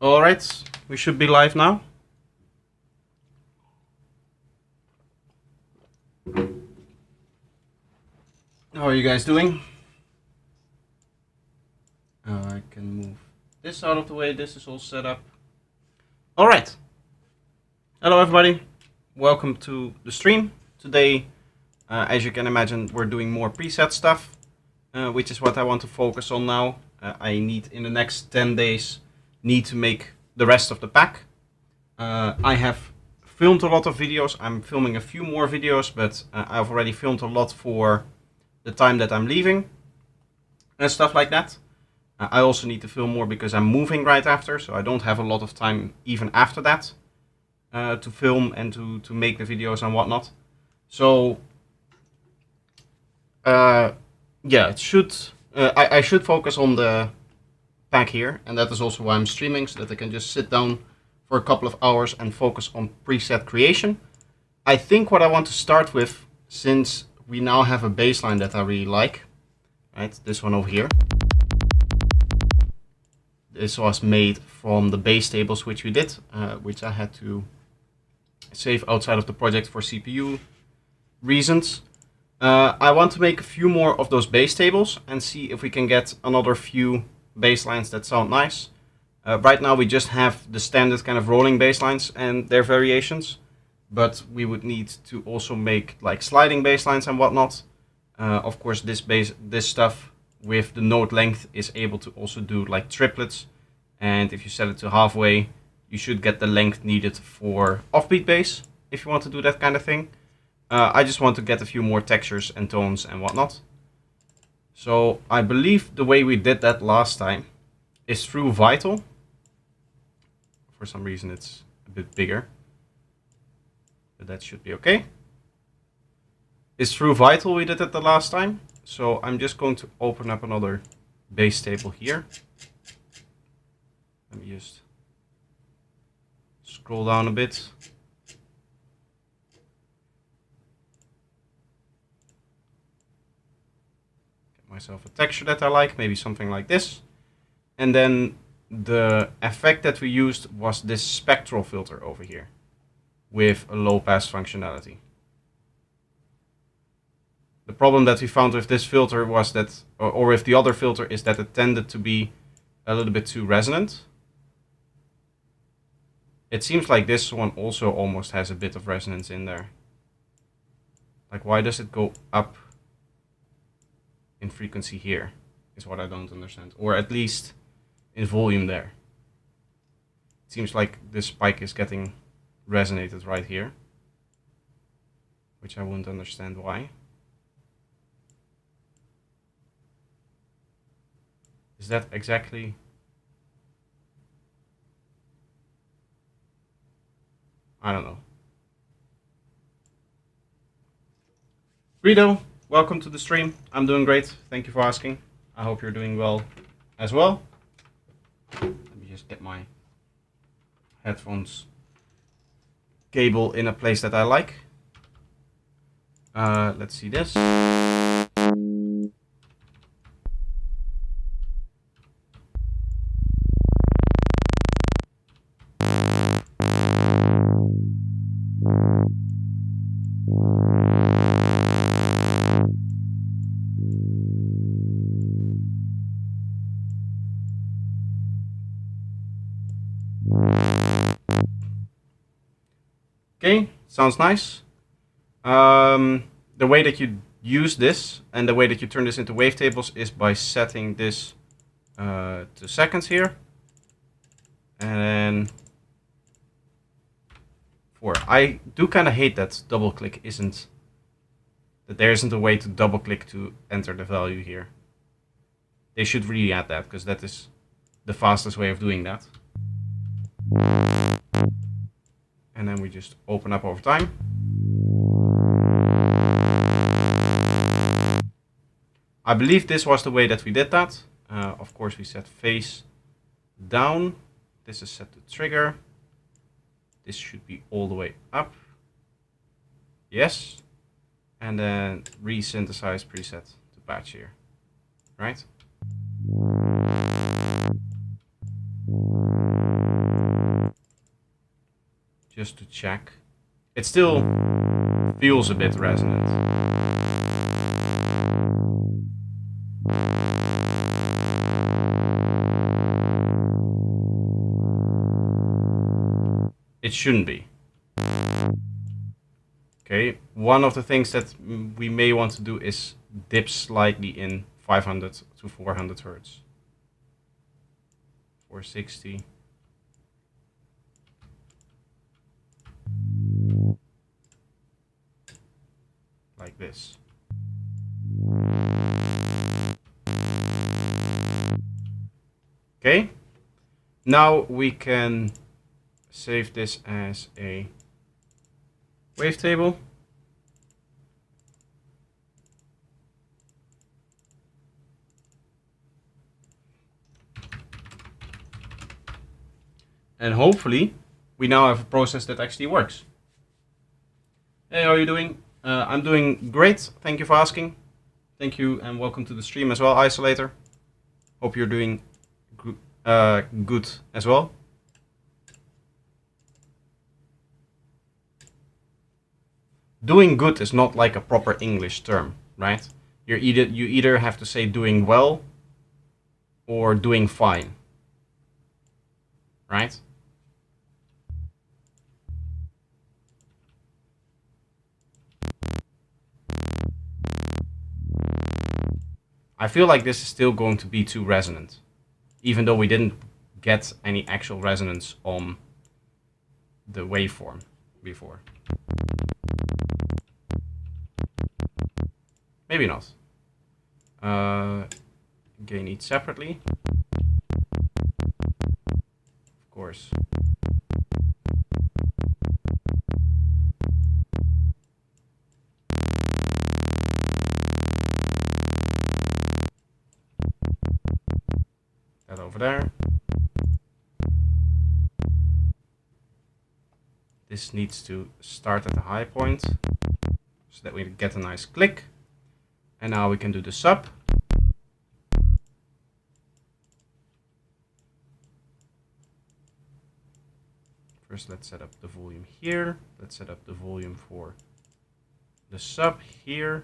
Alright, we should be live now. How are you guys doing? I can move this out of the way. This is all set up. Alright. Hello everybody. Welcome to the stream. Today, as you can imagine, we're doing more preset stuff, which is what I want to focus on now. I need, in the next 10 days, need to make the rest of the pack. I have filmed a lot of videos. I'm filming a few more videos, but I've already filmed a lot for the time that I'm leaving and stuff like that. I also need to film more because I'm moving right after, so I don't have a lot of time even after that to film and to make the videos and whatnot. So yeah, it should I should focus on the pack here, and that is also why I'm streaming, so that I can just sit down for a couple of hours and focus on preset creation. I think what I want to start with, since we now have a baseline that I really like, right? This one over here. This was made from the base tables which we did, which I had to save outside of the project for CPU reasons. I want to make a few more of those base tables and see if we can get another few baselines that sound nice. Right now we just have the standard kind of rolling baselines and their variations, but we would need to also make like sliding baselines and whatnot. Of course, this stuff with the node length is able to also do like triplets, and if you set it to halfway, you should get the length needed for offbeat bass if you want to do that kind of thing. I just want to get a few more textures and tones and whatnot. So I believe the way we did that last time is through Vital. For some reason it's a bit bigger, but that should be okay. It's through Vital we did it the last time. So I'm just going to open up another base table here. Let me just scroll down a bit. Get myself a texture that I like, maybe something like this. And then the effect that we used was this spectral filter over here with a low pass functionality. The problem that we found with this filter was that, or with the other filter, is that it tended to be a little bit too resonant. It seems like this one also almost has a bit of resonance in there. Like, why does it go up in frequency here, is what I don't understand. Or at least in volume there. It seems like this spike is getting resonated right here, which I wouldn't understand why. Is that exactly... I don't know. Rito, welcome to the stream. I'm doing great. Thank you for asking. I hope you're doing well as well. Let me just get my headphones cable in a place that I like. Let's see this. Okay, sounds nice. The way that you use this and the way that you turn this into wavetables is by setting this to seconds here. And then I do kind of hate that double click isn't, that there isn't a way to double click to enter the value here. They should really add that, because that is the fastest way of doing that. And then we just open up over time. I believe this was the way that we did that. Of course, we set phase down. This is set to trigger. This should be all the way up. Yes. And then re-synthesize preset to patch here. Right? just to check. It still feels a bit resonant. It shouldn't be. Okay, one of the things that we may want to do is dip slightly in 500 to 400 hertz. 460. Like this. Okay, now we can save this as a wavetable. And hopefully we now have a process that actually works. Hey, how are you doing? I'm doing great. Thank you for asking. Thank you and welcome to the stream as well, Isolator. Hope you're doing good as well. Doing good is not like a proper English term, right? You either have to say doing well or doing fine, right? I feel like this is still going to be too resonant, even though we didn't get any actual resonance on the waveform before. Maybe not. Gain each separately. Of course. That over there. This needs to start at a high point so that we get a nice click. And now we can do the sub. First, let's set up the volume here. Let's set up the volume for the sub here.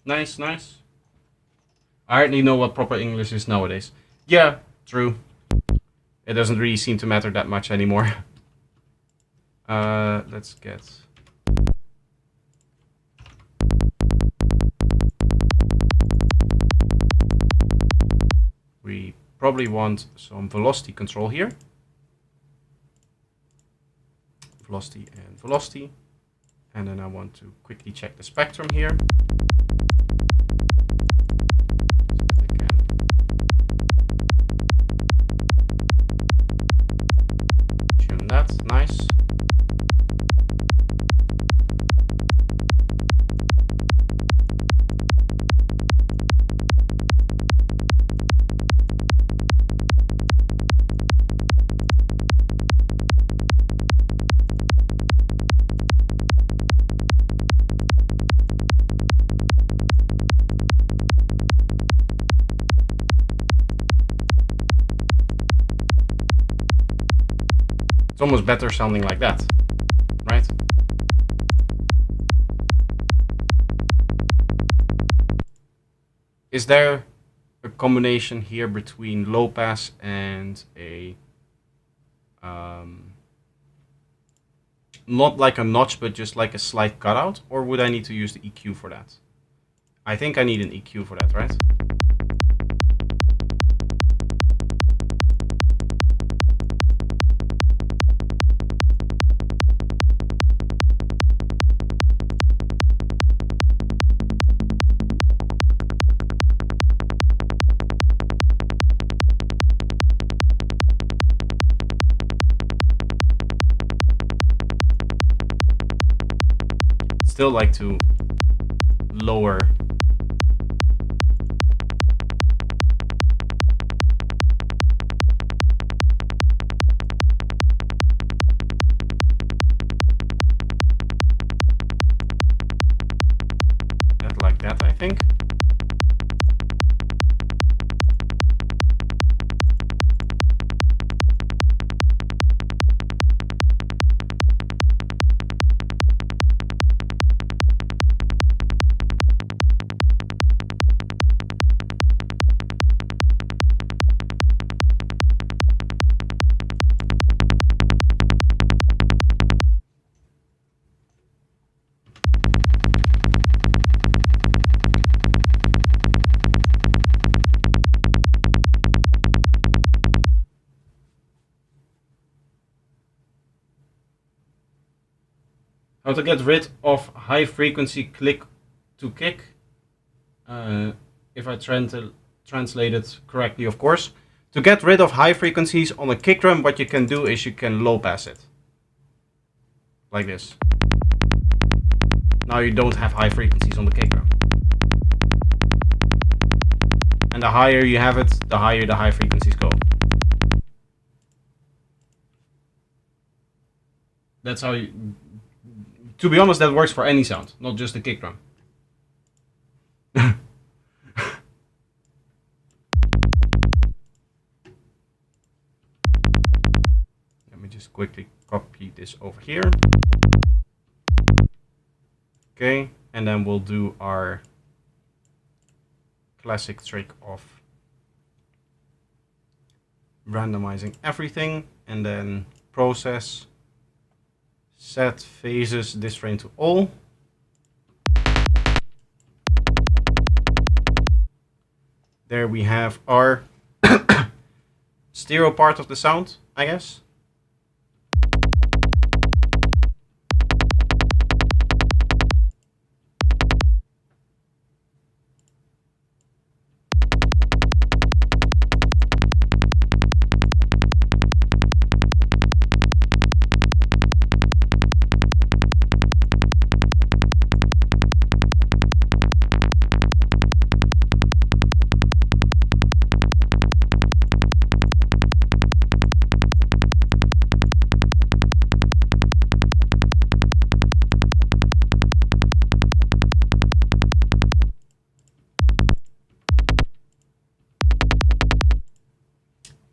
Nice, nice. I hardly know what proper English is nowadays. Yeah, true. It doesn't really seem to matter that much anymore. Let's get... We probably want some velocity control here. Velocity and velocity. And then I want to quickly check the spectrum here. Nice. It's almost better sounding like that, right? Is there a combination here between low pass and a not like a notch, but just like a slight cutout, or would I need to use the EQ for that? I think I need an EQ for that, right? Still like to lower think. How to get rid of high frequency click to kick. If I translate it correctly, of course. To get rid of high frequencies on a kick drum, what you can do is you can low pass it. Like this. Now you don't have high frequencies on the kick drum. And the higher you have it, the higher the high frequencies go. That's how you... To be honest, that works for any sound, not just the kick drum. Let me just quickly copy this over here. Okay, and then we'll do our classic trick of randomizing everything, and then process, set phases this frame to all. There we have our stereo part of the sound, I guess.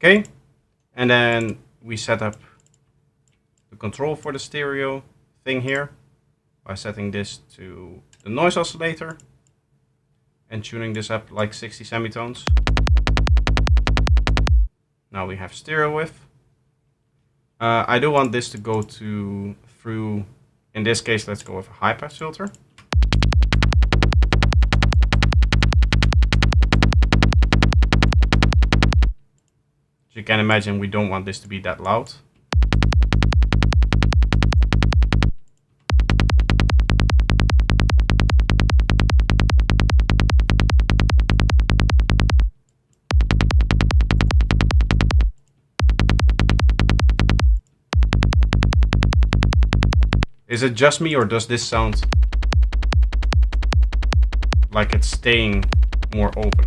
Okay, and then we set up the control for the stereo thing here by setting this to the noise oscillator and tuning this up like 60 semitones. Now we have stereo width. I do want this to go through, in this case, let's go with a high pass filter. As you can imagine, we don't want this to be that loud. Is it just me, or does this sound like it's staying more open?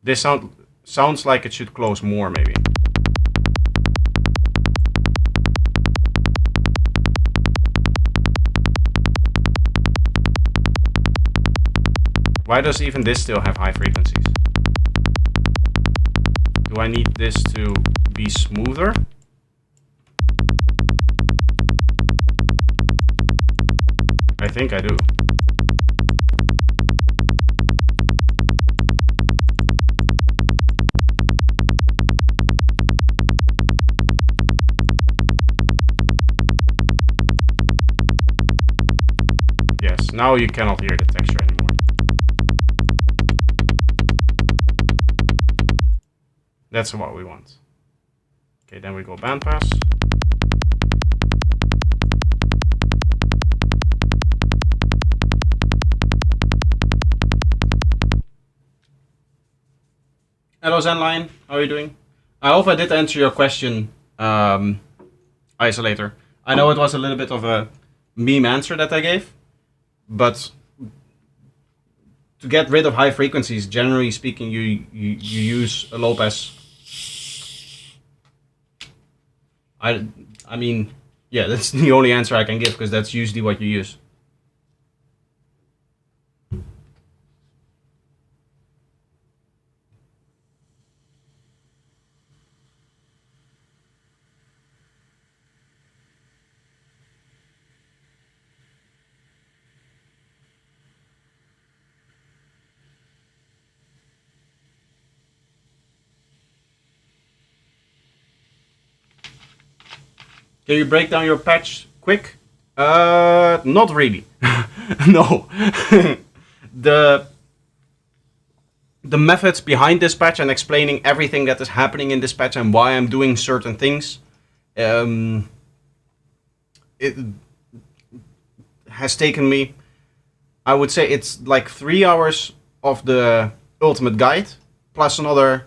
This sounds like it should close more, maybe. Why does even this still have high frequencies? Do I need this to be smoother? I think I do. Yes, now you cannot hear the texture anymore. That's what we want. Okay, then we go bandpass. Hello Zenline, how are you doing? I hope I did answer your question, Isolator. I know it was a little bit of a meme answer that I gave, but to get rid of high frequencies, generally speaking, you use a low pass. I mean, Yeah, that's the only answer I can give, because that's usually what you use. Can you break down your patch quick? Not really. No. the the methods behind this patch and explaining everything that is happening in this patch and why I'm doing certain things, it has taken me, I would say it's like 3 hours of the ultimate guide, plus another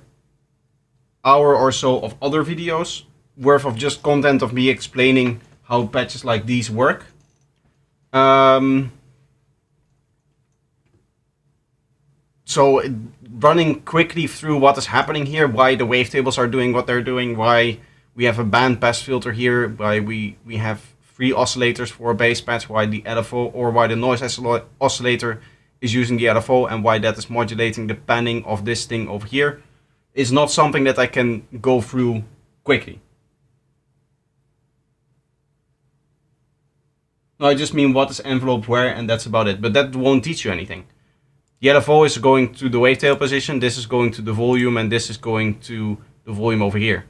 hour or so of other videos worth of just content of me explaining how patches like these work. So running quickly through what is happening here, why the wavetables are doing what they're doing, why we have a bandpass filter here, why we have 3 oscillators for a bass patch, why the LFO or why the noise oscillator is using the LFO, and why that is modulating the panning of this thing over here, is not something that I can go through quickly. No, I just mean what is enveloped where, and that's about it. But that won't teach you anything. The LFO is going to the wavetail position, this is going to the volume, and this is going to the volume over here.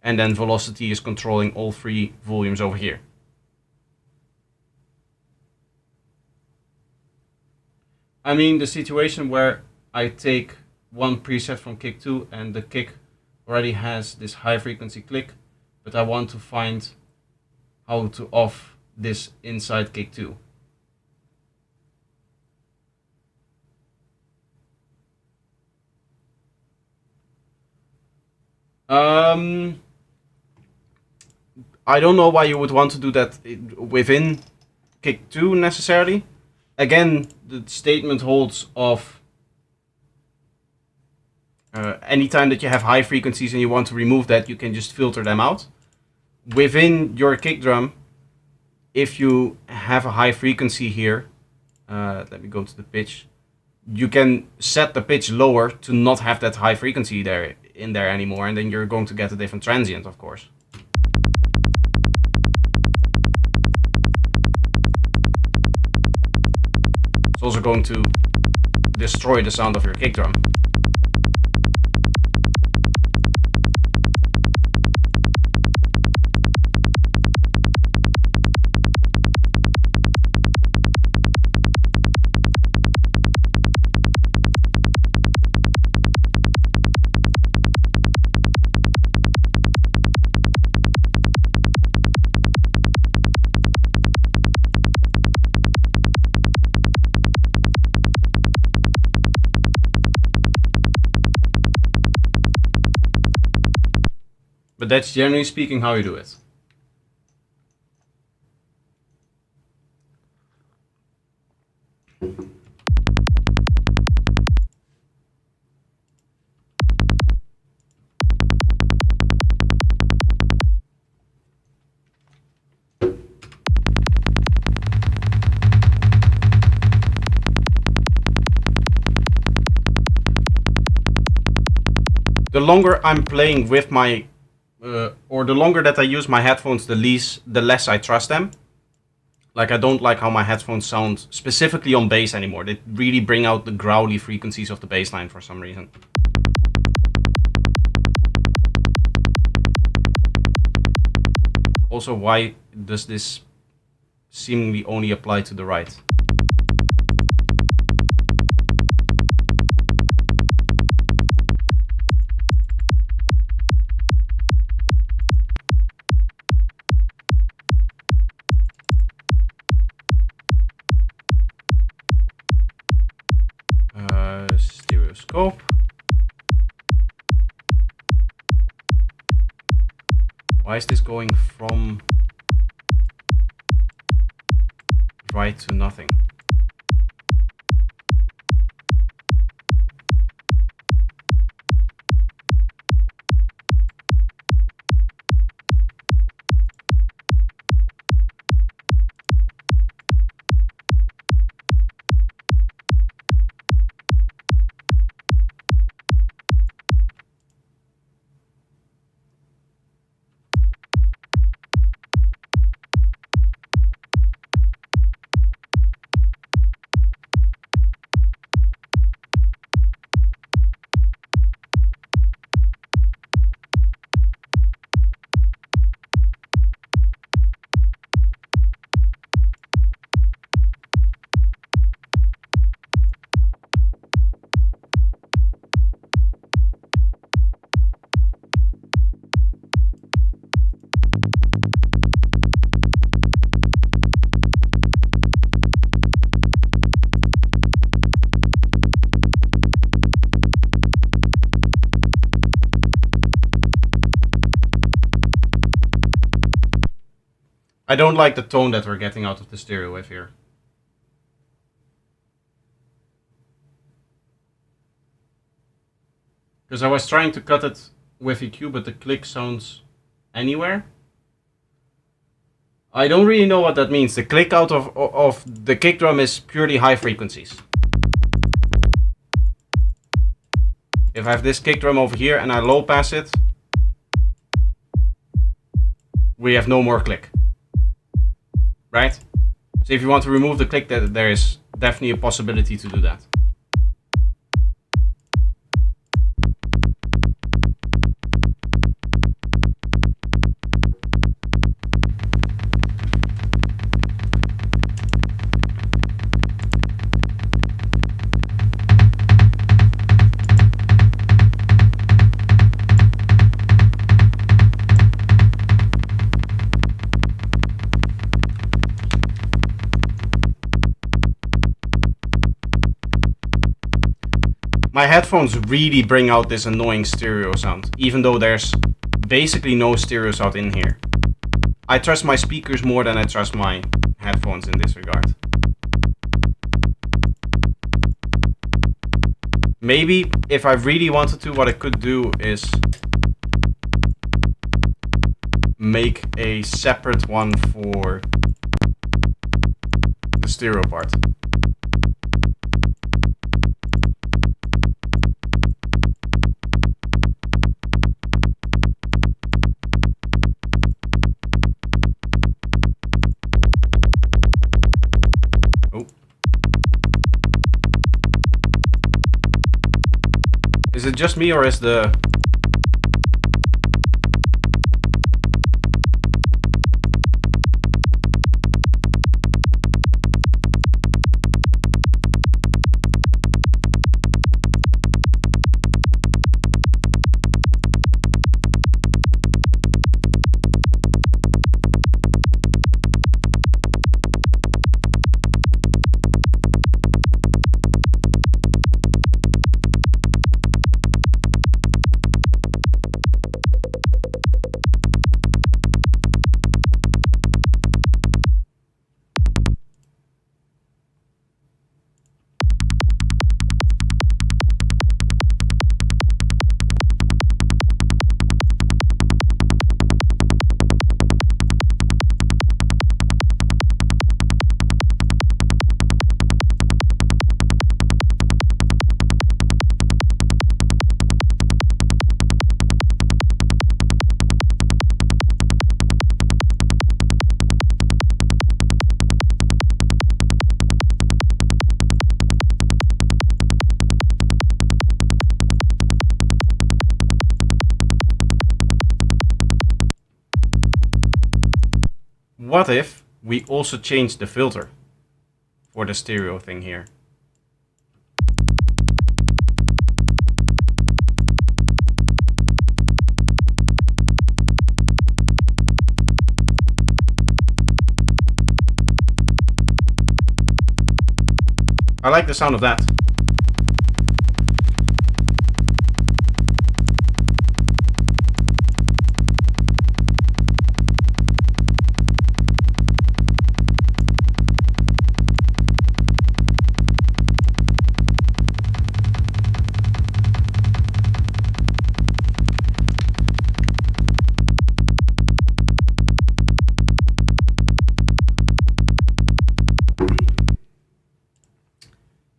And then velocity is controlling all 3 volumes over here. I mean, the situation where I take one preset from kick 2 and the kick already has this high frequency click, but I want to find how to off this inside kick 2. I don't know why you would want to do that within kick 2 necessarily. Again, the statement holds of anytime that you have high frequencies and you want to remove that, you can just filter them out. Within your kick drum, if you have a high frequency here, let me go to the pitch, you can set the pitch lower to not have that high frequency in there anymore, and then you're going to get a different transient, of course. It's also going to destroy the sound of your kick drum. But that's generally speaking how you do it. The longer I'm playing with my or the longer that I use my headphones, the less I trust them. Like, I don't like how my headphones sound specifically on bass anymore. They really bring out the growly frequencies of the bass line for some reason. Also, why does this seemingly only apply to the right? Stereoscope. Why is this going from right to nothing? I don't like the tone that we're getting out of the stereo wave here. Because I was trying to cut it with EQ, but the click sounds anywhere. I don't really know what that means. The click out of the kick drum is purely high frequencies. If I have this kick drum over here and I low pass it, we have no more click. Right? So if you want to remove the click, there is definitely a possibility to do that. My headphones really bring out this annoying stereo sound, even though there's basically no stereo sound in here. I trust my speakers more than I trust my headphones in this regard. Maybe if I really wanted to, what I could do is make a separate one for the stereo part. Is it just me or is the... What if we also change the filter for the stereo thing here? I like the sound of that.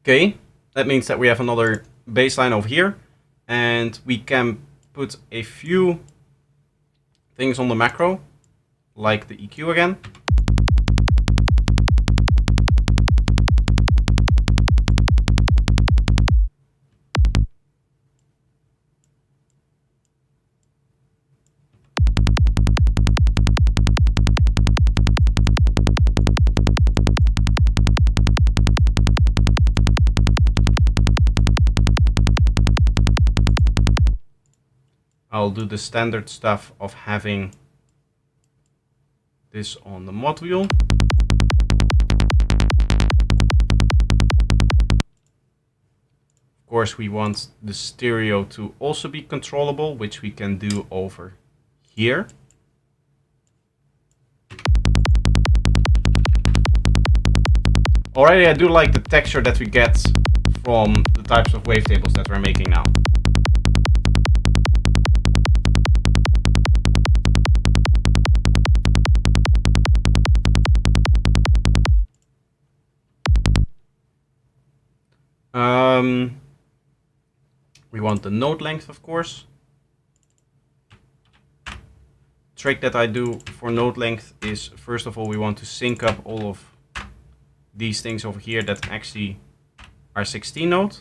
Okay, that means that we have another baseline over here, and we can put a few things on the macro, like the EQ again. I'll do the standard stuff of having this on the module. Of course, we want the stereo to also be controllable, which we can do over here. Already I do like the texture that we get from the types of wavetables that we're making now. We want the node length, of course. Trick that I do for node length is, first of all, we want to sync up all of these things over here that actually are 16 node,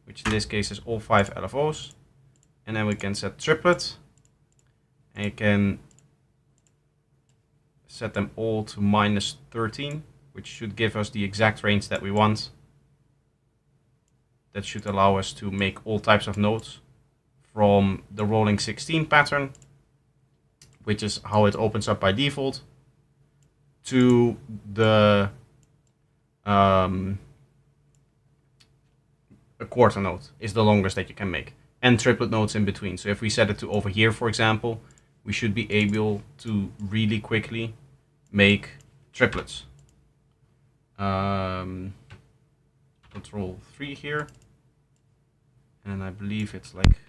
which in this case is all 5 LFOs. And then we can set triplet, and you can set them all to -13, which should give us the exact range that we want. That should allow us to make all types of nodes from the rolling 16 pattern, which is how it opens up by default, to the a quarter node is the longest that you can make, and triplet nodes in between. So if we set it to over here, for example, we should be able to really quickly make triplets. Control 3 here, and I believe it's like,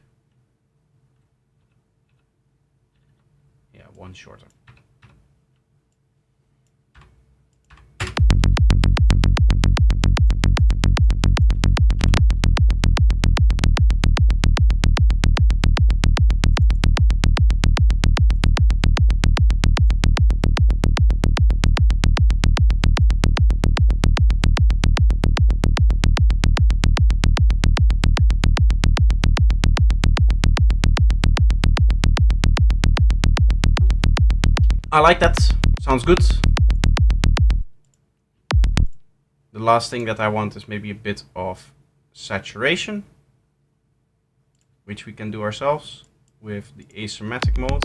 yeah, one shorter. I like that, sounds good. The last thing that I want is maybe a bit of saturation, which we can do ourselves with the asymmetric mode.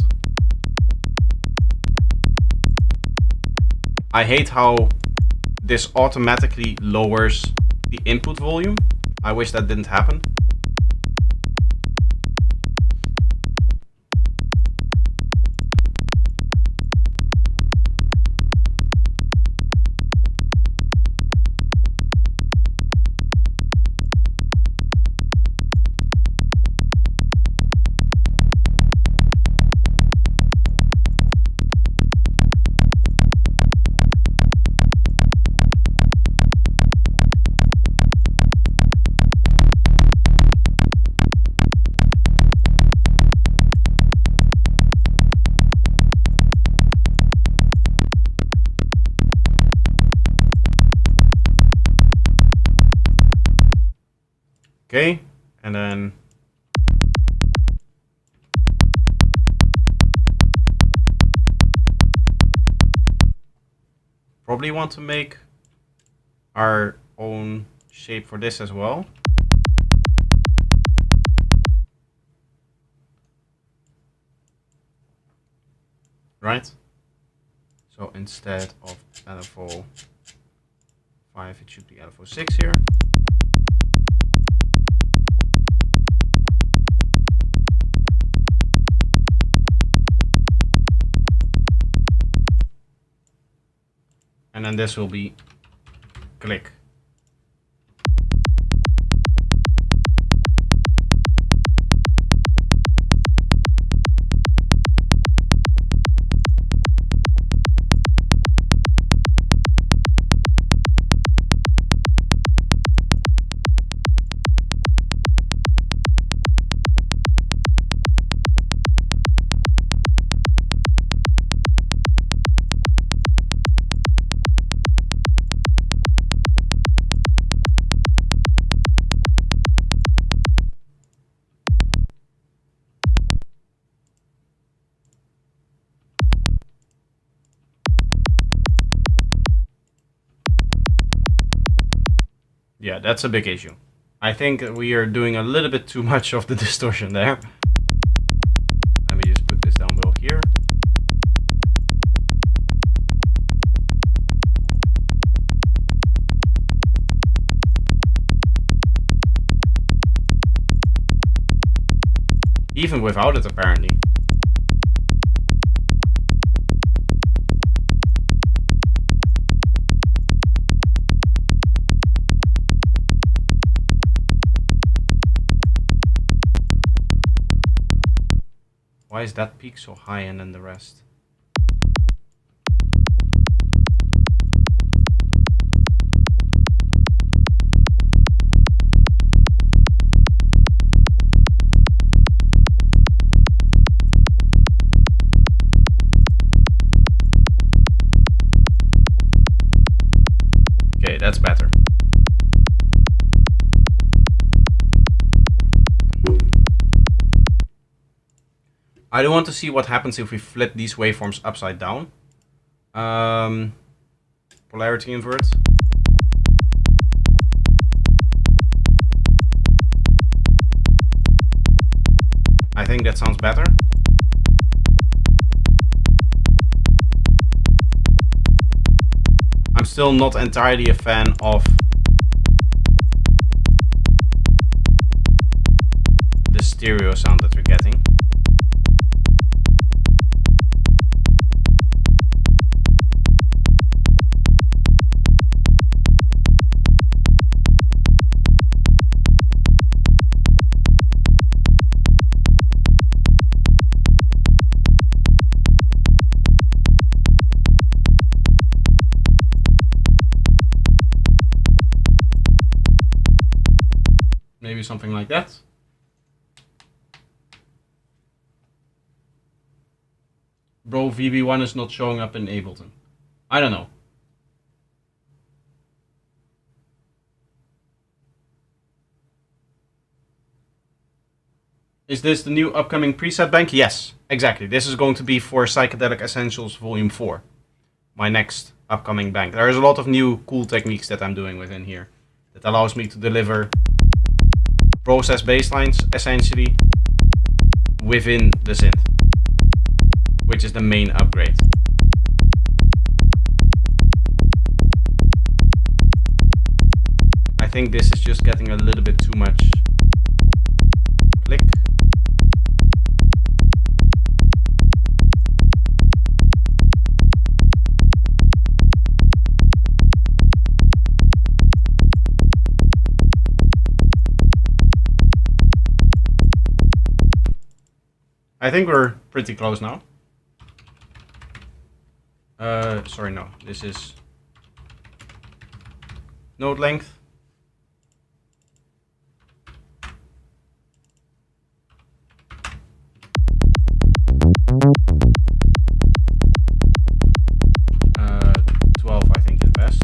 I hate how this automatically lowers the input volume. I wish that didn't happen. Okay, and then probably want to make our own shape for this as well. Right? So instead of LFO 5, it should be LFO 6 here. And then this will be click. Yeah, that's a big issue. I think we are doing a little bit too much of the distortion there. Let me just put this down below here. Even without it, apparently. Why is that peak so high and then the rest? Okay, that's better. I do want to see what happens if we flip these waveforms upside down. Polarity invert. I think that sounds better. I'm still not entirely a fan of the stereo sound that we're getting. Maybe something like that. Bro, VB1 is not showing up in Ableton. I don't know. Is this the new upcoming preset bank? Yes, exactly. This is going to be for Psychedelic Essentials Volume 4. My next upcoming bank. There is a lot of new cool techniques that I'm doing within here that allows me to deliver process basslines essentially within the synth, which is the main upgrade. I think this is just getting a little bit too much click. I think we're pretty close now. Sorry, no. This is note length. Uh, 12, I think, is best.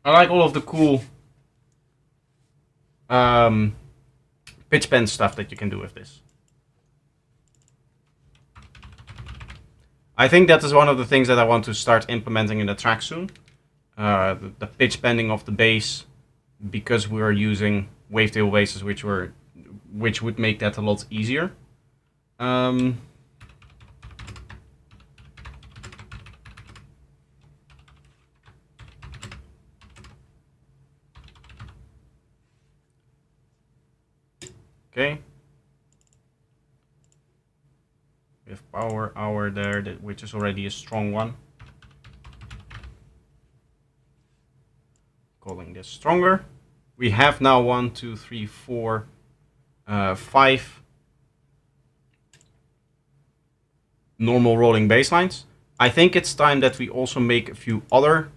I like all of the cool pitch bend stuff that you can do with this. I think that is one of the things that I want to start implementing in the track soon. The pitch bending of the bass, because we are using wavetable basses, which would make that a lot easier. Okay. We have power hour there, which is already a strong one. Calling this stronger. We have now 1, 2, 3, 4, 5 normal rolling bass lines. I think it's time that we also make a few other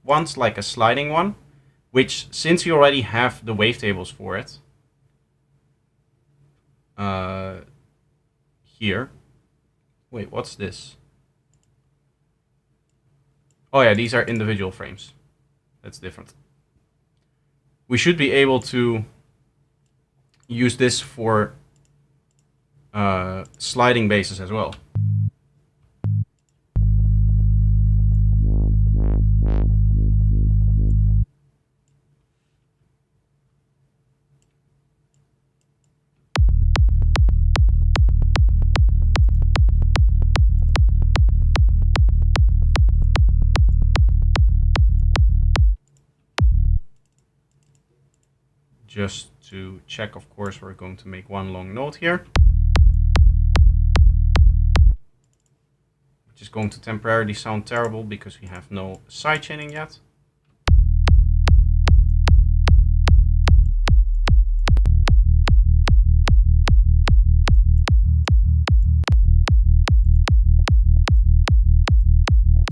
ones, like a sliding one, which, since we already have the wavetables for it, here. Wait, what's this? Oh yeah, these are individual frames. That's different. We should be able to use this for sliding basses as well. Just to check, of course, we're going to make one long note here, which is going to temporarily sound terrible because we have no sidechaining yet.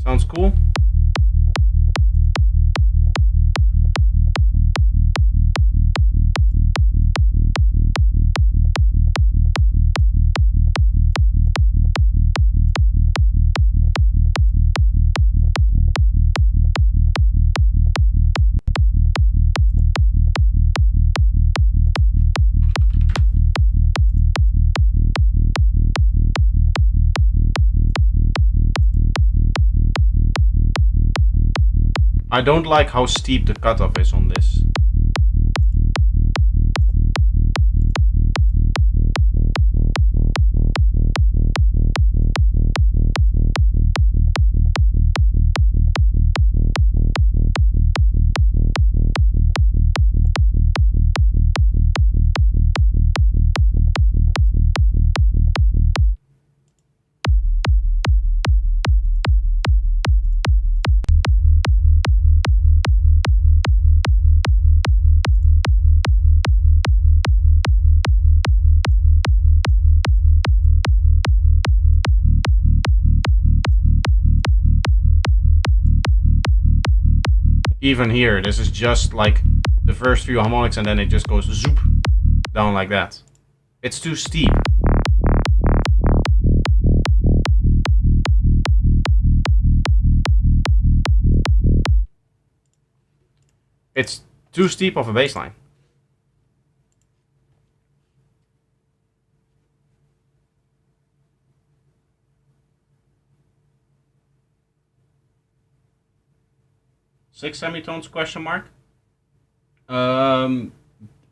Sounds cool. I don't like how steep the cutoff is on this. Even here, this is just like the first few harmonics and then it just goes zoop down like that. It's too steep. It's too steep of a bass line. Six semitones, question mark? I'm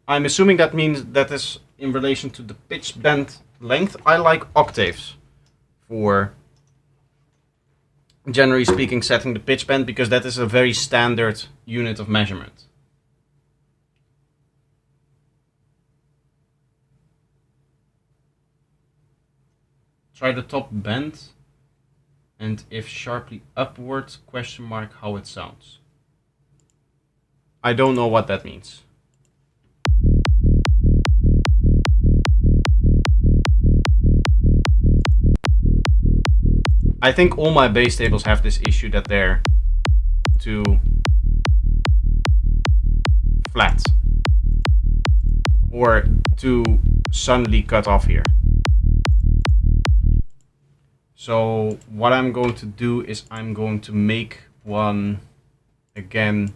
assuming that means that is in relation to the pitch bend length. I like octaves for, generally speaking, setting the pitch bend because that is a very standard unit of measurement. Try the top bend, and if sharply upward, question mark, how it sounds. I don't know what that means. I think all my bass tables have this issue that they're too flat or too suddenly cut off here. So what I'm going to do is I'm going to make one again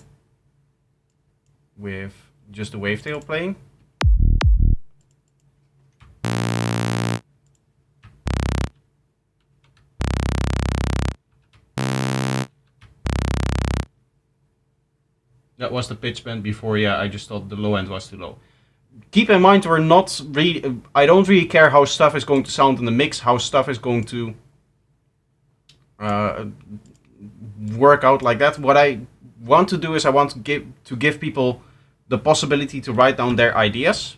with just the wavetail playing. That was the pitch bend before. Yeah, I just thought the low end was too low. Keep in mind, we're not really. I don't really care how stuff is going to sound in the mix, how stuff is going to work out like that. What I want to do is I want to give people the possibility to write down their ideas,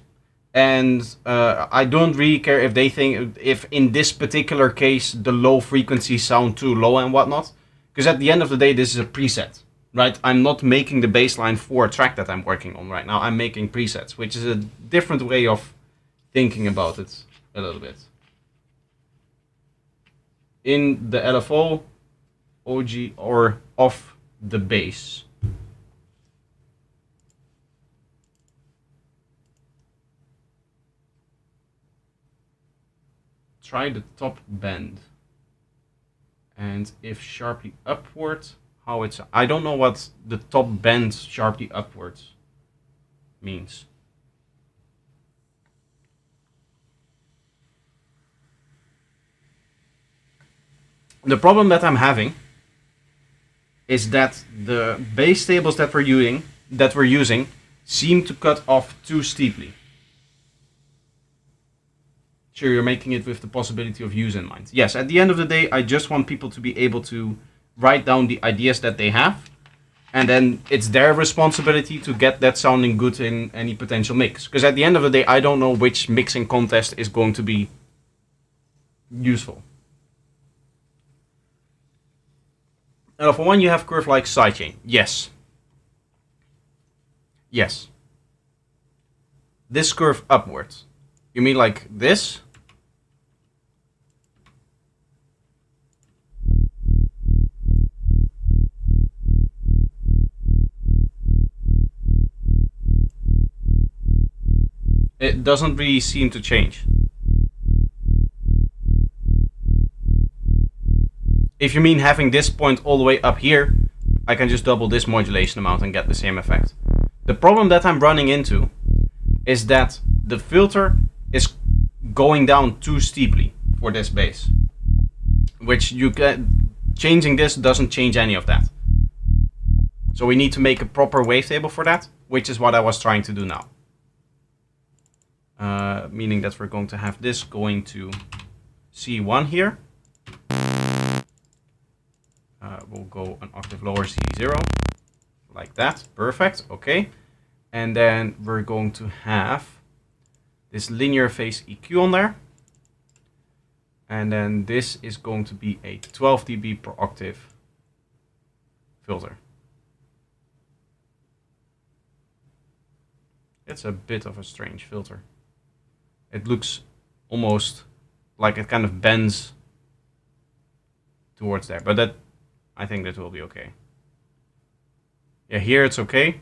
and I don't really care if they think if in this particular case the low frequencies sound too low and whatnot, because at the end of the day this is a preset, right? I'm not making the bass line for a track that I'm working on right now. I'm making presets, which is a different way of thinking about it a little bit. In the LFO, OG, or off the bass. Try the top bend. And if sharply upward, how it's... I don't know what the top bend sharply upwards means. The problem that I'm having is that the base tables that we're using seem to cut off too steeply. Sure, you're making it with the possibility of use in mind. Yes, at the end of the day, I just want people to be able to write down the ideas that they have, and then it's their responsibility to get that sounding good in any potential mix. Because at the end of the day, I don't know which mixing contest is going to be useful. And for one, you have curve like sidechain. Yes. Yes. This curve upwards. You mean like this? It doesn't really seem to change. If you mean having this point all the way up here, I can just double this modulation amount and get the same effect. The problem that I'm running into is that the filter is going down too steeply for this bass. Which you can, changing this doesn't change any of that. So we need to make a proper wavetable for that, which is what I was trying to do now. Meaning that we're going to have this going to C1 here. We'll go an octave lower, C0, like that, perfect, okay. And then we're going to have this linear phase EQ on there. And then this is going to be a 12 dB per octave filter. It's a bit of a strange filter. It looks almost like it kind of bends towards there, but that, I think that will be okay. Yeah, here it's okay.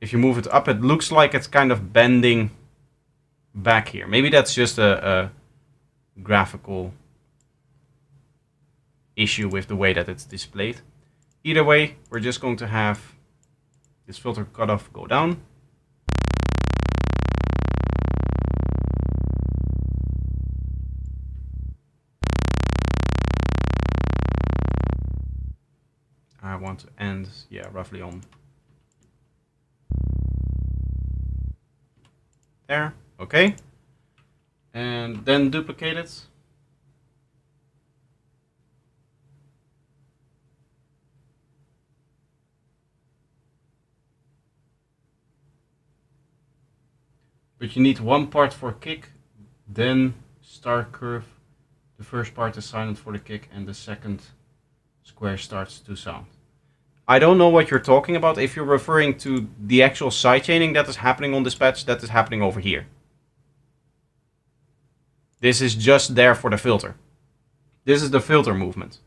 If you move it up, it looks like it's kind of bending back here. Maybe that's just a graphical issue with the way that it's displayed. Either way, we're just going to have this filter cutoff go down. I want to end, yeah, roughly on there, okay. And then duplicate it. But you need one part for kick, then start curve. The first part is silent for the kick, and the second square starts to sound. I don't know what you're talking about. If you're referring to the actual sidechaining that is happening on this patch, that is happening over here. This is just there for the filter. This is the filter movement.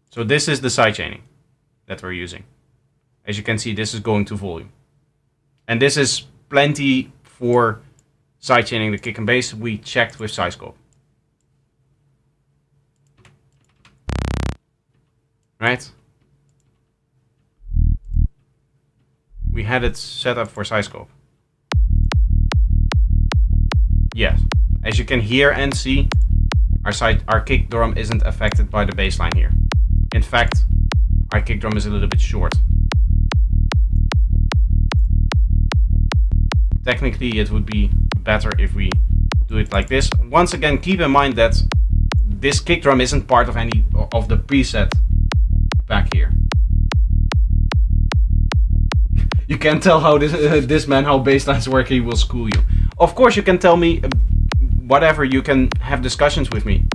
So this is the sidechaining that we're using. As you can see, this is going to volume. And this is plenty for sidechaining the kick and bass. We checked with SideScope. Right? We had it set up for SideScope. Yes. As you can hear and see, our kick drum isn't affected by the bass line here. In fact, our kick drum is a little bit short. Technically, it would be better if we do it like this. Once again, keep in mind that this kick drum isn't part of any of the preset back here. You can tell how this man how bass lines work. He will school you. Of course, you can tell me whatever. You can have discussions with me.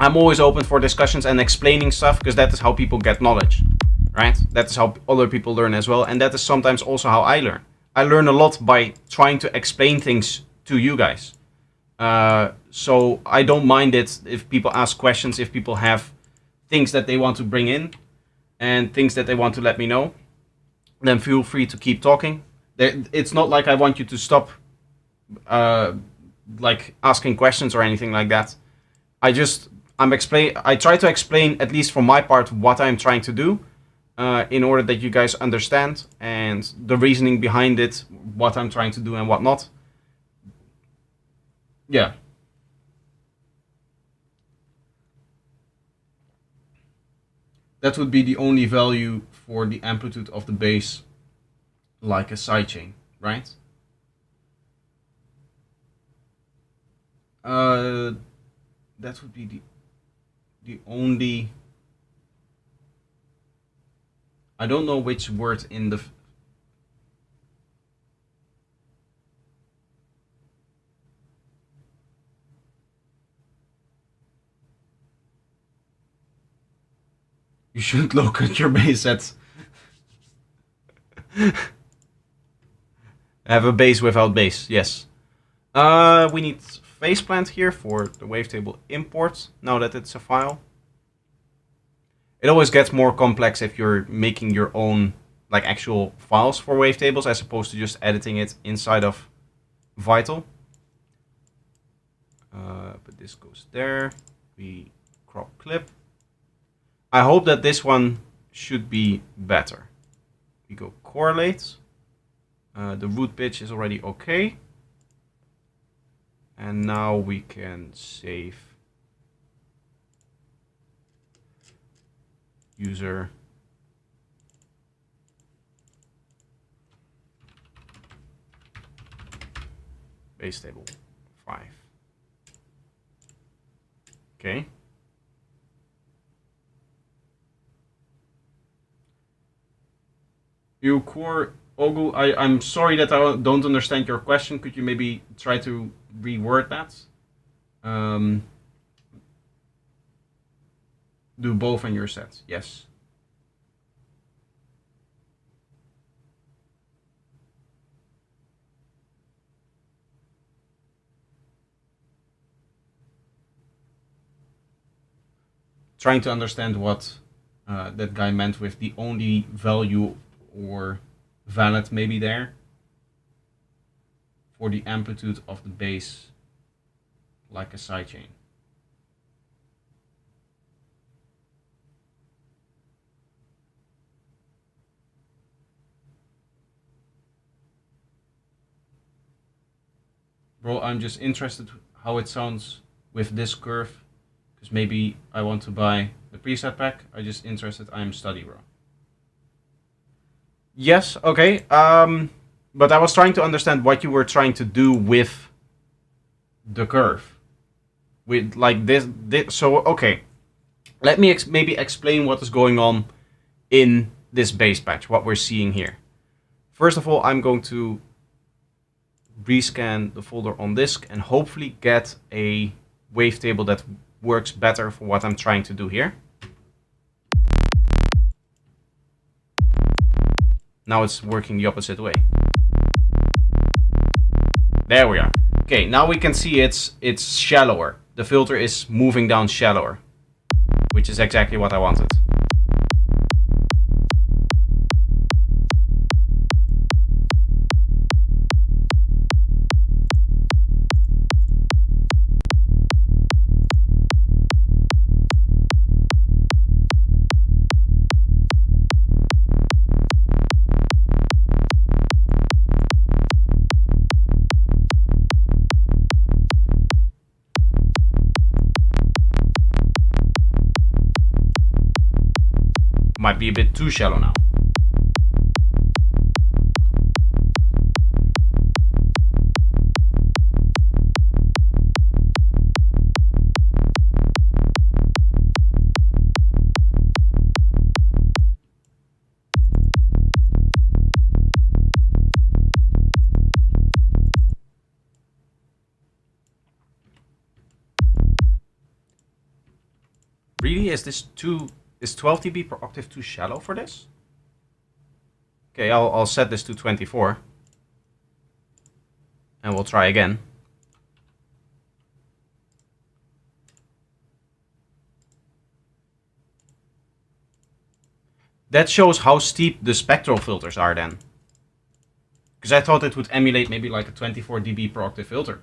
I'm always open for discussions and explaining stuff, because that is how people get knowledge, right? That is how other people learn as well, and that is sometimes also how I learn. I learn a lot by trying to explain things to you guys. So I don't mind it if people ask questions, if people have things that they want to bring in and things that they want to let me know. then feel free to keep talking. It's not like I want you to stop like asking questions or anything like that. I try to explain, at least from my part, what I'm trying to do, in order that you guys understand and the reasoning behind it, what I'm trying to do and what not. Yeah. That would be the only value for the amplitude of the bass, like a sidechain, right? That would be the only. I don't know which word in the. You shouldn't look at your bass at. Have a bass without bass, yes. We need faceplant here for the wavetable import, now that it's a file. It always gets more complex if you're making your own like actual files for wavetables as opposed to just editing it inside of Vital. But this goes there. We crop clip. I hope that this one should be better. We go correlate. The root pitch is already okay. And now we can save user base table 5. Okay. You core Ogu, I'm sorry that I don't understand your question. Could you maybe try to reword that? Do both in your sets, yes. Trying to understand what that guy meant with the only value or valid maybe there for the amplitude of the bass, like a sidechain. Bro, I'm just interested how it sounds with this curve, because maybe I want to buy the preset pack. I'm just interested. I'm study, bro. Yes, okay. But I was trying to understand what you were trying to do with the curve. With like this so okay. Let me maybe explain what is going on in this bass patch, what we're seeing here. First of all, I'm going to rescan the folder on disk and hopefully get a wavetable that works better for what I'm trying to do here. Now it's working the opposite way. There we are. Okay, now we can see it's shallower. The filter is moving down shallower, which is exactly what I wanted. Might be a bit too shallow now. Really? Is 12 dB per octave too shallow for this? Okay, I'll set this to 24. And we'll try again. That shows how steep the spectral filters are then. Because I thought it would emulate maybe like a 24 dB per octave filter.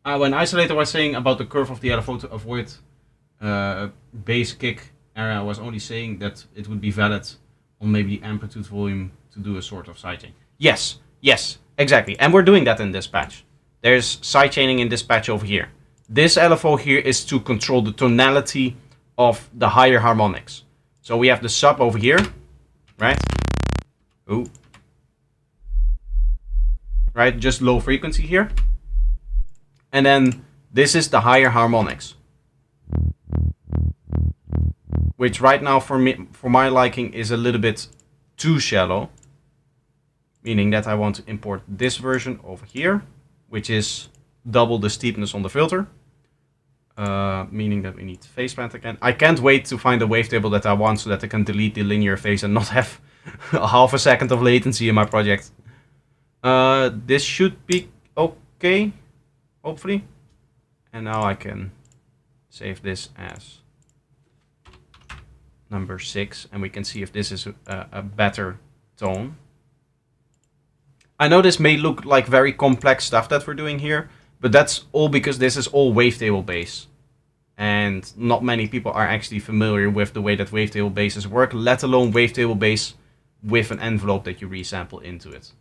When Isolator was saying about the curve of the LFO to avoid bass kick area, I was only saying that it would be valid on maybe amplitude volume to do a sort of sidechain. Yes, yes, exactly. And we're doing that in this patch. There's sidechaining in this patch over here. This LFO here is to control the tonality of the higher harmonics. So we have the sub over here, right? Ooh. Right, just low frequency here. And then this is the higher harmonics. Which right now for me, for my liking, is a little bit too shallow. Meaning that I want to import this version over here, which is double the steepness on the filter. Meaning that we need phase plant again. I can't wait to find the wavetable that I want so that I can delete the linear phase and not have half a second of latency in my project. This should be okay, hopefully. And now I can save this as number 6, and we can see if this is a better tone. I know this may look like very complex stuff that we're doing here, but that's all because this is all wavetable base. And not many people are actually familiar with the way that wavetable bases work, let alone wavetable base with an envelope that you resample into it.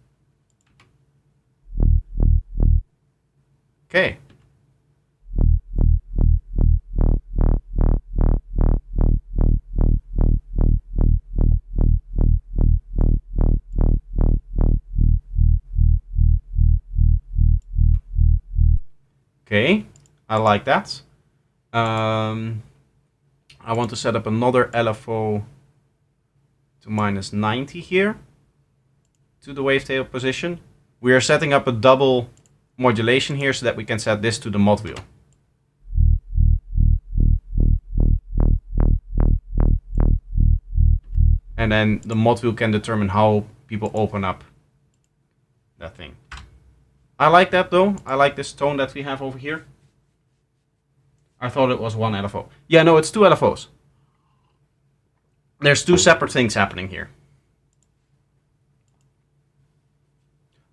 Okay. Okay, I like that. I want to set up another LFO to -90 here to the wavetable position. We are setting up a double modulation here so that we can set this to the mod wheel. And then the mod wheel can determine how people open up that thing. I like that though. I like this tone that we have over here. I thought it was one LFO. Yeah, no, it's two LFOs. There's two separate things happening here.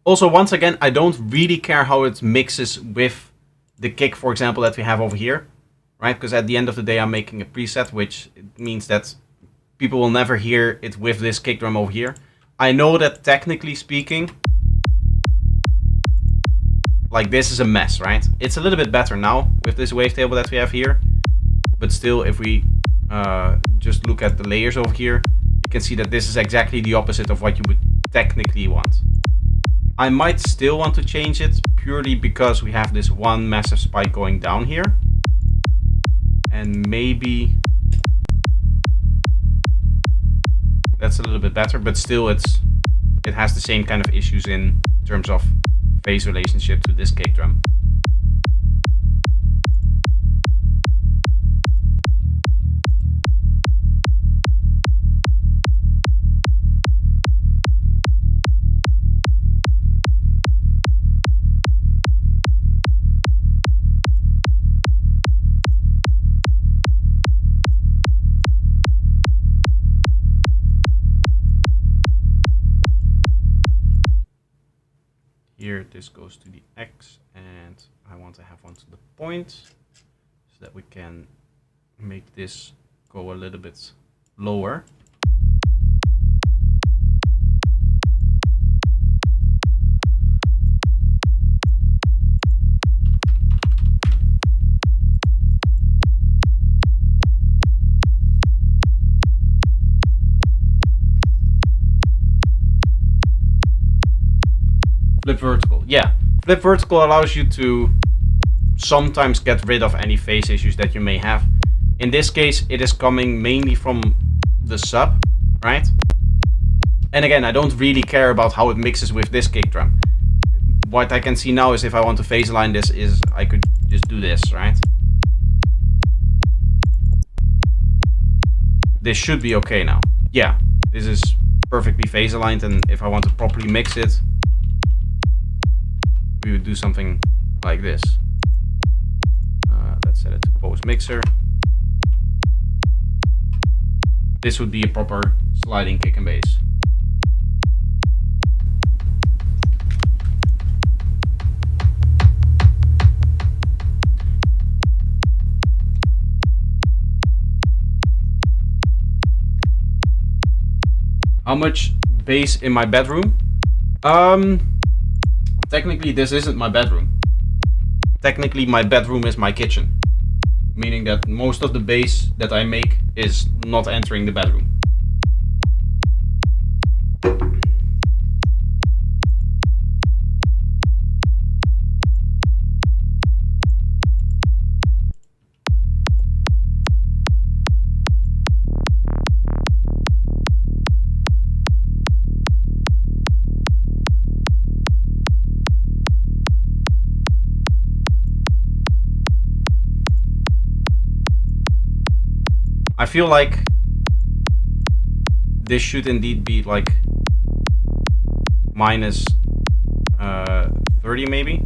Also, once again, I don't really care how it mixes with the kick, for example, that we have over here. Right? Because at the end of the day, I'm making a preset, which means that people will never hear it with this kick drum over here. I know that technically speaking, like this is a mess, right? It's a little bit better now with this wavetable that we have here. But still, if we just look at the layers over here, you can see that this is exactly the opposite of what you would technically want. I might still want to change it purely because we have this one massive spike going down here. And maybe that's a little bit better, but still it has the same kind of issues in terms of phase relationship to this kick drum. Here this goes to the X, and I want to have one to the point so that we can make this go a little bit lower. Flip vertical, yeah. Flip vertical allows you to sometimes get rid of any phase issues that you may have. In this case, it is coming mainly from the sub, right? And again, I don't really care about how it mixes with this kick drum. what I can see now is if I want to phase align this, is I could just do this, right? This should be okay now. Yeah, this is perfectly phase aligned, and if I want to properly mix it, we would do something like this. Let's set it to post mixer. This would be a proper sliding kick and bass. How much bass in my bedroom? Technically this isn't my bedroom. Technically my bedroom is my kitchen. Meaning that most of the bass that I make is not entering the bedroom. I feel like this should indeed be like minus 30 maybe,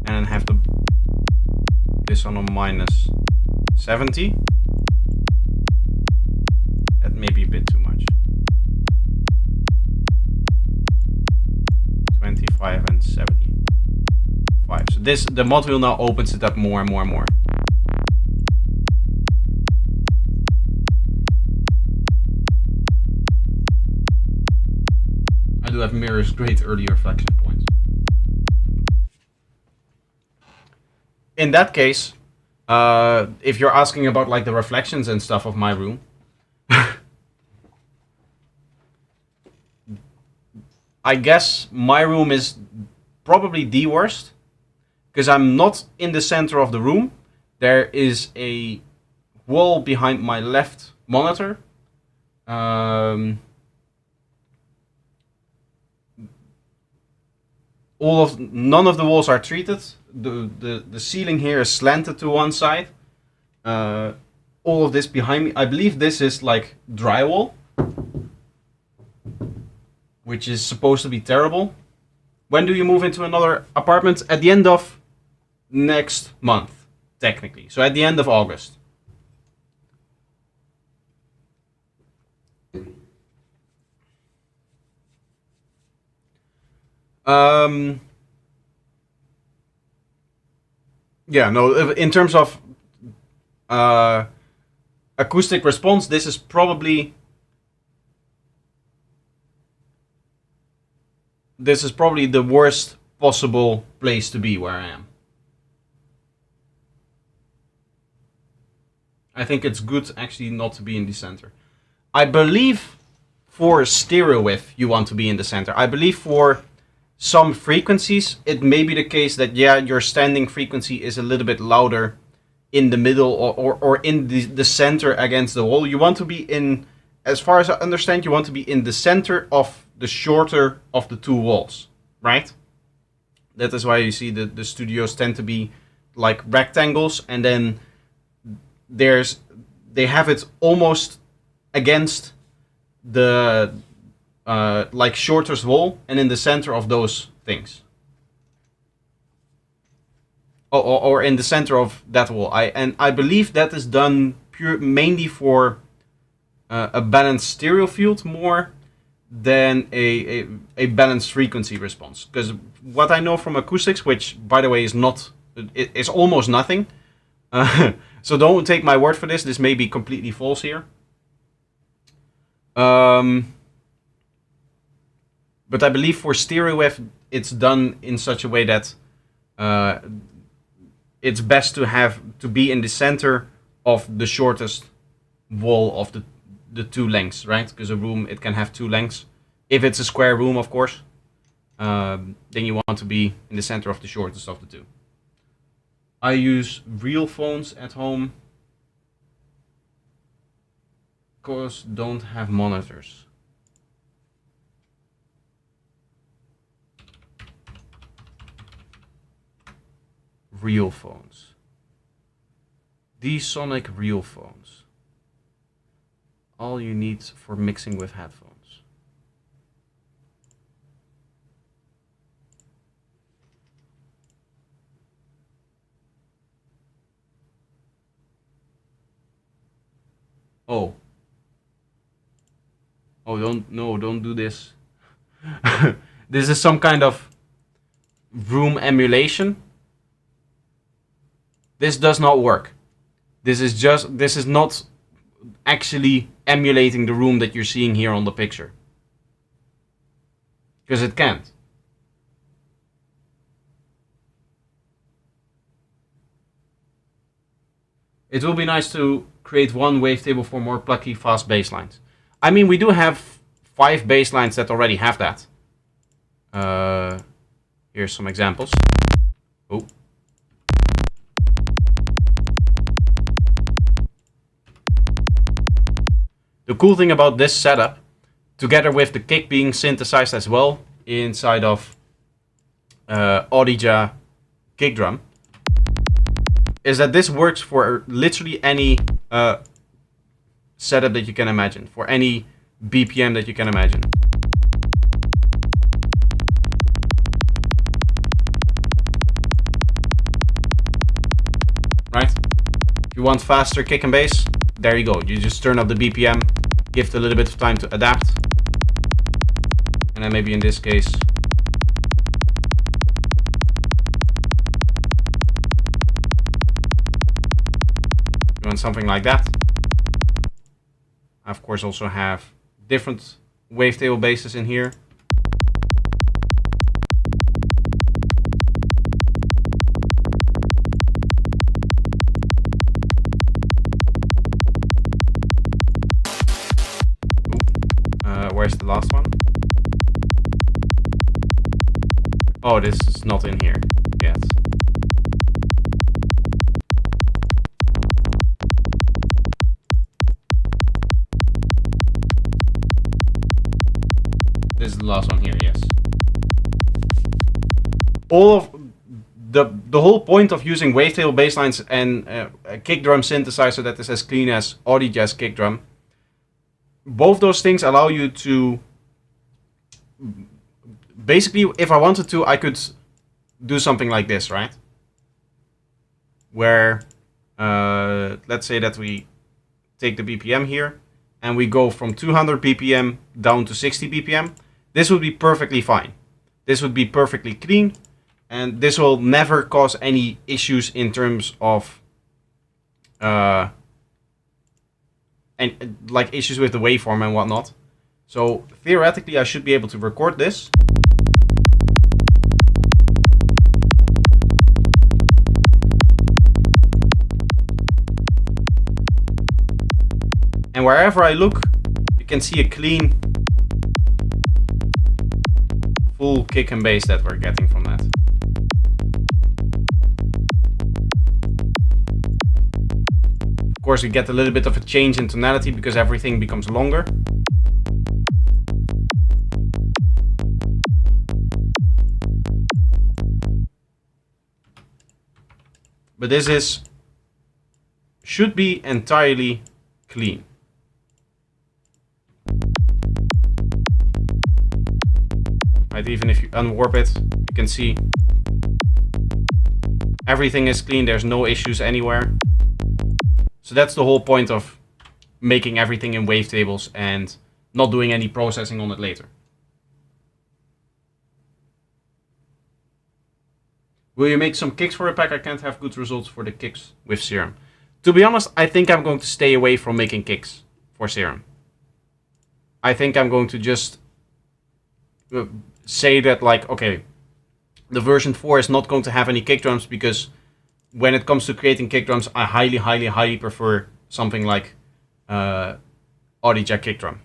and then have this on a minus 70. That may be a bit too much. 25 and 75. So the mod wheel now opens it up more and more and more. I do have mirrors, great early reflection points. In that case, if you're asking about like the reflections and stuff of my room, I guess my room is probably the worst, because I'm not in the center of the room. There is a wall behind my left monitor. None of the walls are treated. The ceiling here is slanted to one side. All of this behind me, I believe this is like drywall, which is supposed to be terrible. When do you move into another apartment? At the end of next month, technically. So at the end of August. Yeah, no, in terms of acoustic response, this is probably the worst possible place to be where I am. I think it's good actually not to be in the center. I believe for stereo wave you want to be in the center. I believe for some frequencies it may be the case that, yeah, your standing frequency is a little bit louder in the middle or in the center against the wall. You want to be in, as far as I understand, you want to be in the center of the shorter of the two walls, right? That is why you see the studios tend to be like rectangles, and then they have it almost against the like shortest wall, and in the center of those things, or in the center of that wall. I believe that is done mainly for a balanced stereo field more than a balanced frequency response. Because what I know from acoustics, which by the way is not, it is almost nothing. So don't take my word for this. This may be completely false here. But I believe for stereo wave, it's done in such a way that it's best to be in the center of the shortest wall of the two lengths, right? Because a room, it can have two lengths. If it's a square room, of course, then you want to be in the center of the shortest of the two. I use real phones at home because don't have monitors. real phones. D-Sonic real phones. All you need for mixing with headphones. Oh. Oh, don't do this. This is some kind of room emulation. This does not work. This is not actually emulating the room that you're seeing here on the picture. Because it can't. It will be nice to create one wavetable for more plucky, fast bass lines. I mean, we do have 5 bass lines that already have that. Here's some examples. Oh. The cool thing about this setup, together with the kick being synthesized as well inside of Audija kick drum, is that this works for literally any setup that you can imagine, for any BPM that you can imagine. Right? If you want faster kick and bass, there you go. You just turn up the BPM, give it a little bit of time to adapt. And then maybe in this case, you want something like that. I of course also have different wavetable basses in here. Where's the last one? Oh, this is not in here yet. This is the last one here, yes. All of the whole point of using wavetable basslines and a kick drum synthesizer that is as clean as Audija's kick drum, both those things allow you to basically, if I wanted to, I could do something like this, right? Where let's say that we take the BPM here and we go from 200 BPM down to 60 BPM. This would be perfectly fine. This would be perfectly clean, and this will never cause any issues in terms of and like issues with the waveform and whatnot. So theoretically, I should be able to record this. And wherever I look, you can see a clean, full kick and bass that we're getting from that. Of course, we get a little bit of a change in tonality because everything becomes longer. But this should be entirely clean. Right, even if you unwarp it, you can see everything is clean. There's no issues anywhere. So that's the whole point of making everything in wavetables and not doing any processing on it later. Will you make some kicks for a pack? I can't have good results for the kicks with Serum. To be honest, I think I'm going to stay away from making kicks for Serum. I think I'm going to just say that, like, okay, the version 4 is not going to have any kick drums because when it comes to creating kick drums, I highly prefer something like Audija kick drum.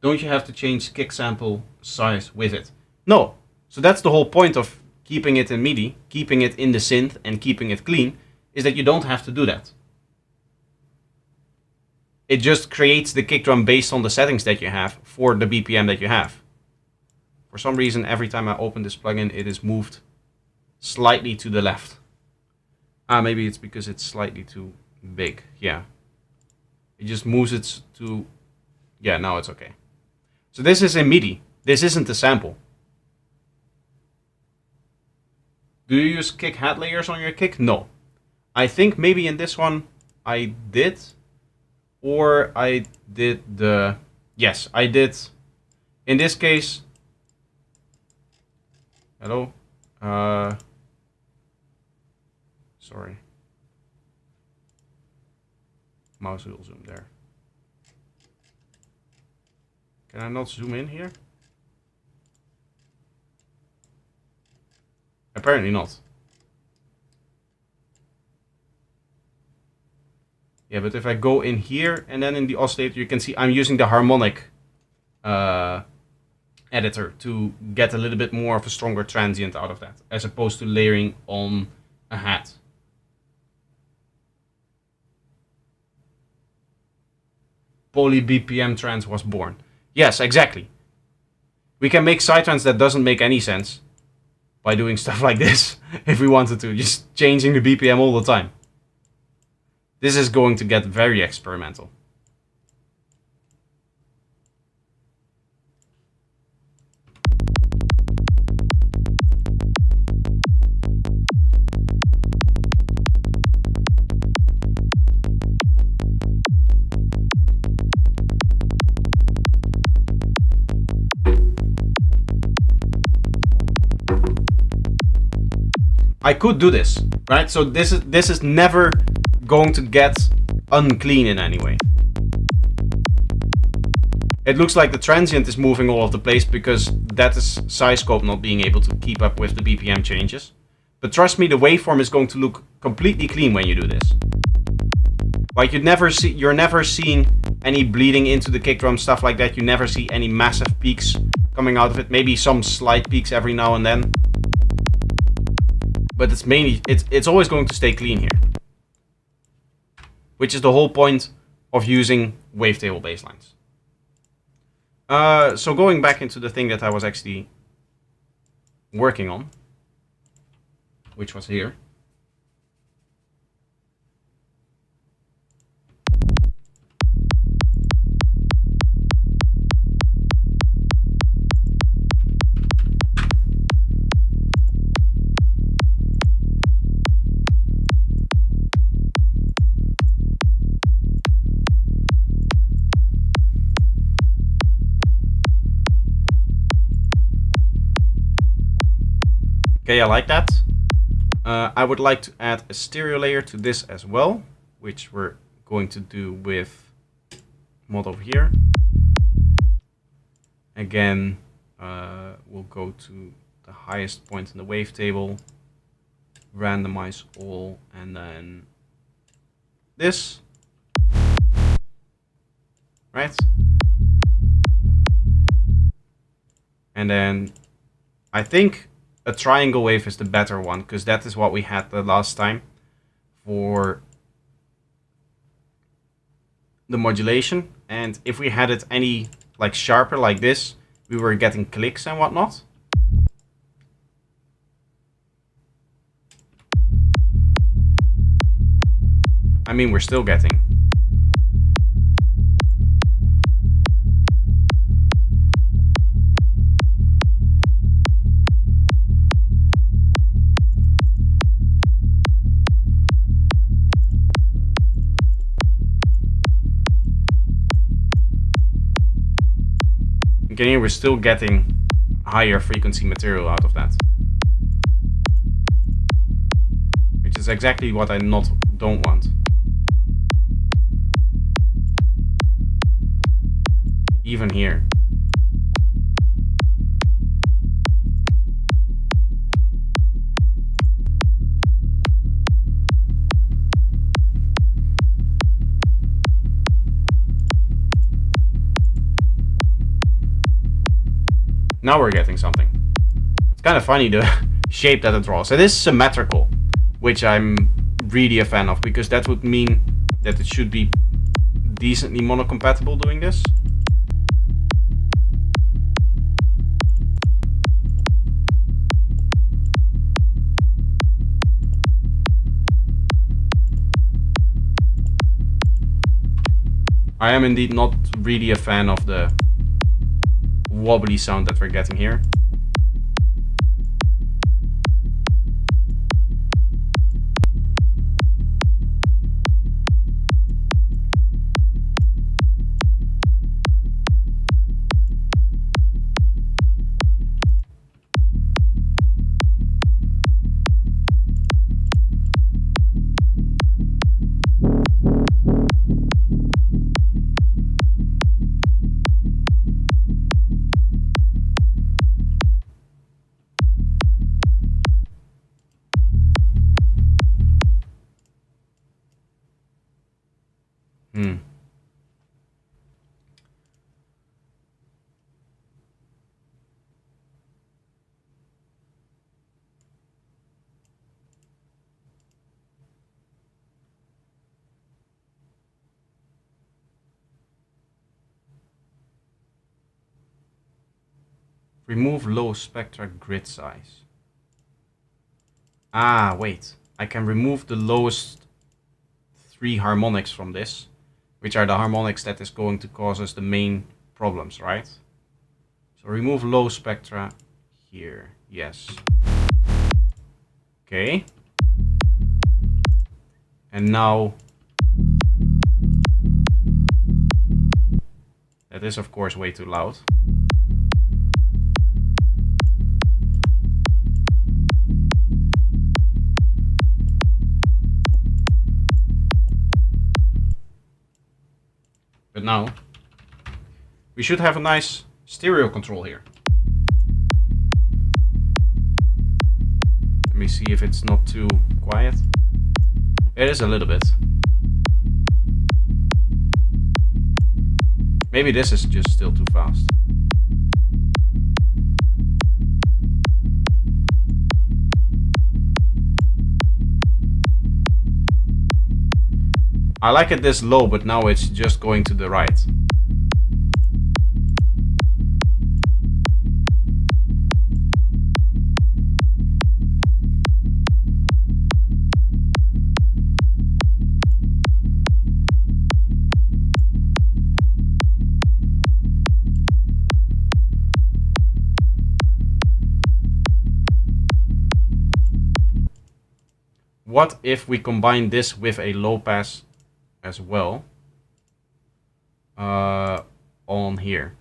Don't you have to change kick sample size with it? No. So that's the whole point of keeping it in MIDI, keeping it in the synth and keeping it clean, is that you don't have to do that. It just creates the kick drum based on the settings that you have for the BPM that you have. For some reason, every time I open this plugin, it is moved slightly to the left. Maybe it's because it's slightly too big. Yeah. It just moves it to... Yeah, now it's okay. So this is in MIDI. This isn't a sample. Do you use kick head layers on your kick? No. I think maybe in this one I did. Or I did the... Yes, I did. In this case... Hello? Sorry. Mouse wheel zoom there. Can I not zoom in here? Apparently not. Yeah, but if I go in here and then in the oscillator, you can see I'm using the harmonic editor to get a little bit more of a stronger transient out of that, as opposed to layering on a hat. Poly BPM trance was born. Yes, exactly. We can make psytrance that doesn't make any sense by doing stuff like this, if we wanted to, just changing the BPM all the time. This is going to get very experimental. I could do this, right? So this is never going to get unclean in any way. It looks like the transient is moving all over the place because that is Psyscope not being able to keep up with the BPM changes. But trust me, the waveform is going to look completely clean when you do this. Like you're never seeing any bleeding into the kick drum, stuff like that. You never see any massive peaks coming out of it. Maybe some slight peaks every now and then. But it's mainly, it's always going to stay clean here. Which is the whole point of using wavetable basslines. So going back into the thing that I was actually working on, which was here. Okay, I like that. I would like to add a stereo layer to this as well, which we're going to do with mod over here. Again, we'll go to the highest point in the wavetable, randomize all, and then this, right? And then I think a triangle wave is the better one, because that is what we had the last time for the modulation. And if we had it any like sharper like this, we were getting clicks and whatnot. I mean, we're still getting. Again, we're still getting higher frequency material out of that. Which is exactly what I don't want. Even here. Now we're getting something. It's kind of funny, the shape that it draws. It is symmetrical, which I'm really a fan of, because that would mean that it should be decently monocompatible doing this. I am indeed not really a fan of the wobbly sound that we're getting here. Remove low spectra grid size. Ah, wait. I can remove the lowest 3 harmonics from this, which are the harmonics that is going to cause us the main problems, right? So remove low spectra here. Yes. Okay. And now that is of course way too loud. But now we should have a nice stereo control here. Let me see if it's not too quiet. It is a little bit. Maybe this is just still too fast. I like it this low, but now it's just going to the right. What if we combine this with a low pass as well on here?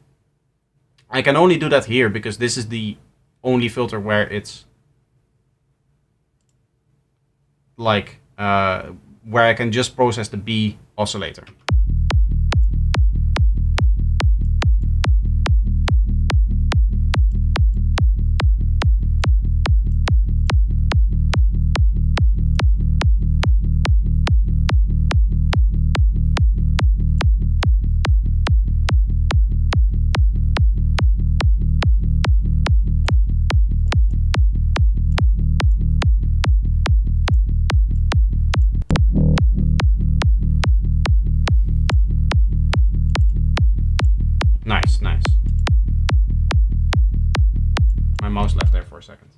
I can only do that here because this is the only filter where it's like where I can just process the B oscillator. Nice, nice. My mouse left there for a second.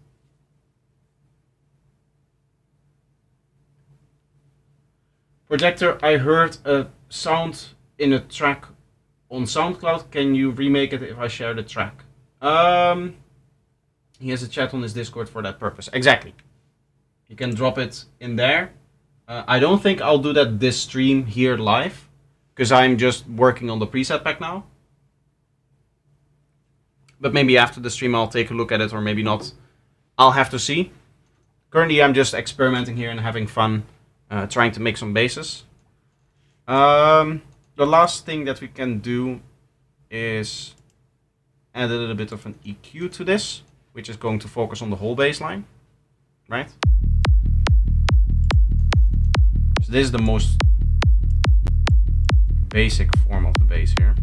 Projector, I heard a sound in a track on SoundCloud. Can you remake it if I share the track? He has a chat on his Discord for that purpose. Exactly. You can drop it in there. I don't think I'll do that this stream here live, because I'm just working on the preset pack now. But maybe after the stream I'll take a look at it, or maybe not. I'll have to see. Currently I'm just experimenting here and having fun, trying to make some basses. The last thing that we can do is add a little bit of an EQ to this, which is going to focus on the whole bass line, right? So this is the most basic form of the bass here.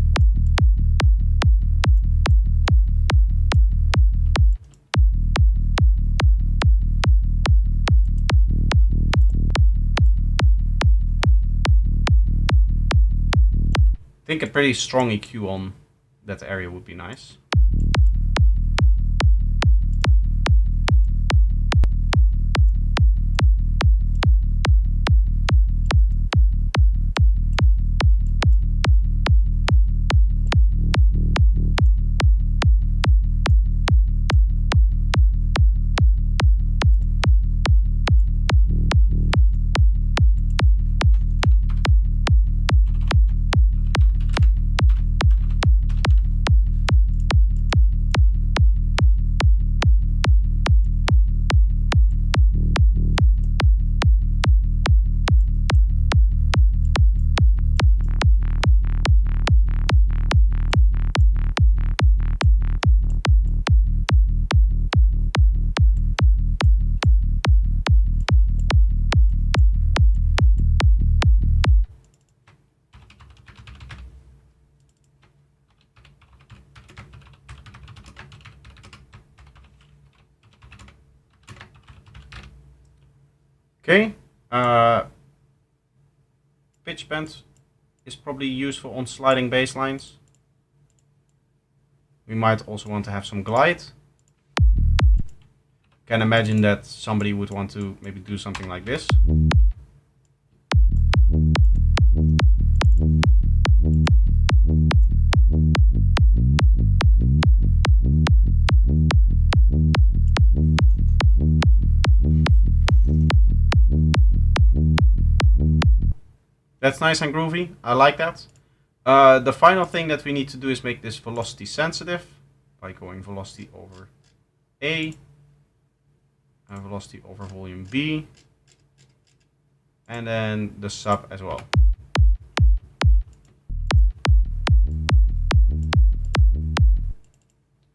I think a pretty strong EQ on that area would be nice. Okay. Pitch bend is probably useful on sliding bass lines. We might also want to have some glide. Can imagine that somebody would want to maybe do something like this. That's nice and groovy. I like that. The final thing that we need to do is make this velocity sensitive by going velocity over A, and velocity over volume B, and then the sub as well. In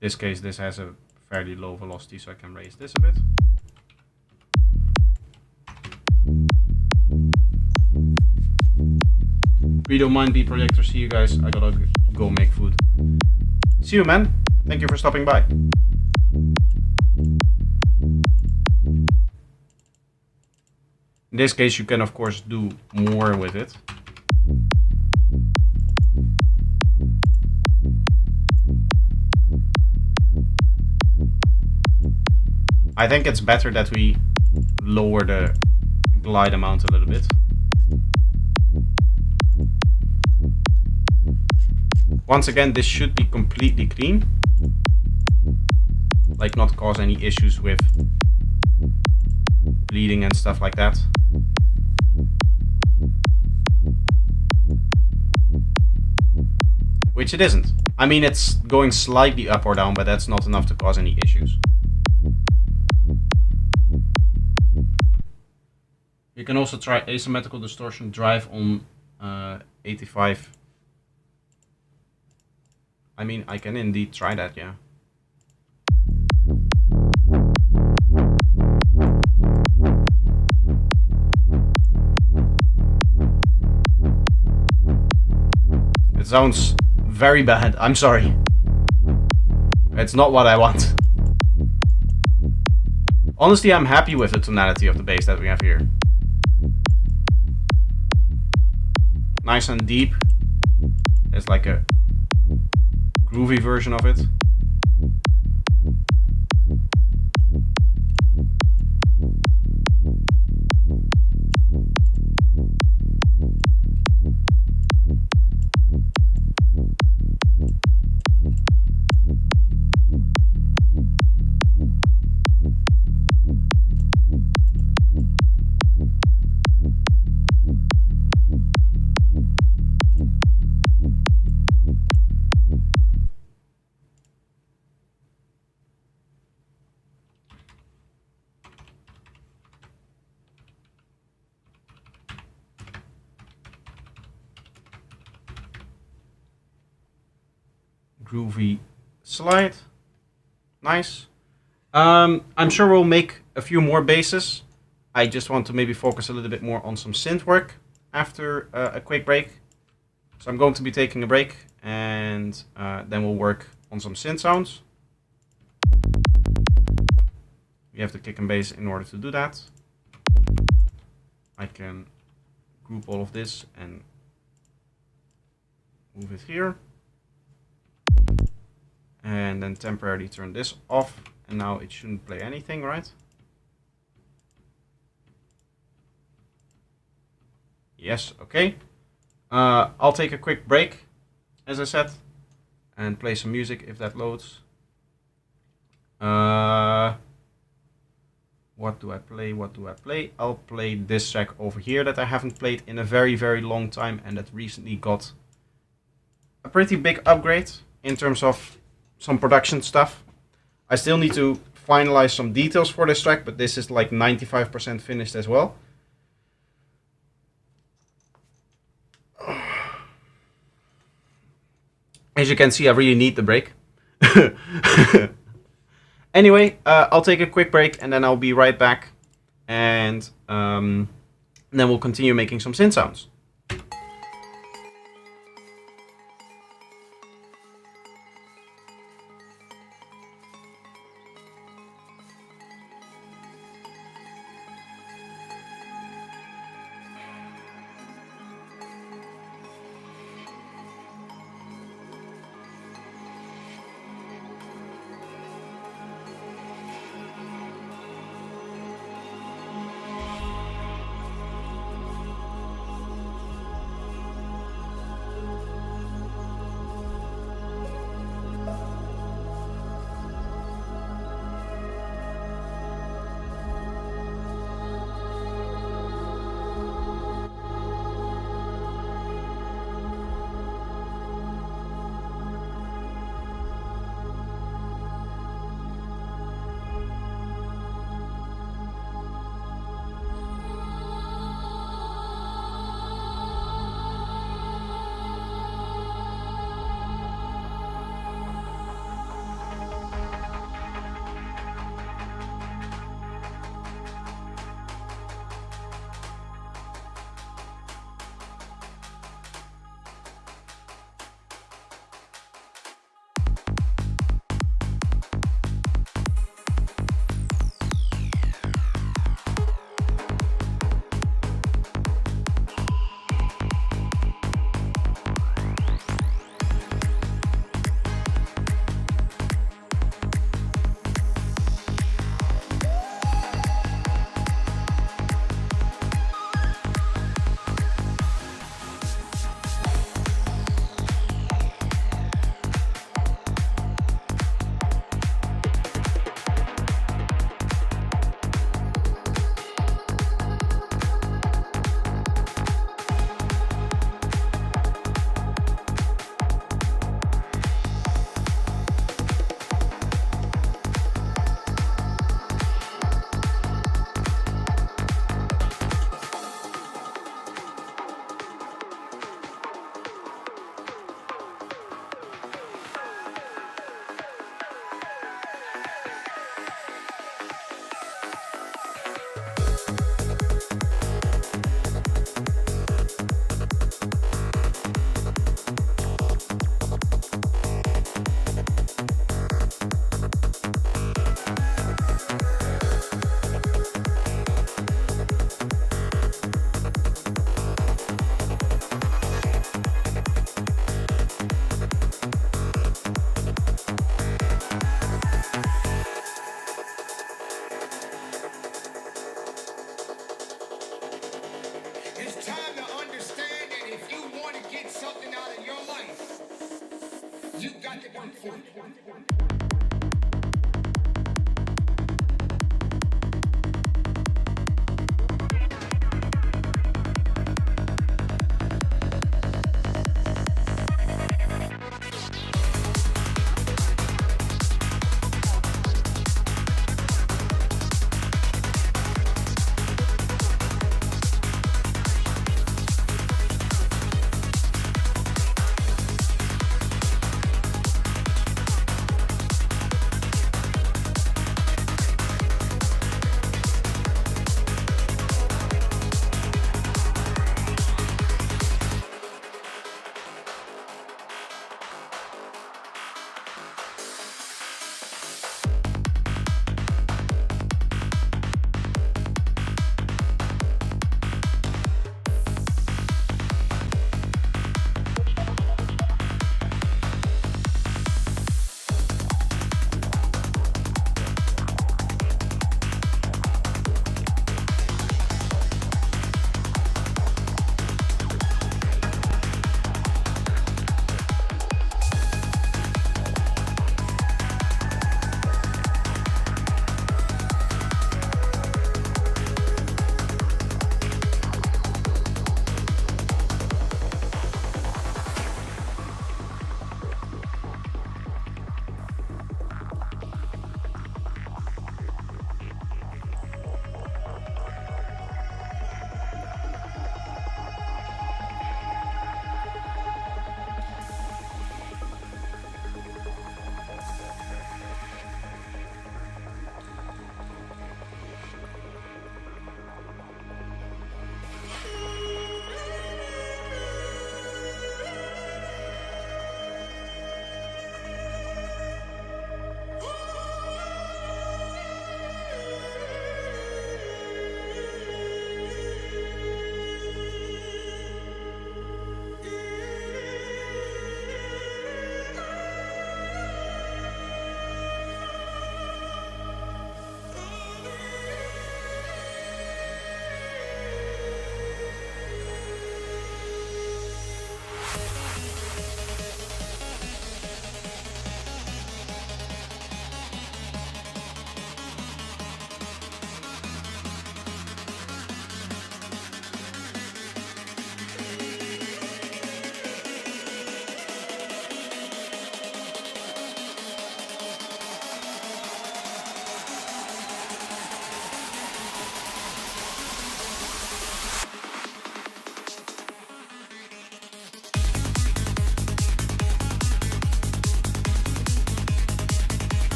this case, this has a fairly low velocity, so I can raise this a bit. We don't mind beat projector. See you guys. I gotta go make food. See you, man. Thank you for stopping by. In this case, you can of course do more with it. I think it's better that we lower the glide amount a little bit. Once again, this should be completely clean. Like not cause any issues with bleeding and stuff like that. Which it isn't. I mean, it's going slightly up or down, but that's not enough to cause any issues. You can also try asymmetrical distortion drive on 85. I mean, I can indeed try that, yeah. It sounds very bad. I'm sorry. It's not what I want. Honestly, I'm happy with the tonality of the bass that we have here. Nice and deep. It's like a groovy version of it. Groovy slide. Nice. I'm sure we'll make a few more basses. I just want to maybe focus a little bit more on some synth work after a quick break. So I'm going to be taking a break, and then we'll work on some synth sounds. We have the kick and bass in order to do that. I can group all of this and move it here. And then temporarily turn this off. And now it shouldn't play anything, right? Yes, okay. I'll take a quick break, as I said, and play some music if that loads. What do I play? What do I play? I'll play this track over here that I haven't played in a very, very long time, and that recently got a pretty big upgrade in terms of some production stuff. I still need to finalize some details for this track, but this is like 95% finished as well. As you can see, I really need the break. Anyway, I'll take a quick break and then I'll be right back. And then we'll continue making some synth sounds.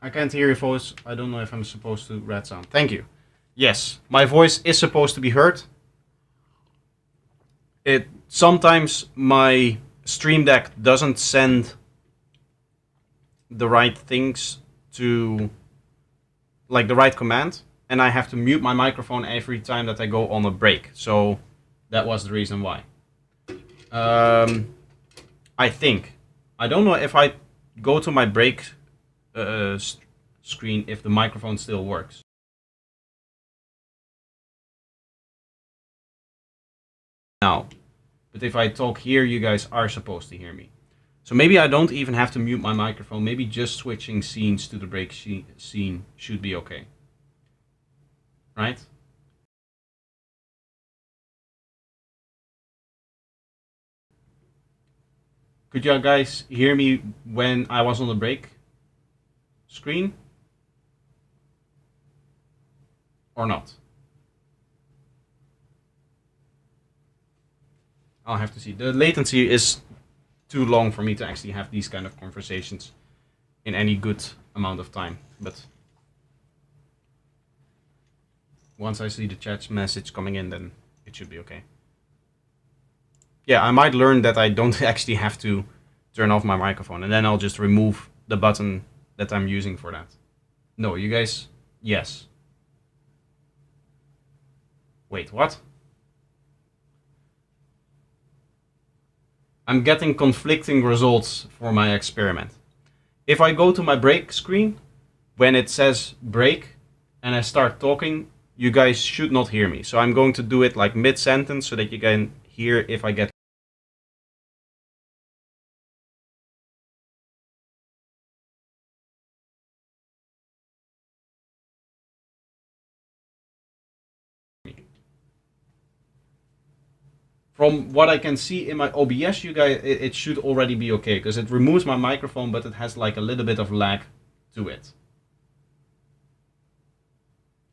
I can't hear your voice. I don't know if I'm supposed to red sound. Thank you. Yes, my voice is supposed to be heard. Sometimes my Stream Deck doesn't send the right things to, like, the right command, and I have to mute my microphone every time that I go on a break. So that was the reason why. I think. I don't know if I go to my break screen if the microphone still works. Now, but if I talk here, you guys are supposed to hear me. So maybe I don't even have to mute my microphone. Maybe just switching scenes to the break scene should be okay. Right? Could you guys hear me when I was on the break screen? Or not? I'll have to see. The latency is too long for me to actually have these kind of conversations in any good amount of time. But once I see the chat message coming in, then it should be okay. Yeah, I might learn that I don't actually have to turn off my microphone, and then I'll just remove the button that I'm using for that. No, you guys, yes. Wait, what? I'm getting conflicting results for my experiment. If I go to my break screen, when it says break, and I start talking, you guys should not hear me. So I'm going to do it like mid-sentence so that you can hear if I get... From what I can see in my OBS, you guys, it should already be okay, because it removes my microphone, but it has like a little bit of lag to it.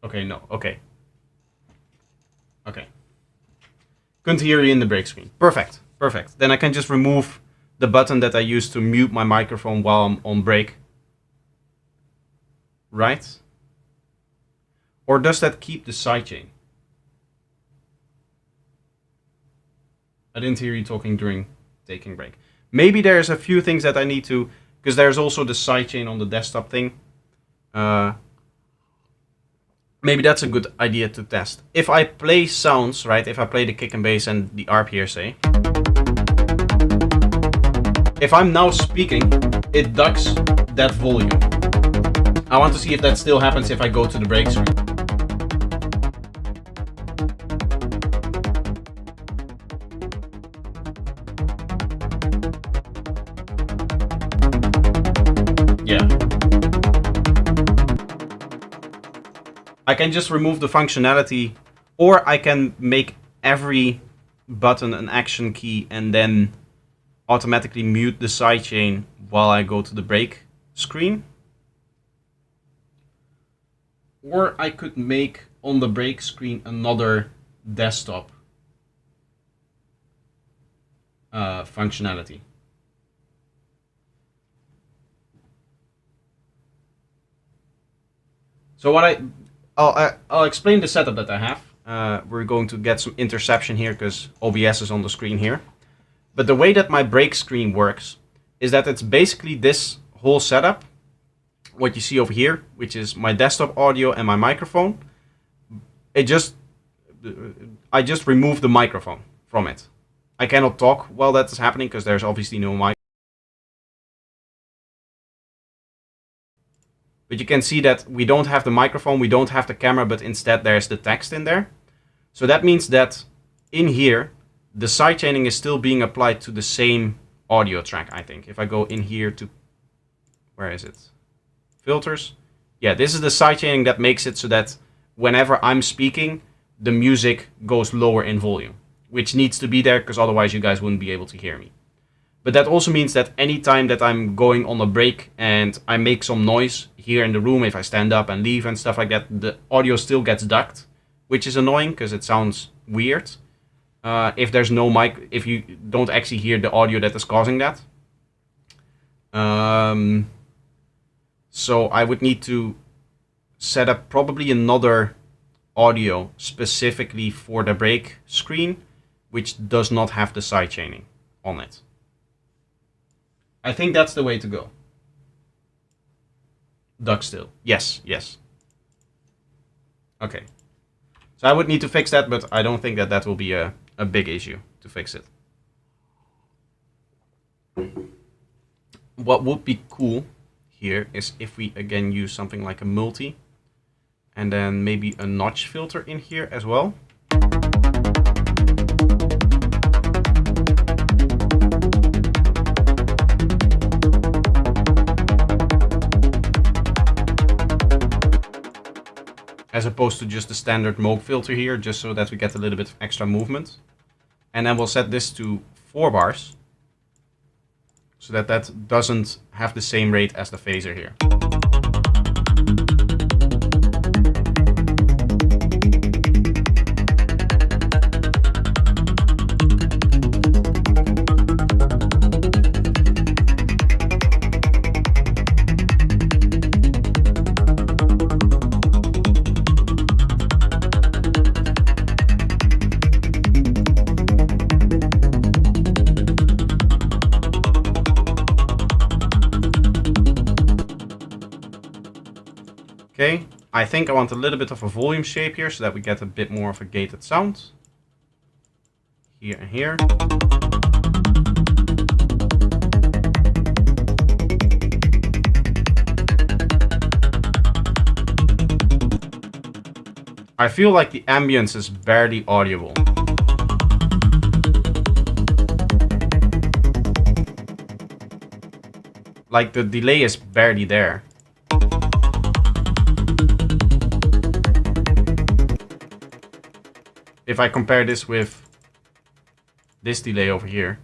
Okay, no, okay. Okay. Couldn't hear you in the break screen. Perfect, perfect. Then I can just remove the button that I used to mute my microphone while I'm on break. Right? Or does that keep the sidechain? I didn't hear you talking during taking break. Maybe there's a few things that I need to, because there's also the sidechain on the desktop thing. Maybe that's a good idea to test. If I play sounds, right, if I play the kick and bass and the ARP here, say, if I'm now speaking, it ducks that volume. I want to see if that still happens if I go to the break screen. Yeah. I can just remove the functionality, or I can make every button an action key and then automatically mute the sidechain while I go to the break screen. Or I could make on the break screen another desktop functionality. So what I'll explain the setup that I have. We're going to get some interception here because OBS is on the screen here. But the way that my break screen works is that it's basically this whole setup, what you see over here, which is my desktop audio and my microphone. I just remove the microphone from it. I cannot talk while that is happening because there's obviously no mic. But you can see that we don't have the microphone, we don't have the camera, but instead there's the text in there. So that means that in here, the sidechaining is still being applied to the same audio track, I think. If I go in here to, where is it? Filters. Yeah, this is the sidechaining that makes it so that whenever I'm speaking, the music goes lower in volume, which needs to be there because otherwise you guys wouldn't be able to hear me. But that also means that anytime that I'm going on a break and I make some noise here in the room, if I stand up and leave and stuff like that, the audio still gets ducked, which is annoying because it sounds weird. If there's no mic, if you don't actually hear the audio that is causing that. So I would need to set up probably another audio specifically for the break screen, which does not have the sidechaining on it. I think that's the way to go. Duck still. Yes, yes. Okay. So I would need to fix that, but I don't think that that will be a big issue to fix it. What would be cool here is if we again use something like a multi, and then maybe a notch filter in here as well. As opposed to just the standard Moog filter here, just so that we get a little bit of extra movement. And then we'll set this to 4 bars, so that that doesn't have the same rate as the phaser here. Okay, I think I want a little bit of a volume shape here so that we get a bit more of a gated sound. Here and here. I feel like the ambience is barely audible. Like the delay is barely there. If I compare this with this delay over here.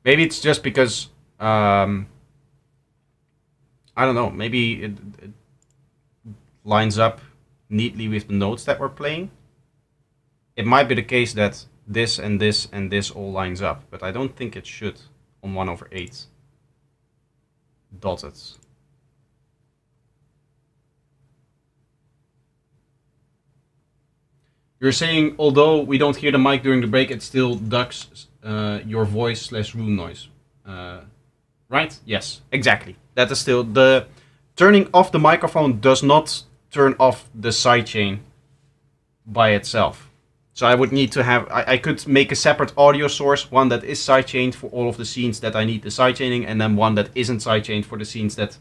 Maybe it's just because, I don't know, maybe it lines up neatly with the notes that we're playing. It might be the case that this and this and this all lines up, but I don't think it should on 1/8. Dotted. You're saying, although we don't hear the mic during the break, it still ducks your voice / room noise. Right? Yes, exactly. That is still the turning off the microphone does not turn off the sidechain by itself. So I would need to have, I could make a separate audio source, one that is sidechained for all of the scenes that I need the sidechaining, and then one that isn't sidechained for the scenes that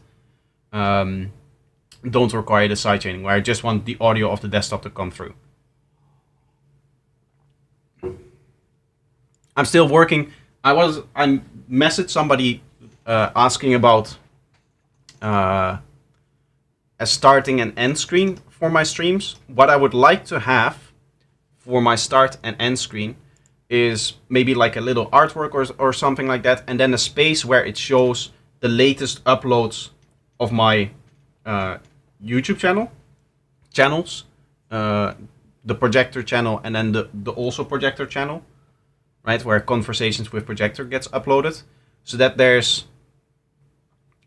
don't require the sidechaining, where I just want the audio of the desktop to come through. I'm still working. I messaged somebody asking about a starting and end screen for my streams. What I would like to have for my start and end screen is maybe like a little artwork or something like that, and then a space where it shows the latest uploads of my YouTube channels, the projector channel, and then the also projector channel, right, where Conversations with Projector gets uploaded, so that there's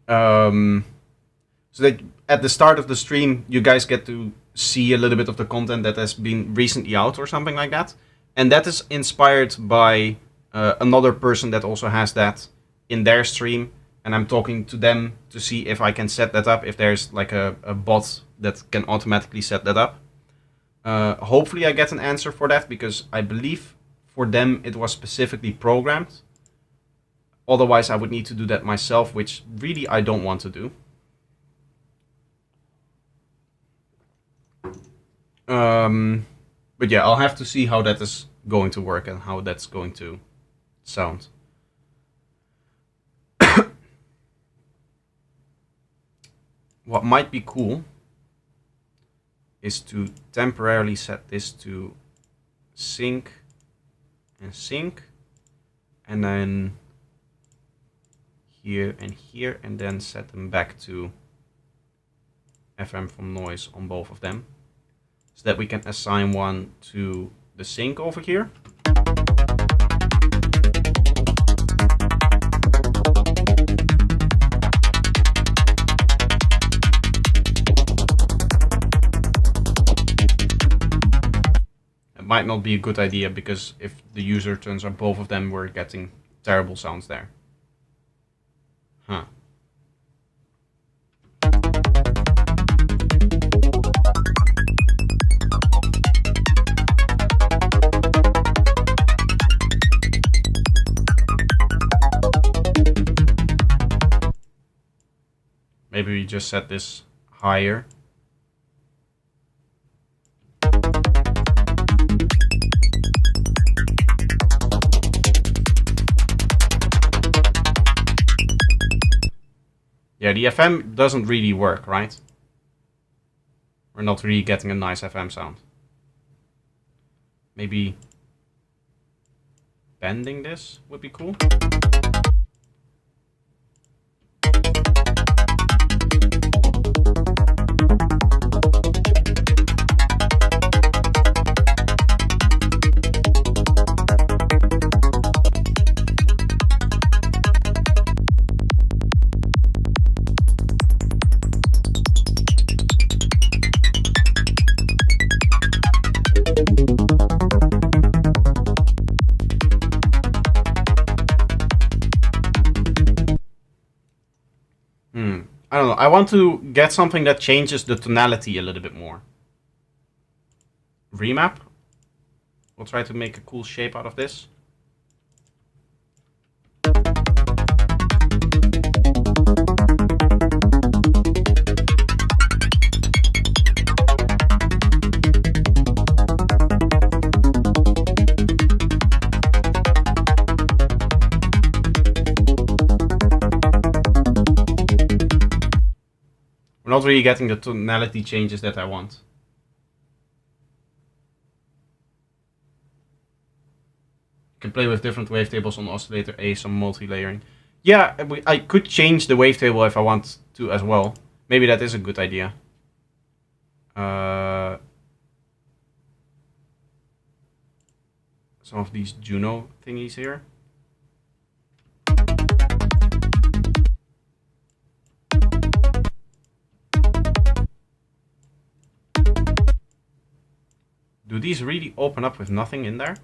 so that at the start of the stream you guys get to see a little bit of the content that has been recently out or something like that. And that is inspired by another person that also has that in their stream. And I'm talking to them to see if I can set that up, if there's like a bot that can automatically set that up. Hopefully I get an answer for that, because I believe for them it was specifically programmed. Otherwise I would need to do that myself, which really I don't want to do. But yeah, I'll have to see how that is going to work and how that's going to sound. What might be cool is to temporarily set this to sync, and then here, and then set them back to FM from noise on both of them, so that we can assign one to the sync over here. might not be a good idea, because if the user turns on both of them, we're getting terrible sounds there. Huh. Maybe we just set this higher. Yeah, the FM doesn't really work, right? We're not really getting a nice FM sound. Maybe bending this would be cool. I don't know. I want to get something that changes the tonality a little bit more. Remap. We'll try to make a cool shape out of this. We're not really getting the tonality changes that I want. You can play with different wavetables on oscillator A, some multi-layering. Yeah, I could change the wavetable if I want to as well. Maybe that is a good idea. Some of these Juno thingies here. Do these really open up with nothing in there?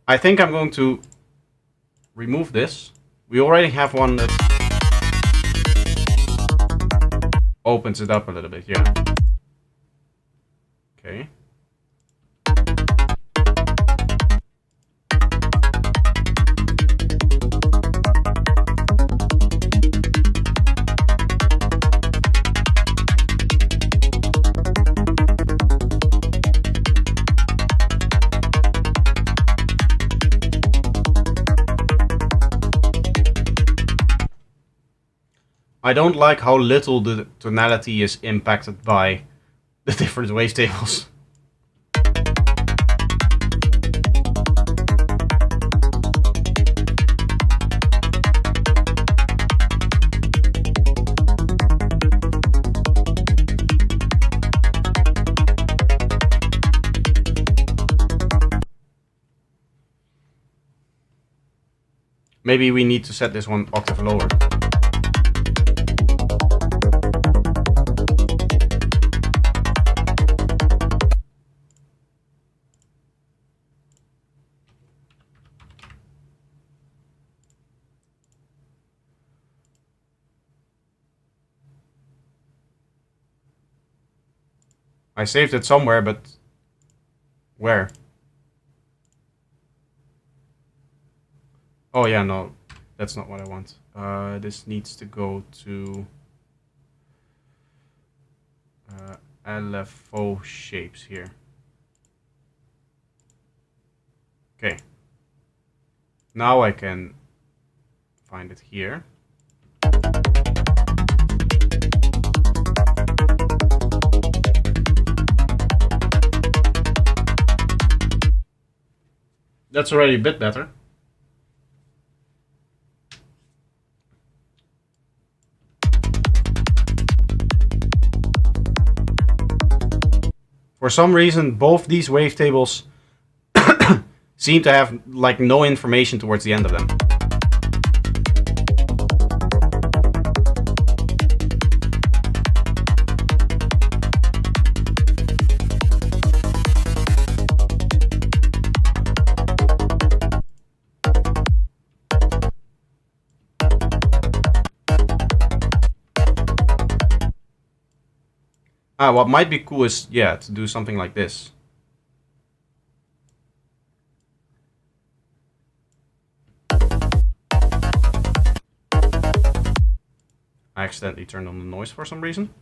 I think I'm going to remove this. We already have one that opens it up a little bit, yeah. Okay. I don't like how little the tonality is impacted by the different wavetables. Maybe we need to set this one octave lower. I saved it somewhere, but where? Oh yeah, no, that's not what I want. This needs to go to LFO shapes here. Okay. Now I can find it here. That's already a bit better. For some reason, both these wavetables seem to have like no information towards the end of them. What might be cool is, yeah, to do something like this. I accidentally turned on the noise for some reason.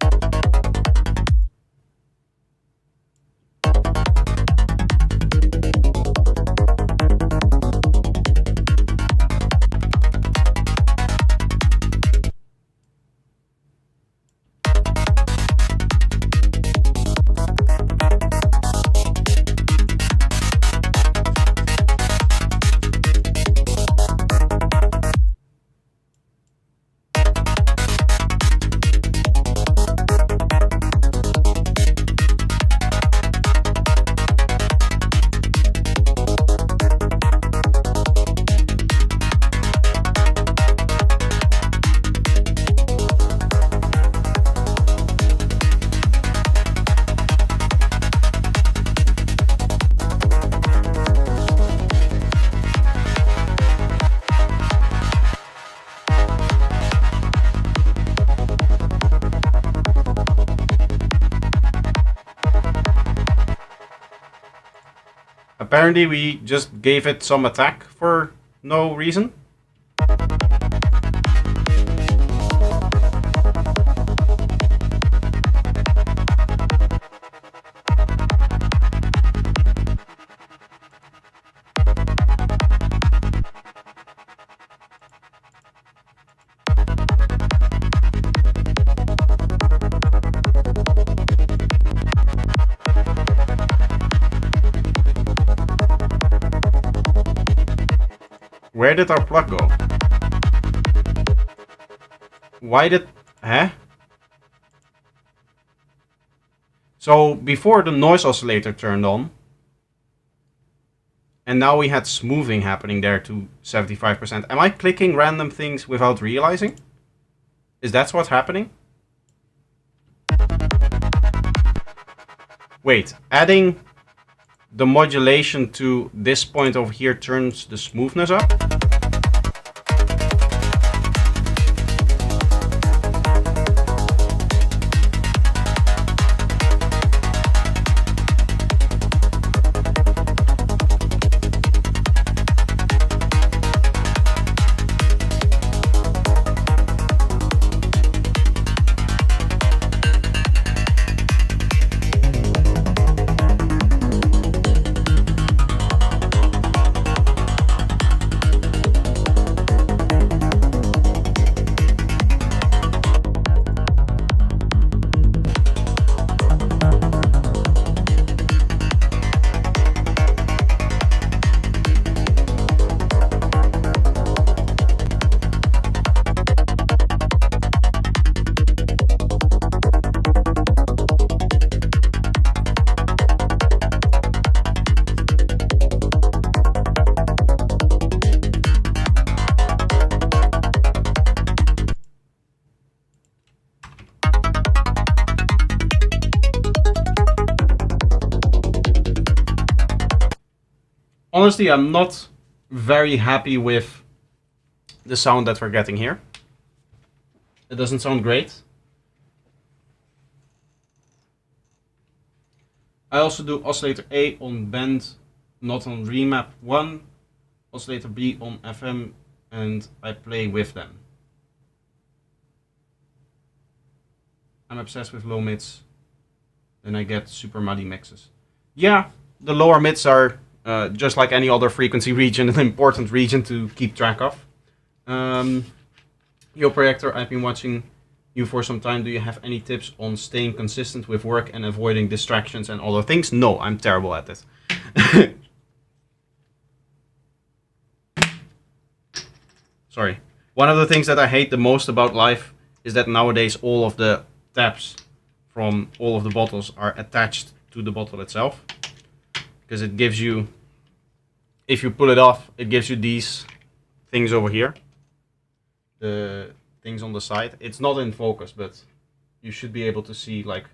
Apparently we just gave it some attack for no reason. Where did our plug go? Why did... Huh? So before the noise oscillator turned on, and now we had smoothing happening there to 75%. Am I clicking random things without realizing? Is that what's happening? Wait, adding the modulation to this point over here turns the smoothness up? Honestly, I'm not very happy with the sound that we're getting here. It doesn't sound great. I also do oscillator A on band, not on remap 1, oscillator B on FM, and I play with them. I'm obsessed with low mids. then I get super muddy mixes. Yeah, the lower mids are just like any other frequency region, an important region to keep track of. Yo, Projector, I've been watching you for some time. Do you have any tips on staying consistent with work and avoiding distractions and other things? No, I'm terrible at it. Sorry. One of the things that I hate the most about life is that nowadays all of the tabs from all of the bottles are attached to the bottle itself. Because it gives you, if you pull it off, it gives you these things over here. The things on the side. It's not in focus, but you should be able to see like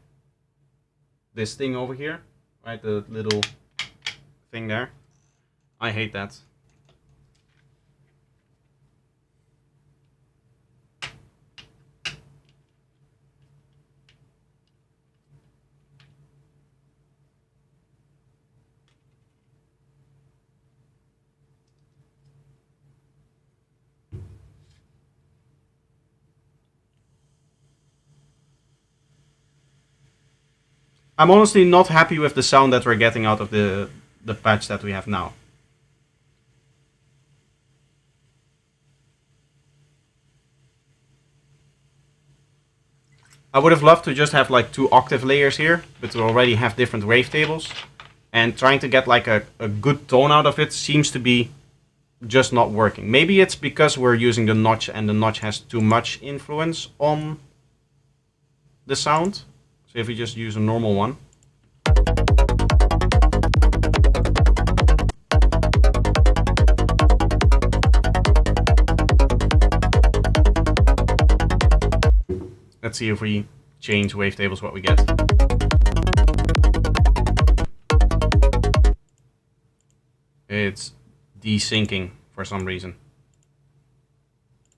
this thing over here, right? The little thing there. I hate that. I'm honestly not happy with the sound that we're getting out of the patch that we have now. I would have loved to just have like 2 octave layers here, but to already have different wavetables. And trying to get like a good tone out of it seems to be just not working. Maybe it's because we're using the notch and the notch has too much influence on the sound. So if we just use a normal one. Let's see if we change wavetables what we get. It's desyncing for some reason.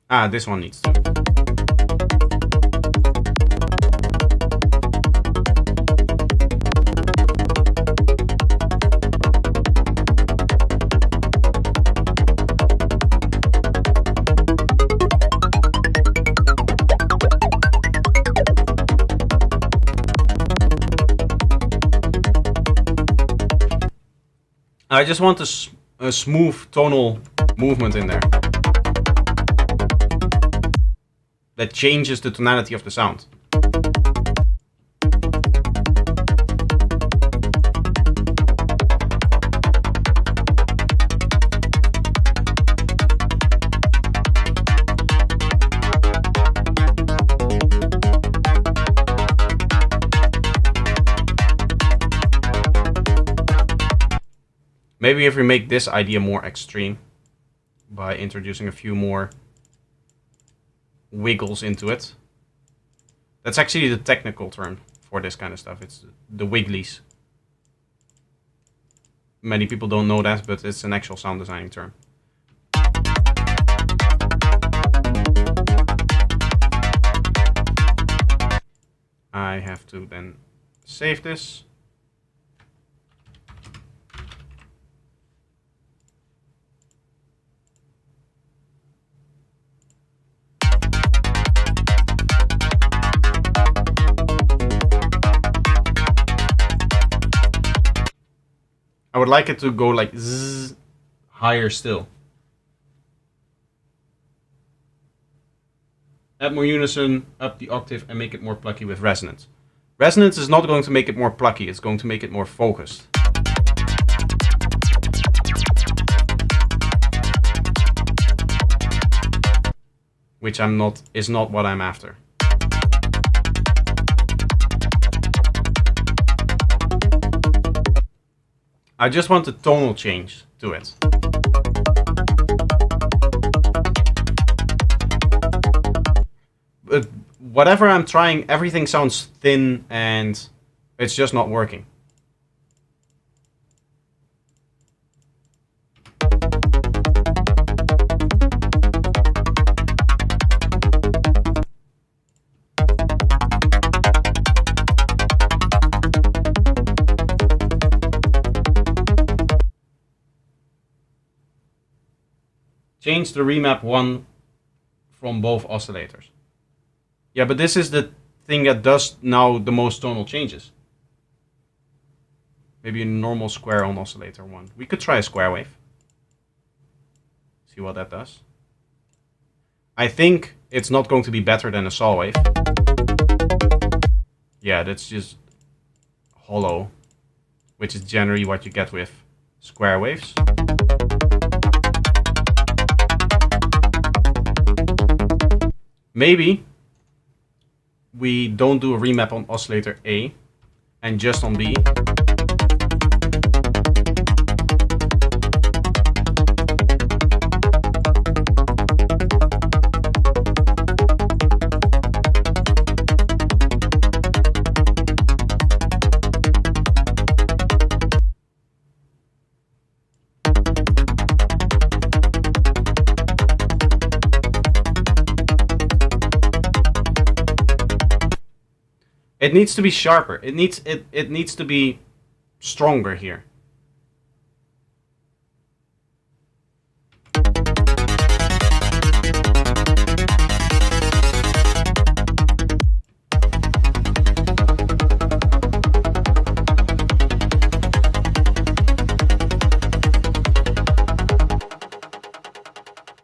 Ah, this one needs to. I just want a smooth tonal movement in there that changes the tonality of the sound. Maybe if we make this idea more extreme by introducing a few more wiggles into it. That's actually the technical term for this kind of stuff. It's the wigglies. Many people don't know that, but it's an actual sound designing term. I have to then save this. I would like it to go like zzz, higher still. Add more unison, up the octave, and make it more plucky with resonance. Resonance is not going to make it more plucky, it's going to make it more focused. Which is not what I'm after. I just want a tonal change to it. But whatever I'm trying, everything sounds thin and it's just not working. Change the remap 1 from both oscillators. Yeah, but this is the thing that does now the most tonal changes. Maybe a normal square on oscillator 1. We could try a square wave. See what that does. I think it's not going to be better than a saw wave. Yeah, that's just hollow, which is generally what you get with square waves. Maybe we don't do a remap on oscillator A and just on B. It needs to be sharper. It needs to be stronger here.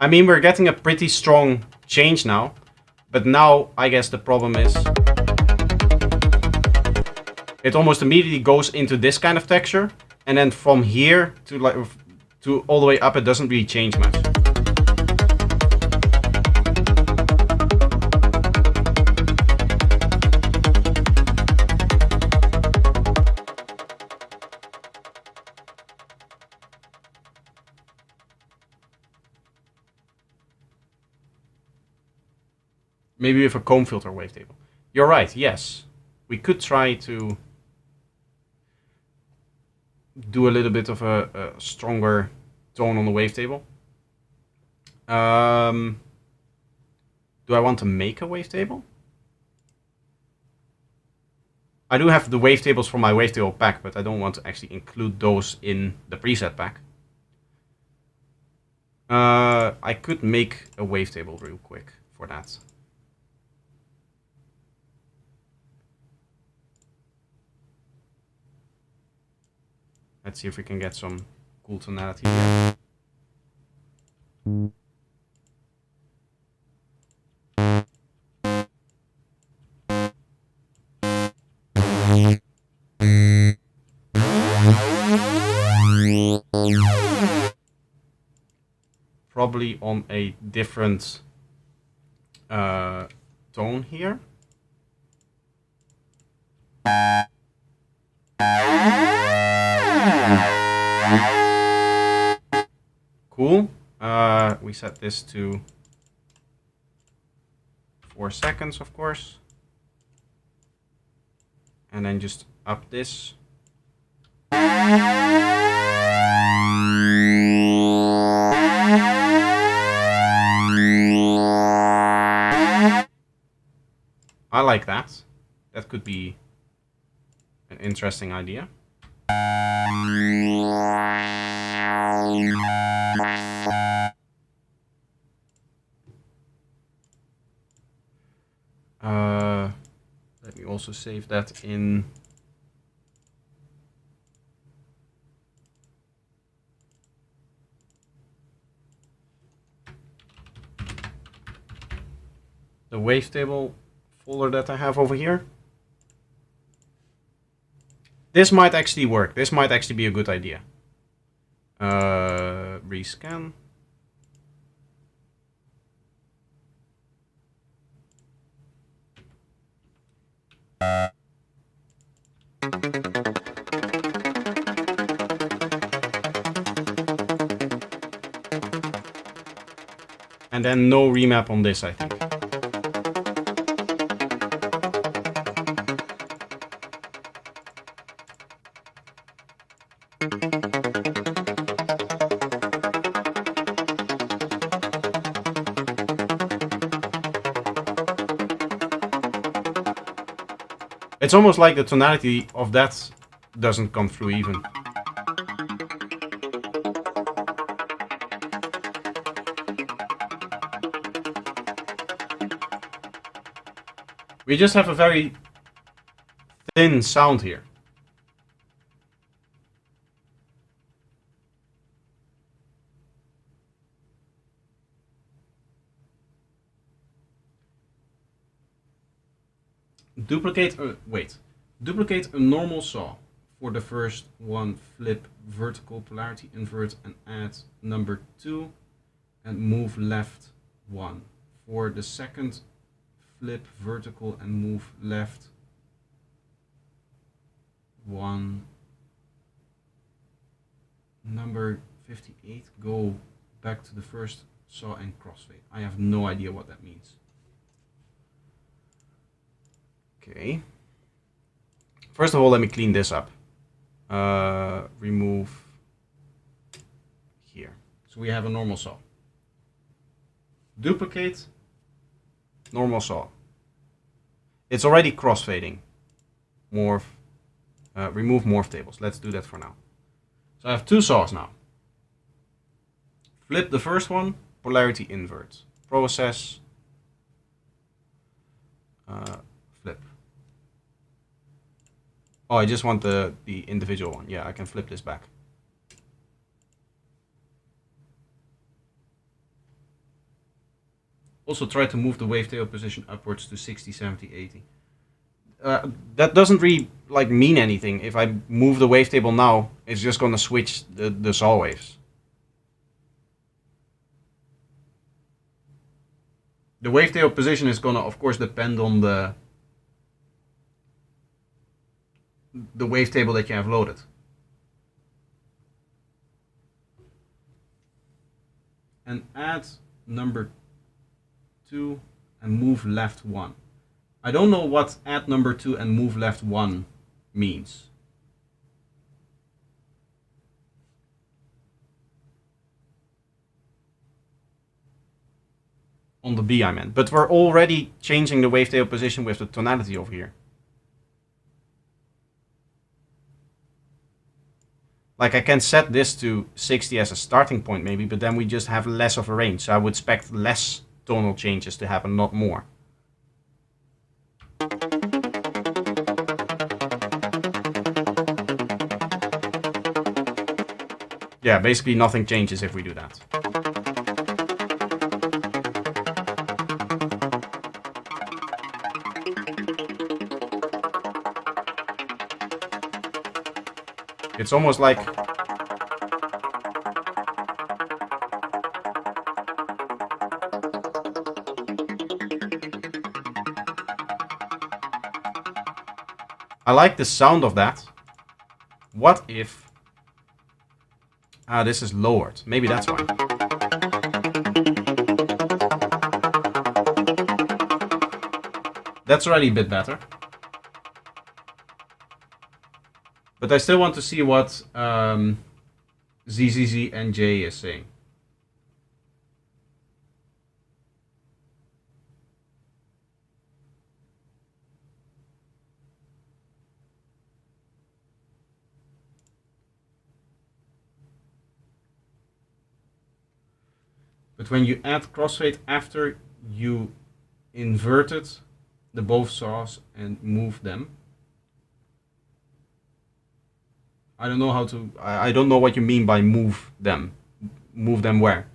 I mean, we're getting a pretty strong change now, but now I guess the problem is it almost immediately goes into this kind of texture, and then from here to all the way up, it doesn't really change much. Maybe with a comb filter wavetable. You're right, yes. We could try to do a little bit of a stronger tone on the wavetable. Do I want to make a wavetable? I do have the wavetables from my wavetable pack, but I don't want to actually include those in the preset pack. I could make a wavetable real quick for that. Let's see if we can get some cool tonality here. Probably on a different tone here. Cool. We set this to 4 seconds, of course. And then just up this. I like that. That could be an interesting idea. Let me also save that in the wavetable folder that I have over here. This might actually work. This might actually be a good idea. Rescan. And then no remap on this, I think. It's almost like the tonality of that doesn't come through even. We just have a very thin sound here. Duplicate a normal saw. For the first one, flip vertical polarity invert and add number 2 and move left 1. For the second, flip vertical and move left 1. Number 58, go back to the first saw and crossfade. I have no idea what that means. Okay. First of all, let me clean this up. Remove here. So we have a normal saw. Duplicate, normal saw. It's already crossfading. Morph, remove morph tables. Let's do that for now. So I have 2 saws now. Flip the first one, polarity invert. Process, flip. Oh, I just want the individual one. Yeah, I can flip this back. Also try to move the wavetail position upwards to 60, 70, 80. That doesn't really mean anything. If I move the wavetable now, it's just going to switch the saw waves. The wavetail position is going to, of course, depend on the wavetable that you have loaded. And add number 2 and move left 1. I don't know what add number 2 and move left 1 means. On the B I meant. But we're already changing the wavetail position with the tonality over here. Like I can set this to 60 as a starting point maybe, but then we just have less of a range. So I would expect less tonal changes to happen, not more. Yeah, basically nothing changes if we do that. It's almost like I like the sound of that. What if this is lowered? Maybe that's why. That's already a bit better. But I still want to see what ZZZ and J is saying. But when you add crossfade after you inverted the both saws and move them, I don't know how to. I don't know what you mean by move them. Move them where?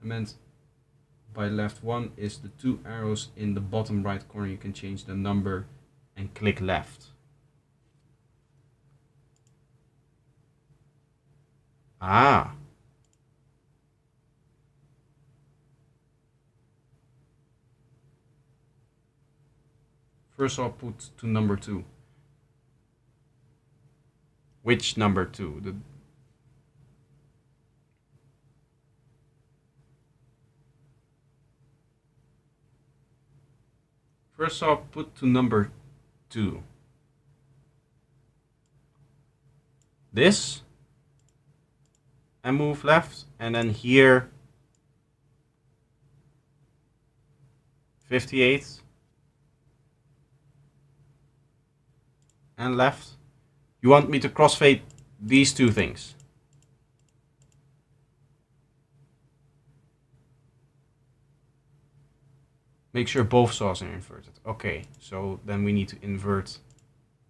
I meant by left 1 is the 2 arrows in the bottom right corner. You can change the number and click left. Ah. First I'll put to number 2. Which number 2? First I'll put to number 2. This. And move left. And then here 58. And left. You want me to crossfade these 2 things. Make sure both saws are inverted. Okay, so then we need to invert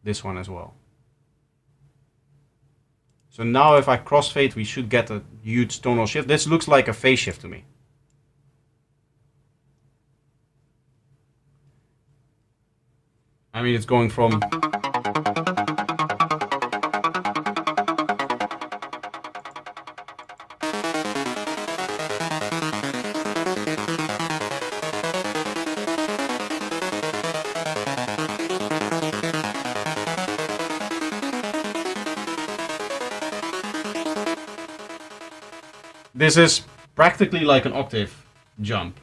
this one as well. So now if I crossfade, we should get a huge tonal shift. This looks like a phase shift to me. I mean, it's going from... This is practically like an octave jump.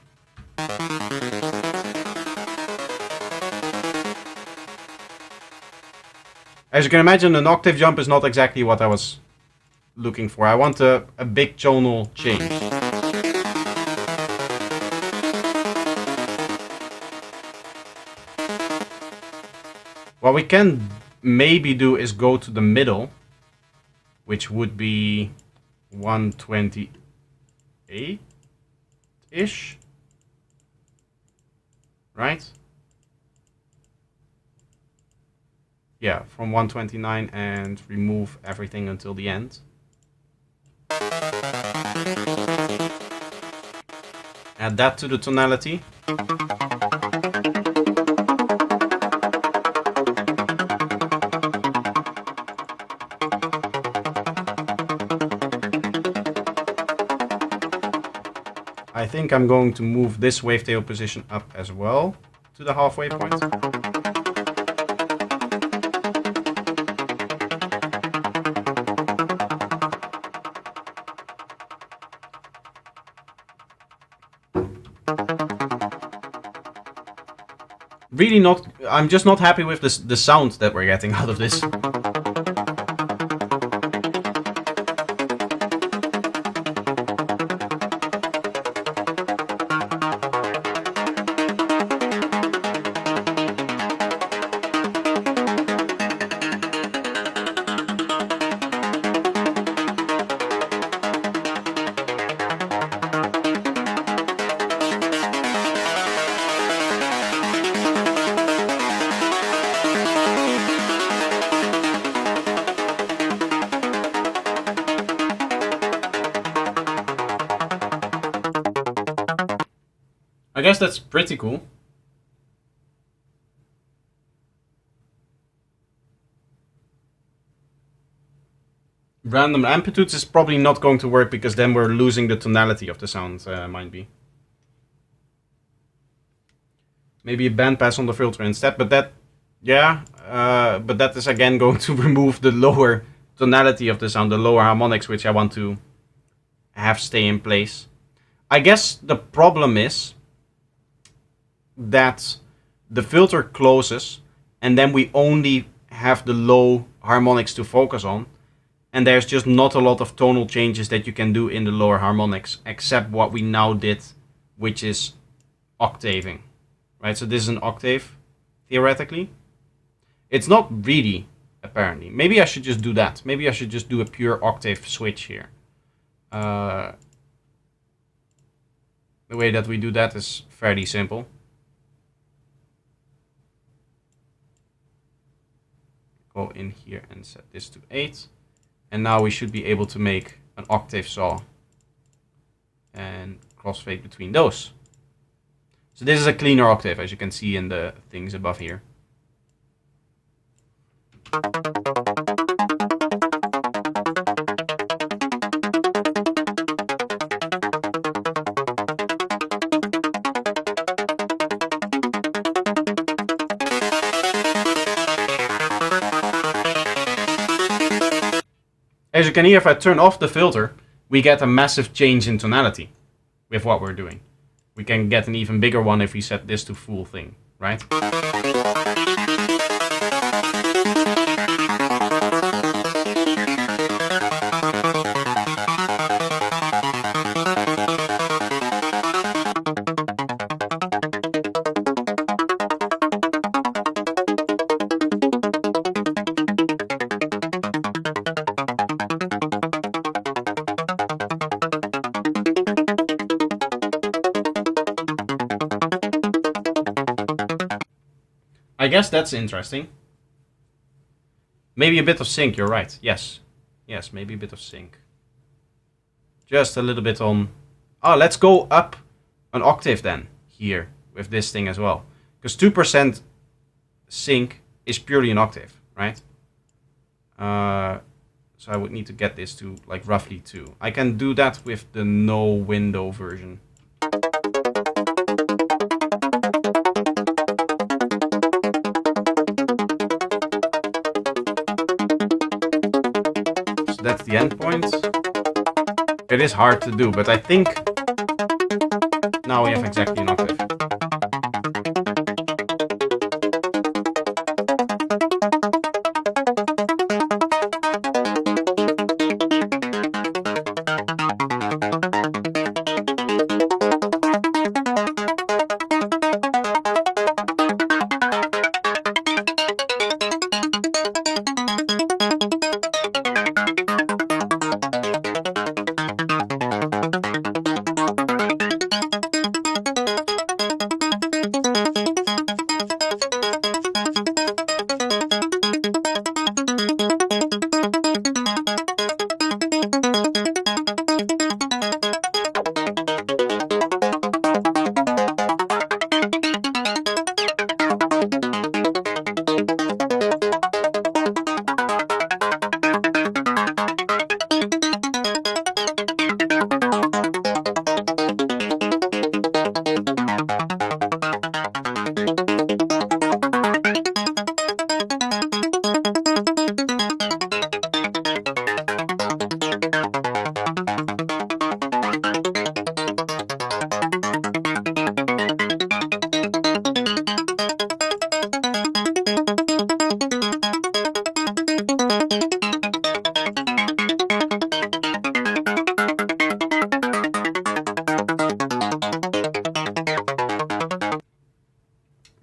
As you can imagine, an octave jump is not exactly what I was looking for. I want a big tonal change. What we can maybe do is go to the middle, which would be 128-ish, right? Yeah, from 129 and remove everything until the end. Add that to the tonality. I think I'm going to move this wavetail position up as well to the halfway point. Really not, I'm just not happy with this, the sound that we're getting out of this. I guess that's pretty cool. Random amplitudes is probably not going to work because then we're losing the tonality of the sound, might be. Maybe a bandpass on the filter instead, but that, yeah, but that is again going to remove the lower tonality of the sound, the lower harmonics, which I want to have stay in place. I guess the problem is that the filter closes and then we only have the low harmonics to focus on, and there's just not a lot of tonal changes that you can do in the lower harmonics except what we now did, which is octaving, right? So this is an octave theoretically. It's not really, apparently. Maybe I should just do that. Maybe I should just do a pure octave switch here. The way that we do that is fairly simple. Go in here and set this to 8. And now we should be able to make an octave saw and crossfade between those. So this is a cleaner octave, as you can see in the things above here. As you can hear, if I turn off the filter, we get a massive change in tonality with what we're doing. We can get an even bigger one if we set this to full thing, right? I guess that's interesting. Maybe a bit of sync, you're right. Yes. Yes, maybe a bit of sync. Just a little bit on... Oh, let's go up an octave then, here, with this thing as well. Because 2% sync is purely an octave, right? So I would need to get this to like roughly 2. I can do that with the no window version. So that's the endpoint. It is hard to do, but I think now we have exactly an octave.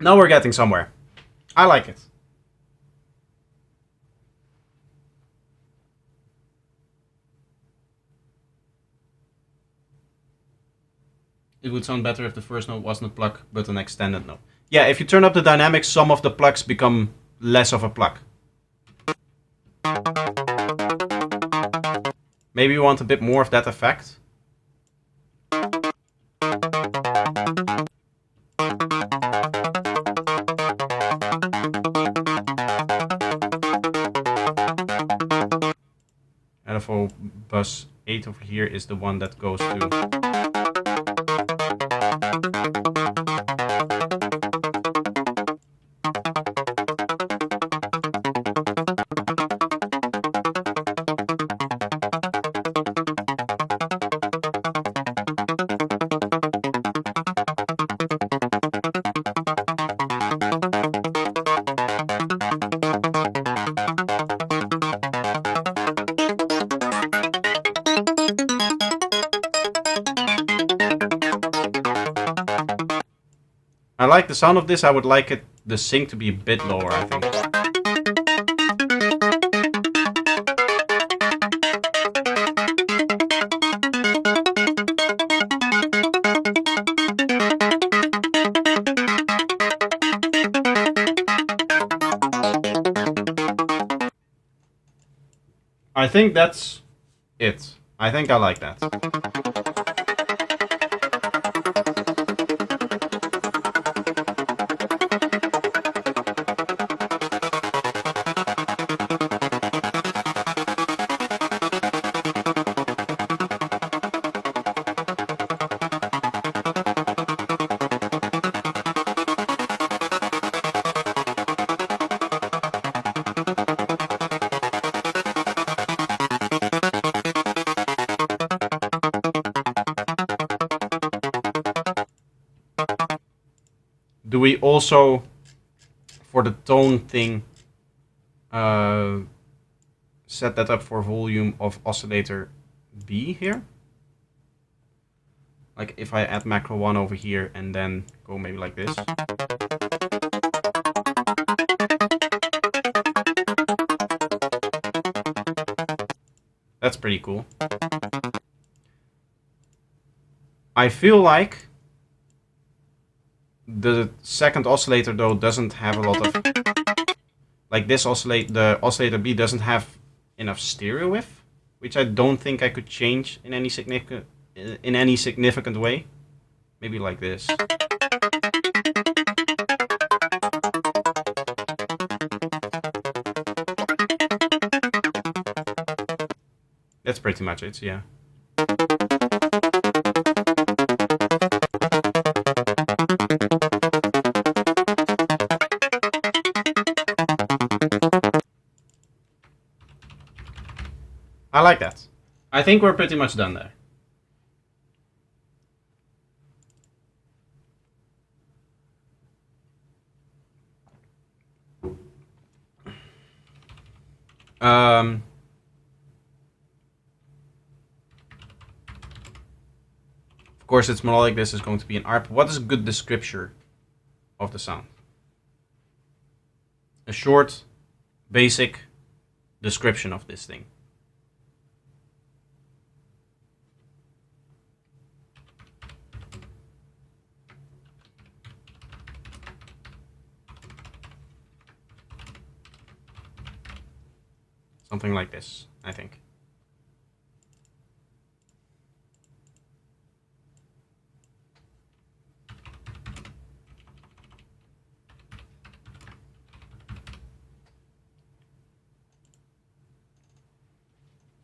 Now we're getting somewhere. I like it. It would sound better if the first note wasn't a pluck, but an extended note. Yeah, if you turn up the dynamics, some of the plucks become less of a pluck. Maybe you want a bit more of that effect. LFO bus 8 over here is the one that goes to... I like the sound of this. I would like it, the sync to be a bit lower, I think. I think that's it. I think I like that. Do we also, for the tone thing, set that up for volume of oscillator B here? Like if I add macro 1 over here and then go maybe like this. That's pretty cool. I feel like the second oscillator though doesn't have a lot of, like this the oscillator B doesn't have enough stereo width, which I don't think I could change in any significant way. Maybe like this. That's pretty much it, yeah. I like that. I think we're pretty much done there. Of course, it's melodic. This is going to be an ARP. What is a good description of the sound? A short, basic description of this thing. Something like this, I think.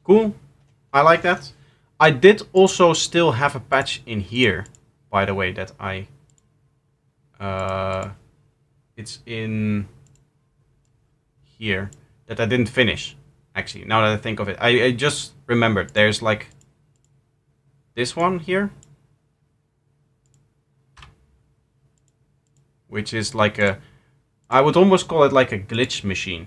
Cool. I like that. I did also still have a patch in here, by the way, that I... it's in here, that I didn't finish, actually, now that I think of it. I just remembered, there's like this one here, which is like a... I would almost call it like a glitch machine.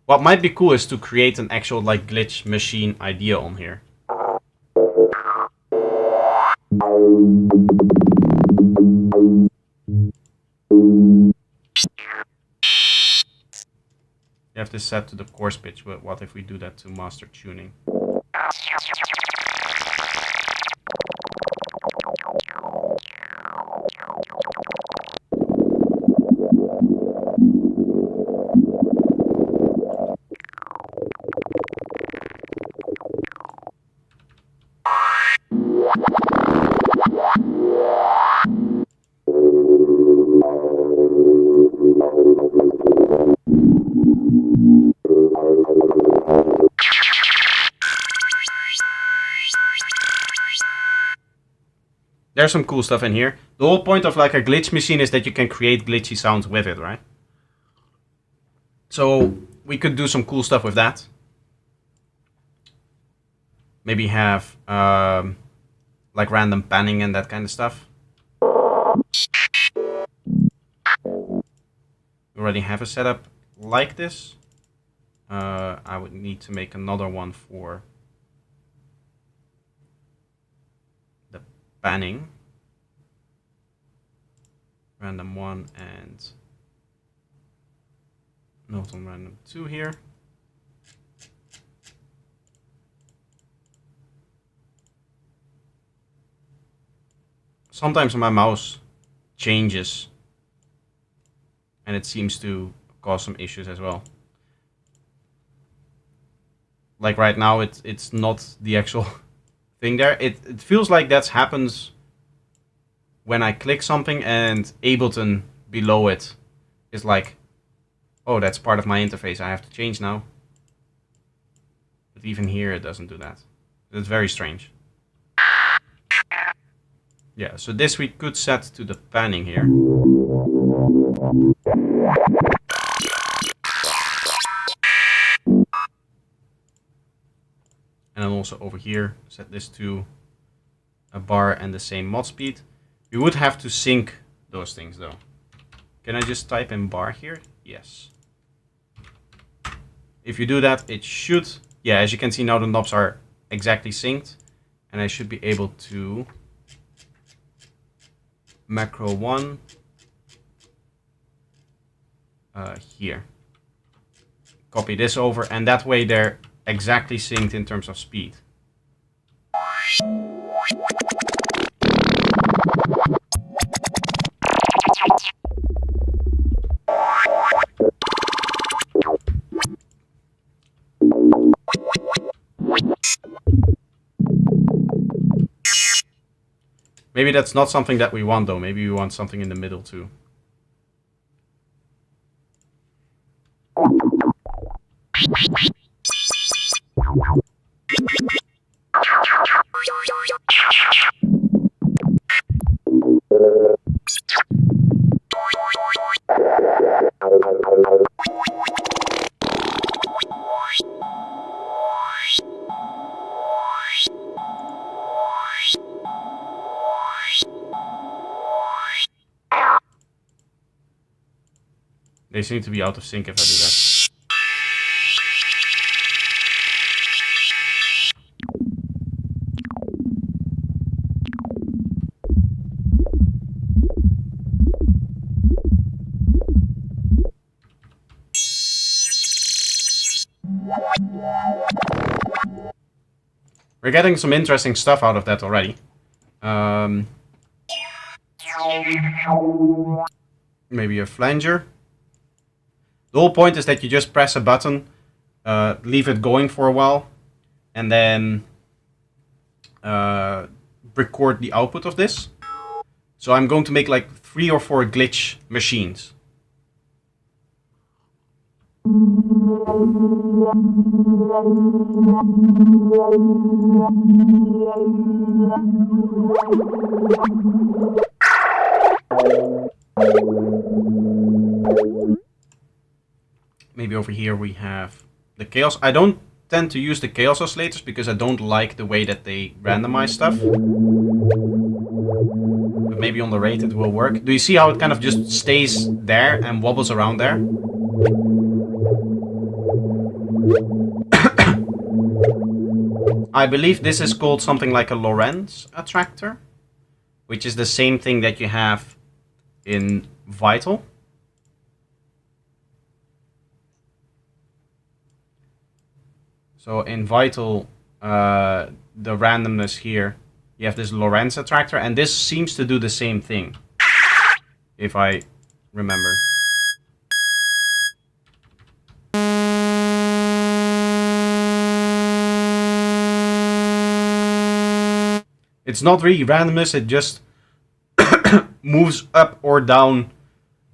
What might be cool is to create an actual like glitch machine idea on here. You have this set to the coarse pitch, but what if we do that to master tuning? There's some cool stuff in here. The whole point of like a glitch machine is that you can create glitchy sounds with it, right? So we could do some cool stuff with that. Maybe have like random panning and that kind of stuff. We already have a setup like this. I would need to make another one for the panning. Random 1 and note on random 2 here. Sometimes my mouse changes and it seems to cause some issues as well. Like right now, it's not the actual thing there. It feels like that happens when I click something and Ableton below it is like, oh, that's part of my interface, I have to change now. But even here it doesn't do that. It's very strange. Yeah, so this we could set to the panning here. And then also over here, set this to a bar and the same mod speed. We would have to sync those things though. Can I just type in bar here? Yes. If you do that, it should, yeah, as you can see now the knobs are exactly synced. And I should be able to macro 1 here. Copy this over and that way they're exactly synced in terms of speed. Maybe that's not something that we want, though. Maybe we want something in the middle, too. They seem to be out of sync if I do that. We're getting some interesting stuff out of that already. Maybe a flanger. The whole point is that you just press a button, leave it going for a while, and then record the output of this. So I'm going to make like 3 or 4 glitch machines. Maybe over here we have the chaos. I don't tend to use the chaos oscillators because I don't like the way that they randomize stuff. But maybe on the rate it will work. Do you see how it kind of just stays there and wobbles around there? I believe this is called something like a Lorentz attractor, which is the same thing that you have in Vital. So in Vital, the randomness here, you have this Lorentz attractor, and this seems to do the same thing, if I remember. It's not really randomness, it just moves up or down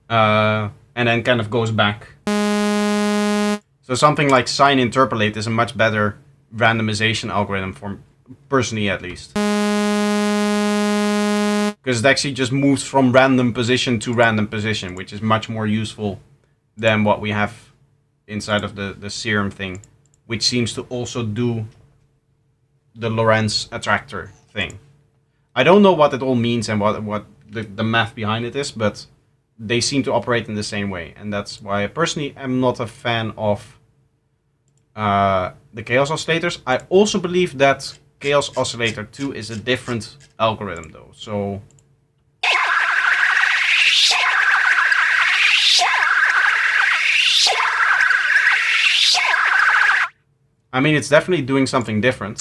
and then kind of goes back. So something like sine interpolate is a much better randomization algorithm for personally at least. Because it actually just moves from random position to random position, which is much more useful than what we have inside of the serum thing, which seems to also do the Lorentz attractor thing. I don't know what it all means and what the math behind it is, but they seem to operate in the same way, and that's why I personally am not a fan of the chaos oscillators. I also believe that chaos oscillator 2 is a different algorithm though, so I mean, it's definitely doing something different.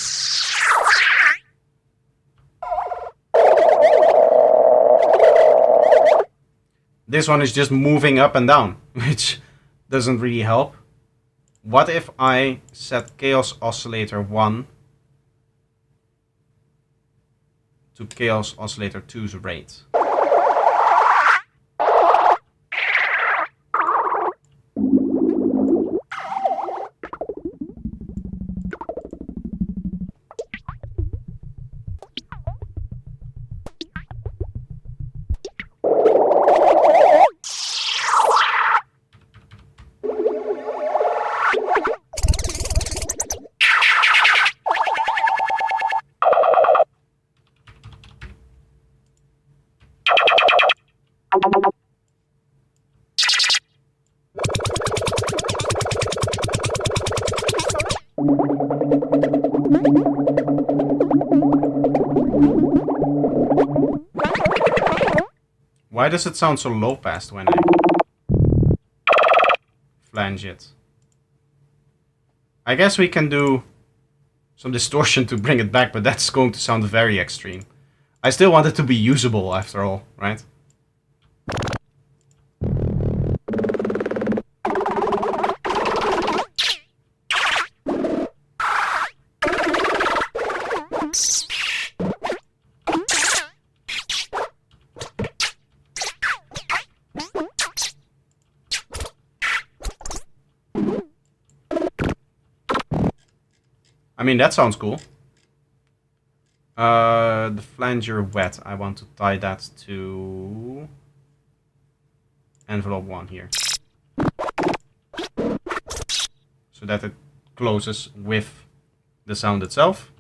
This one is just moving up and down, which doesn't really help. What if I set chaos oscillator 1 to chaos oscillator 2's rate? Why does it sound so low passed when I flange it? I guess we can do some distortion to bring it back, but that's going to sound very extreme. I still want it to be usable after all, right? I mean, that sounds cool. The flanger wet. I want to tie that to envelope 1 here. So that it closes with the sound itself.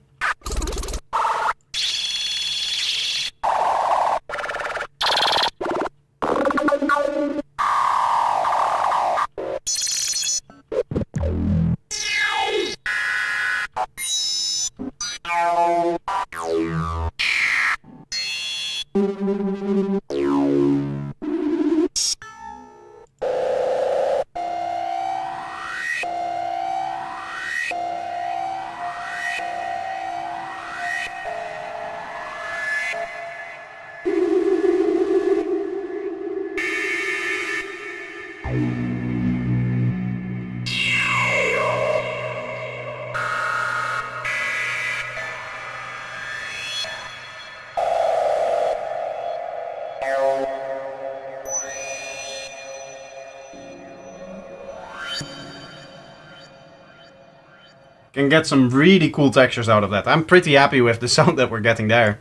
Can get some really cool textures out of that. I'm pretty happy with the sound that we're getting there.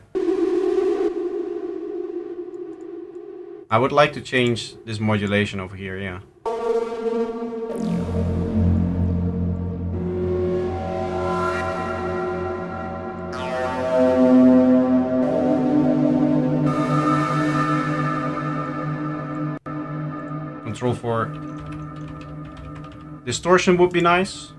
I would like to change this modulation over here, yeah. Control for distortion would be nice.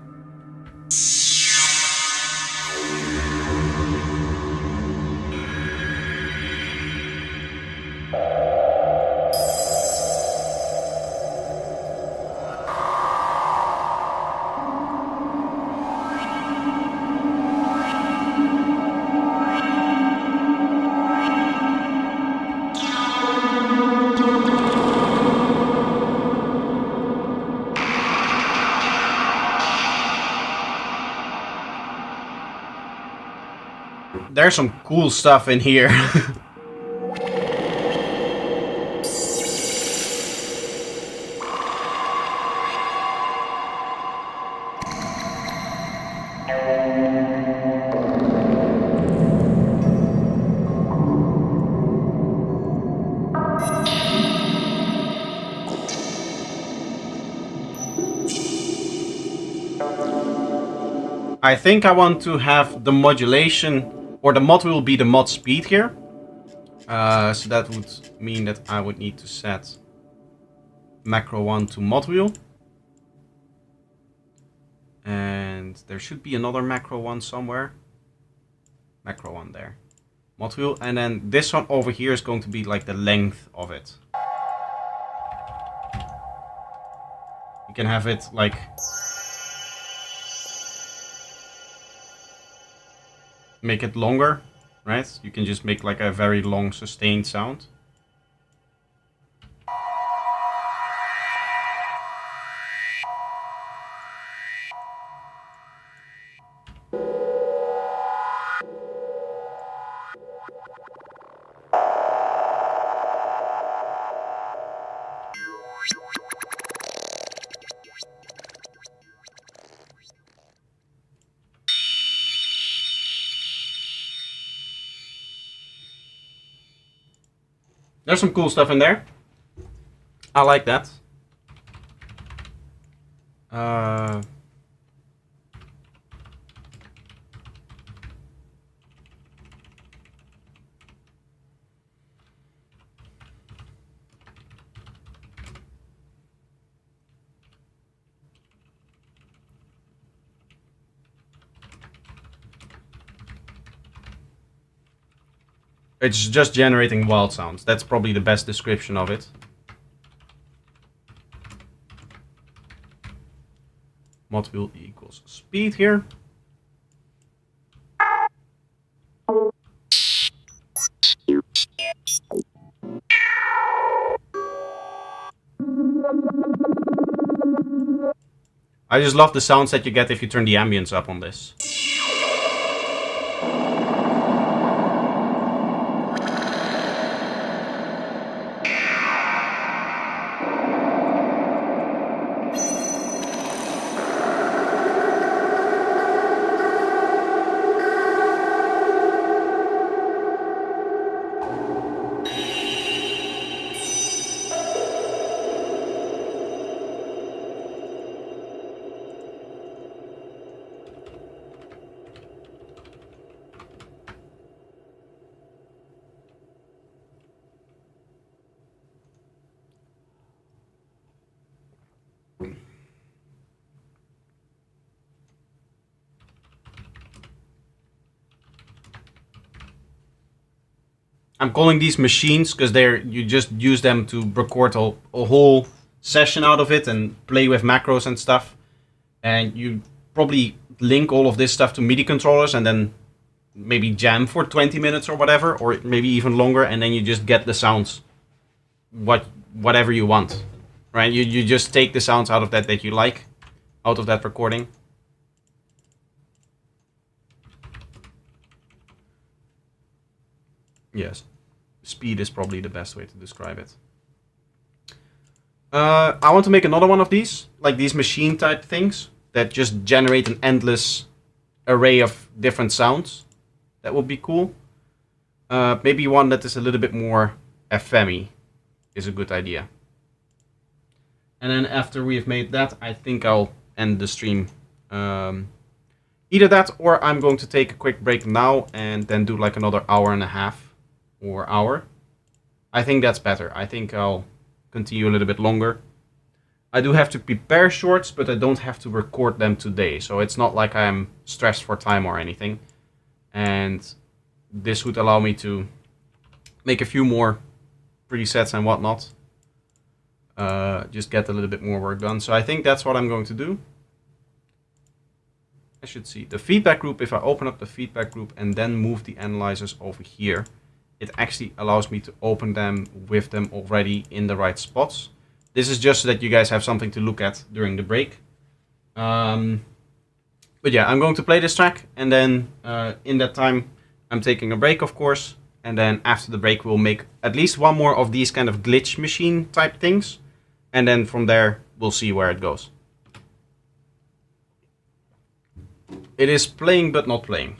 There's some cool stuff in here. I think I want to have the modulation, or the mod will be the mod speed here. So that would mean that I would need to set macro 1 to mod wheel. And there should be another macro 1 somewhere. Macro 1 there. Mod wheel. And then this one over here is going to be like the length of it. You can have it like... make it longer, right? You can just make like a very long sustained sound. There's some cool stuff in there. I like that. It's just generating wild sounds. That's probably the best description of it. Mod wheel equals speed here. I just love the sounds that you get if you turn the ambience up on this. I'm calling these machines because you just use them to record a whole session out of it and play with macros and stuff. And you probably link all of this stuff to MIDI controllers and then maybe jam for 20 minutes or whatever, or maybe even longer, and then you just get the sounds whatever you want, right? You just take the sounds out of that you like, out of that recording. Yes, speed is probably the best way to describe it. I want to make another one of these, like these machine type things that just generate an endless array of different sounds. That would be cool. Maybe one that is a little bit more FM-y is a good idea. And then after we've made that, I think I'll end the stream. Either that, or I'm going to take a quick break now and then do like another hour and a half or hour. I think that's better. I think I'll continue a little bit longer. I do have to prepare shorts, but I don't have to record them today. So it's not like I'm stressed for time or anything. And this would allow me to make a few more presets and whatnot. Just get a little bit more work done. So I think that's what I'm going to do. I should see the feedback group. If I open up the feedback group and then move the analyzers over here, it actually allows me to open them with them already in the right spots. This is just so that you guys have something to look at during the break. But yeah, I'm going to play this track, and then in that time, I'm taking a break, of course. And then after the break, we'll make at least one more of these kind of glitch machine type things. And then from there, we'll see where it goes. It is playing, but not playing.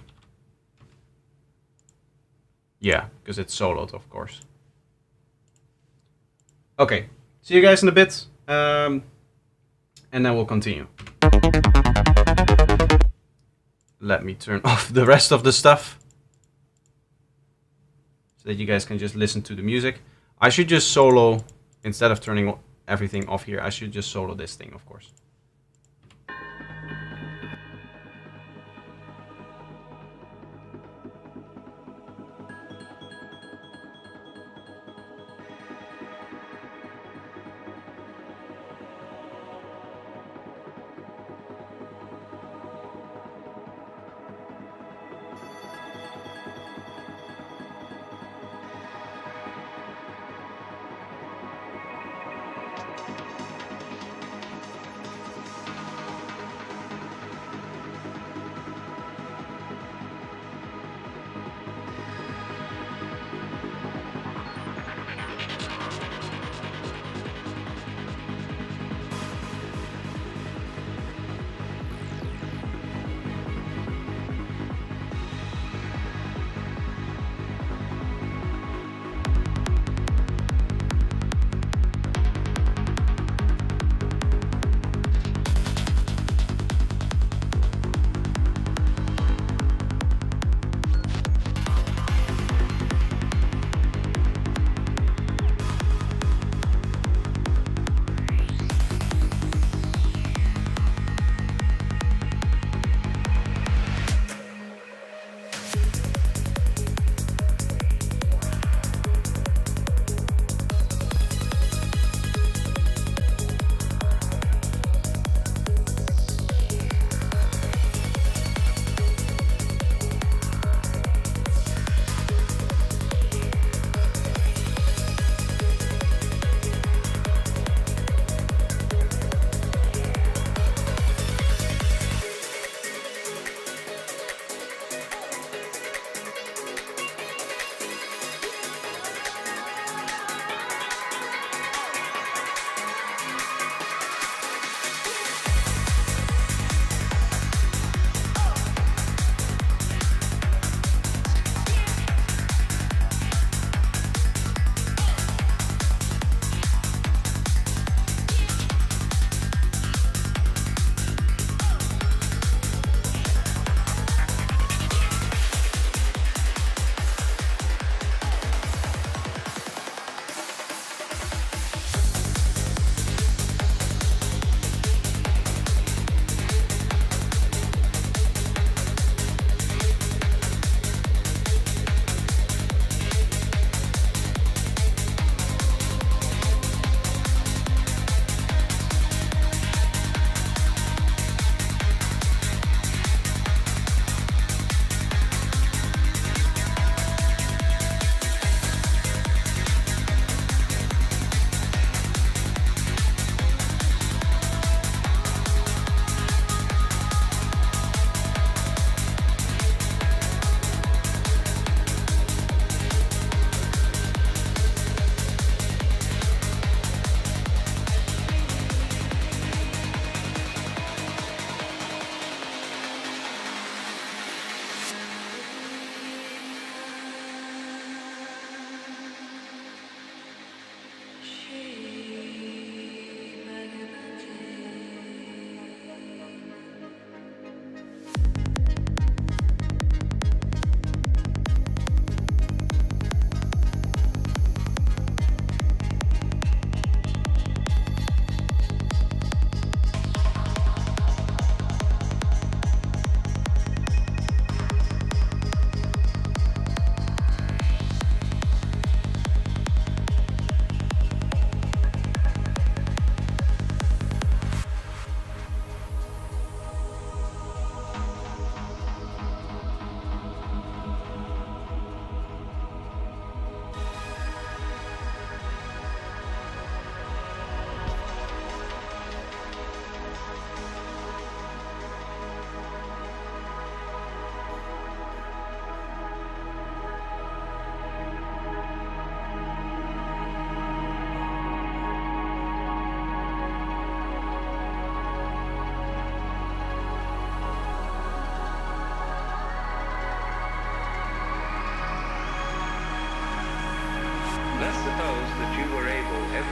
Yeah, because it's soloed, of course. Okay, see you guys in a bit. And then we'll continue. Let me turn off the rest of the stuff so that you guys can just listen to the music. I should just solo, instead of turning everything off here, I should just solo this thing, of course.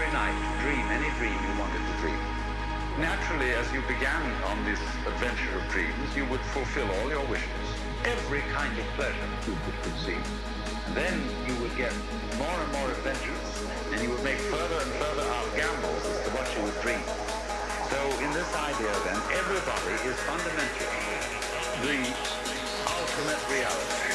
every night to dream any dream you wanted to dream. Naturally, as you began on this adventure of dreams, you would fulfill all your wishes, every kind of pleasure you could conceive. And then you would get more and more adventurous, and you would make further and further out gambles as to what you would dream. So in this idea then, everybody is fundamentally the ultimate reality.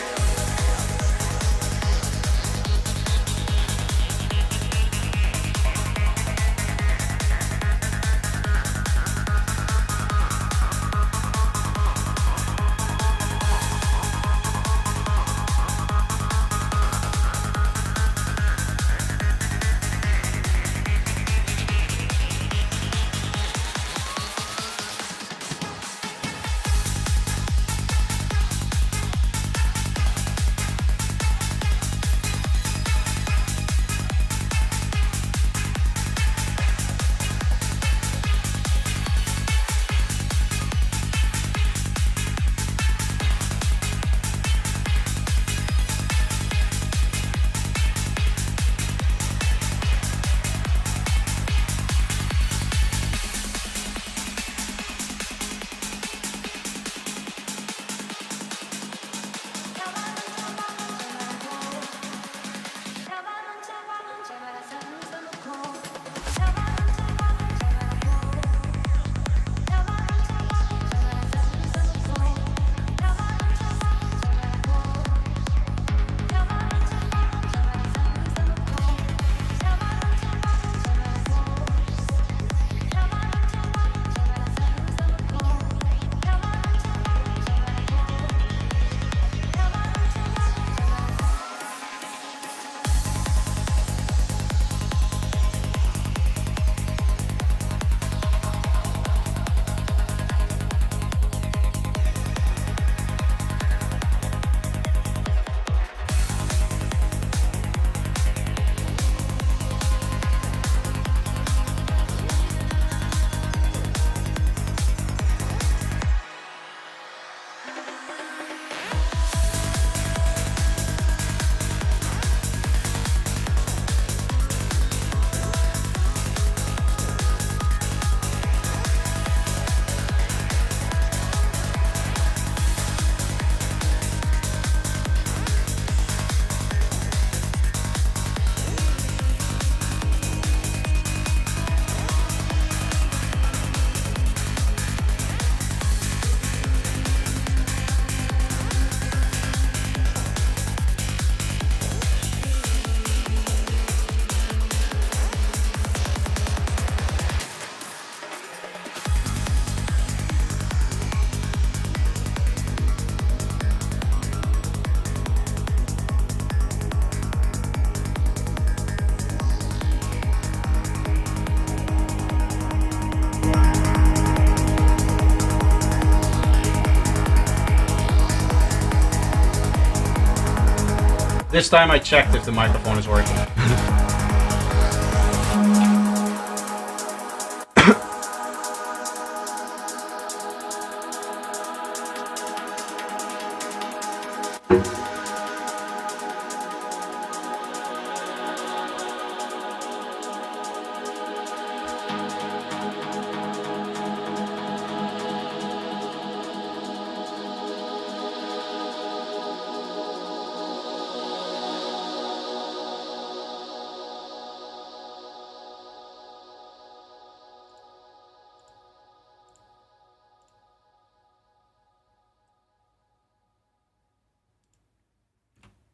This time I checked if the microphone is working.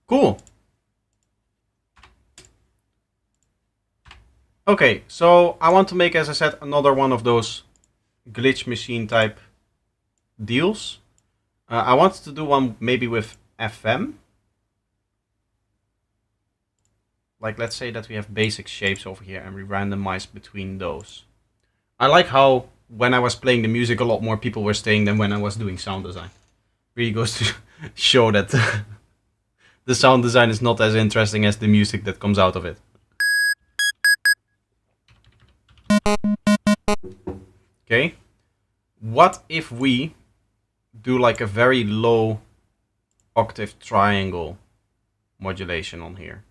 Cool. Okay, so I want to make, as I said, another one of those glitch machine type deals. I wanted to do one maybe with FM. Like, let's say that we have basic shapes over here and we randomize between those. I like how when I was playing the music, a lot more people were staying than when I was doing sound design. Really goes to show that the sound design is not as interesting as the music that comes out of it. Okay. What if we do like a very low octave triangle modulation on here?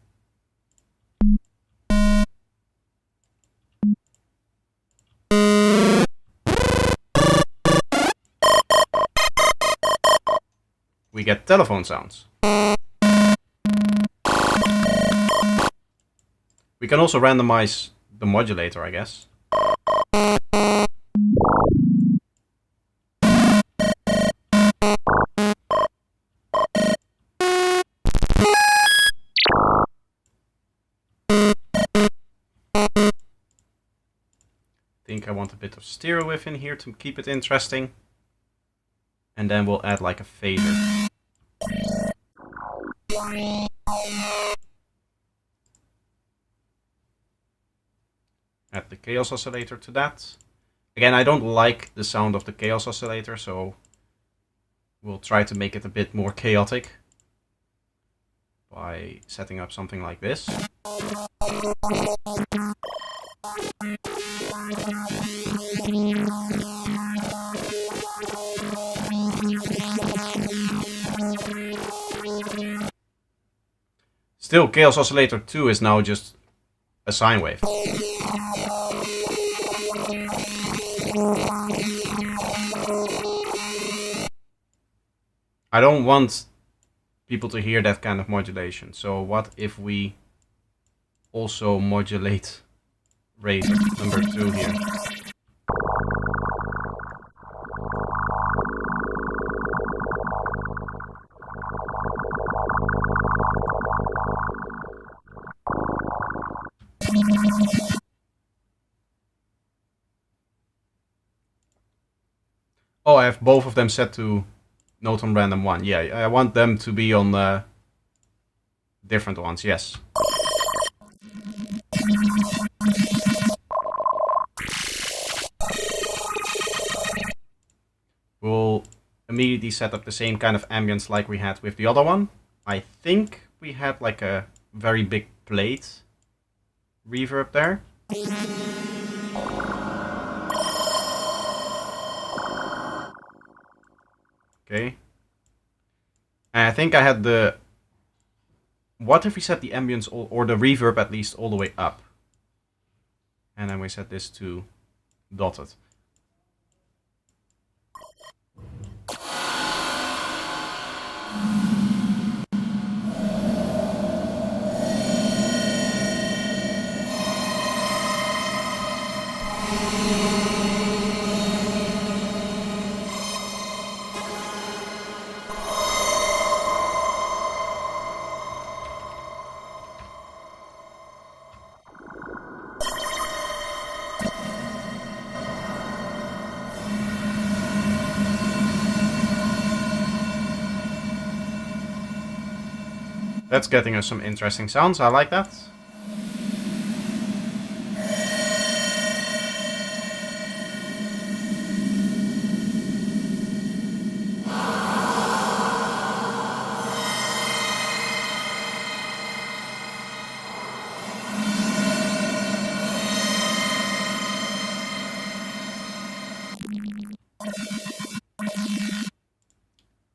we get telephone sounds. We can also randomize the modulator, I guess. I think I want a bit of stereo wave in here to keep it interesting. And then we'll add like a fader. Add the chaos oscillator to that. Again, I don't like the sound of the chaos oscillator, so we'll try to make it a bit more chaotic by setting up something like this. Still, chaos oscillator 2 is now just a sine wave. I don't want people to hear that kind of modulation. So what if we also modulate rate number 2 here? Oh, I have both of them set to note on random 1. Yeah, I want them to be on different ones, yes. We'll immediately set up the same kind of ambience like we had with the other one. I think we had like a very big plate reverb there. Okay. And I think I had the... What if we set the ambience or the reverb at least all the way up? And then we set this to dotted. That's getting us some interesting sounds, I like that.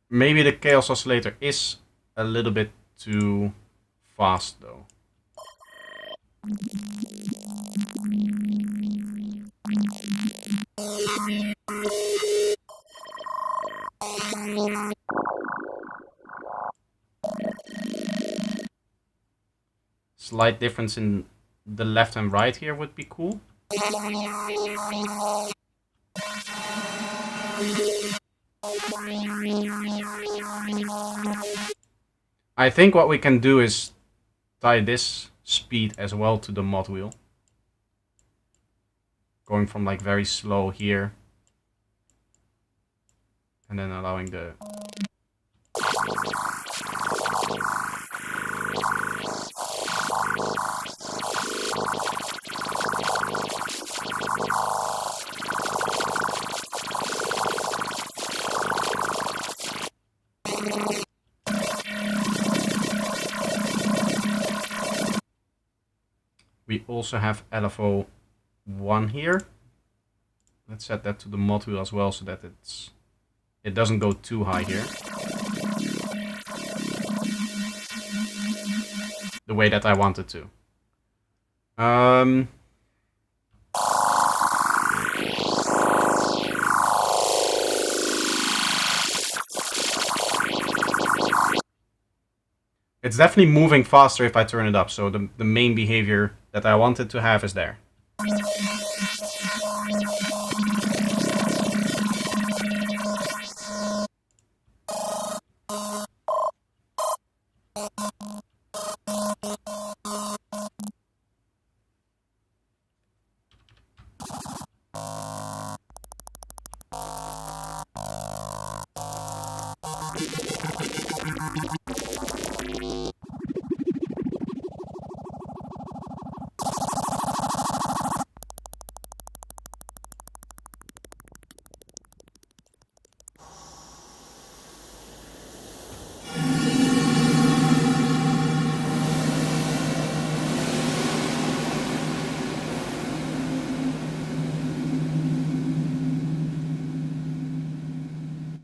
Maybe the chaos oscillator is a little bit too fast though. Slight difference in the left and right here would be cool. I think what we can do is tie this speed as well to the mod wheel. Going from like very slow here. And then allowing the... We also have LFO 1 here. Let's set that to the mod wheel as well so that it doesn't go too high here. The way that I want it to. It's definitely moving faster if I turn it up, so the main behavior that I wanted to have is there.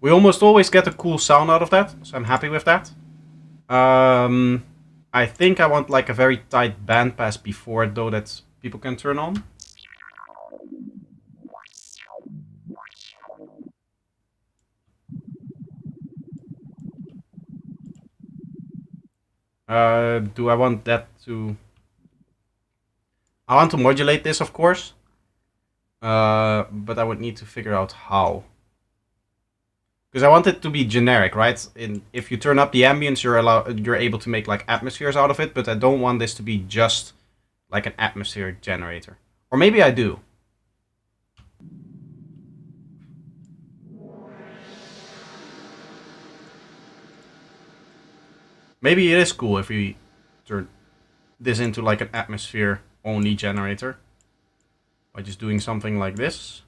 We almost always get a cool sound out of that, so I'm happy with that. I think I want like a very tight bandpass before it, though, that people can turn on. Do I want that to... I want to modulate this, of course. But I would need to figure out how. Because I want it to be generic, right? If you turn up the ambience, you're able to make like atmospheres out of it, but I don't want this to be just like an atmosphere generator. Or maybe I do. Maybe it is cool if we turn this into like an atmosphere only generator by just doing something like this.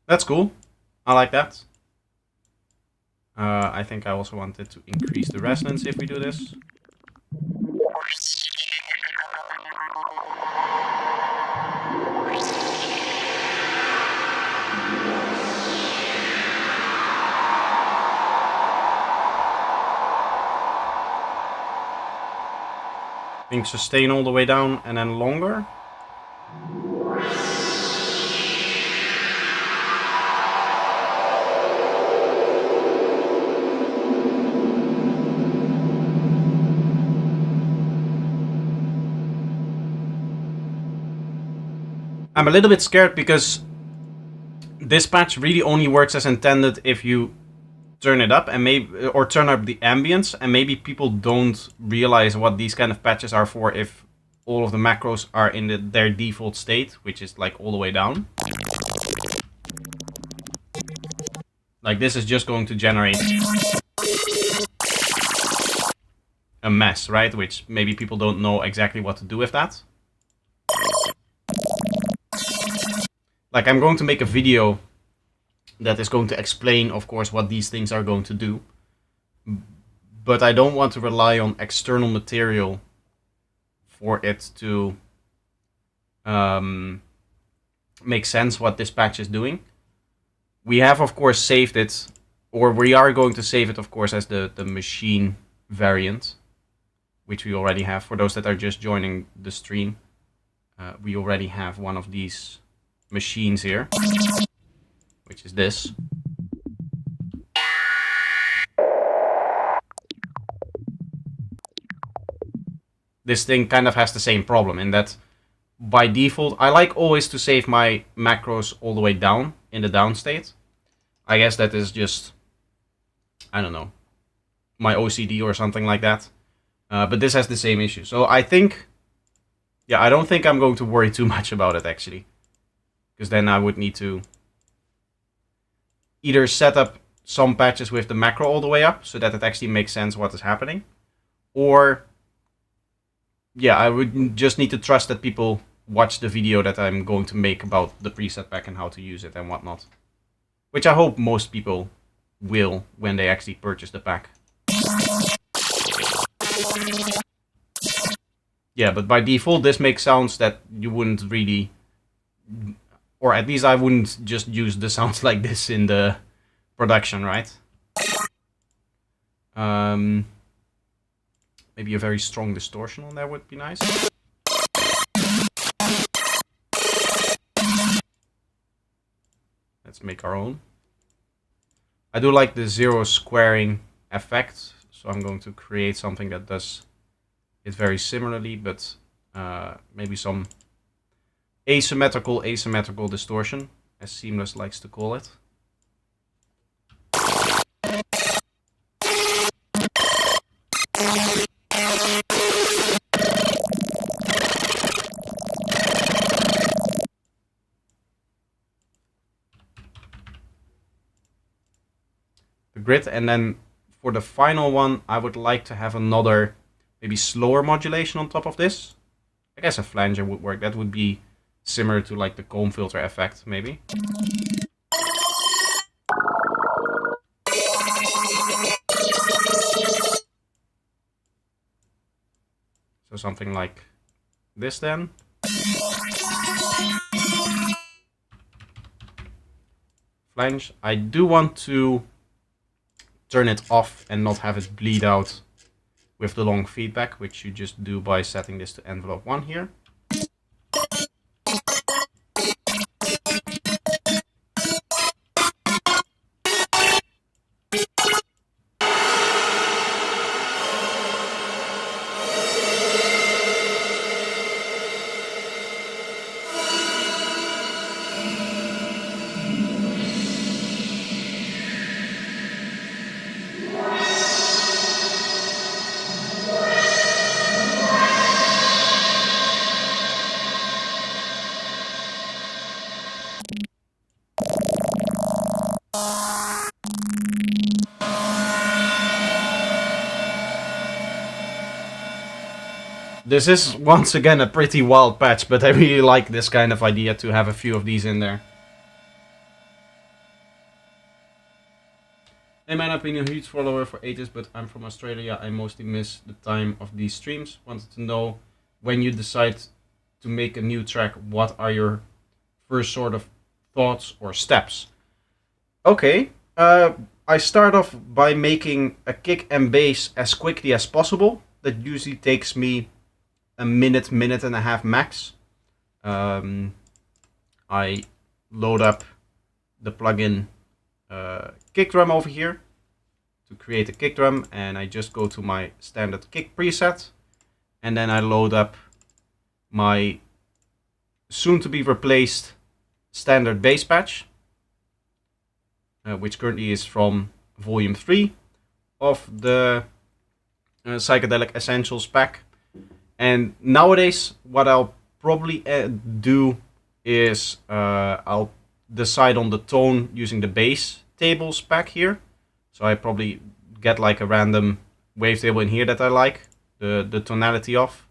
That's cool. I like that. I think I also wanted to increase the resonance if we do this. Being sustain all the way down and then longer. I'm a little bit scared because this patch really only works as intended if you turn it up and or turn up the ambience, and maybe people don't realize what these kind of patches are for if all of the macros are in their default state, which is like all the way down. Like this is just going to generate a mess, right? Which maybe people don't know exactly what to do with that. Like I'm going to make a video that is going to explain, of course, what these things are going to do. But I don't want to rely on external material for it to make sense what this patch is doing. We have, of course, saved it, or we are going to save it, of course, as the machine variant, which we already have. For those that are just joining the stream, we already have one of these machines here, which is this. This thing kind of has the same problem in that by default, I like always to save my macros all the way down in the down state. I guess that is just I don't know, my OCD or something like that. But this has the same issue. So I think, yeah, I don't think I'm going to worry too much about it actually. Because then I would need to either set up some patches with the macro all the way up so that it actually makes sense what is happening. Or, yeah, I would just need to trust that people watch the video that I'm going to make about the preset pack and how to use it and whatnot. Which I hope most people will when they actually purchase the pack. Yeah, but by default this makes sounds that you wouldn't really, or at least I wouldn't just use the sounds like this in the production, right? Maybe a very strong distortion on there would be nice. Let's make our own. I do like the zero squaring effect, so I'm going to create something that does it very similarly, but maybe some asymmetrical distortion, as Seamless likes to call it. The grid, and then for the final one I would like to have another maybe slower modulation on top of this. I guess a flanger would work. That would be similar to like the comb filter effect maybe. So something like this then. Flange. I do want to turn it off and not have it bleed out with the long feedback, which you just do by setting this to envelope 1 here. This is once again a pretty wild patch, but I really like this kind of idea to have a few of these in there. In my opinion, huge follower for ages, but I'm from Australia. I mostly miss the time of these streams. Wanted to know, when you decide to make a new track, what are your first sort of thoughts or steps? Okay, I start off by making a kick and bass as quickly as possible. That usually takes me a minute and a half max. I load up the plugin kick drum over here to create a kick drum, and I just go to my standard kick preset, and then I load up my soon to be replaced standard bass patch, which currently is from volume 3 of the Psychedelic Essentials pack. And nowadays what I'll probably do is I'll decide on the tone using the bass tables pack here. So I probably get like a random wavetable in here that I like the tonality of.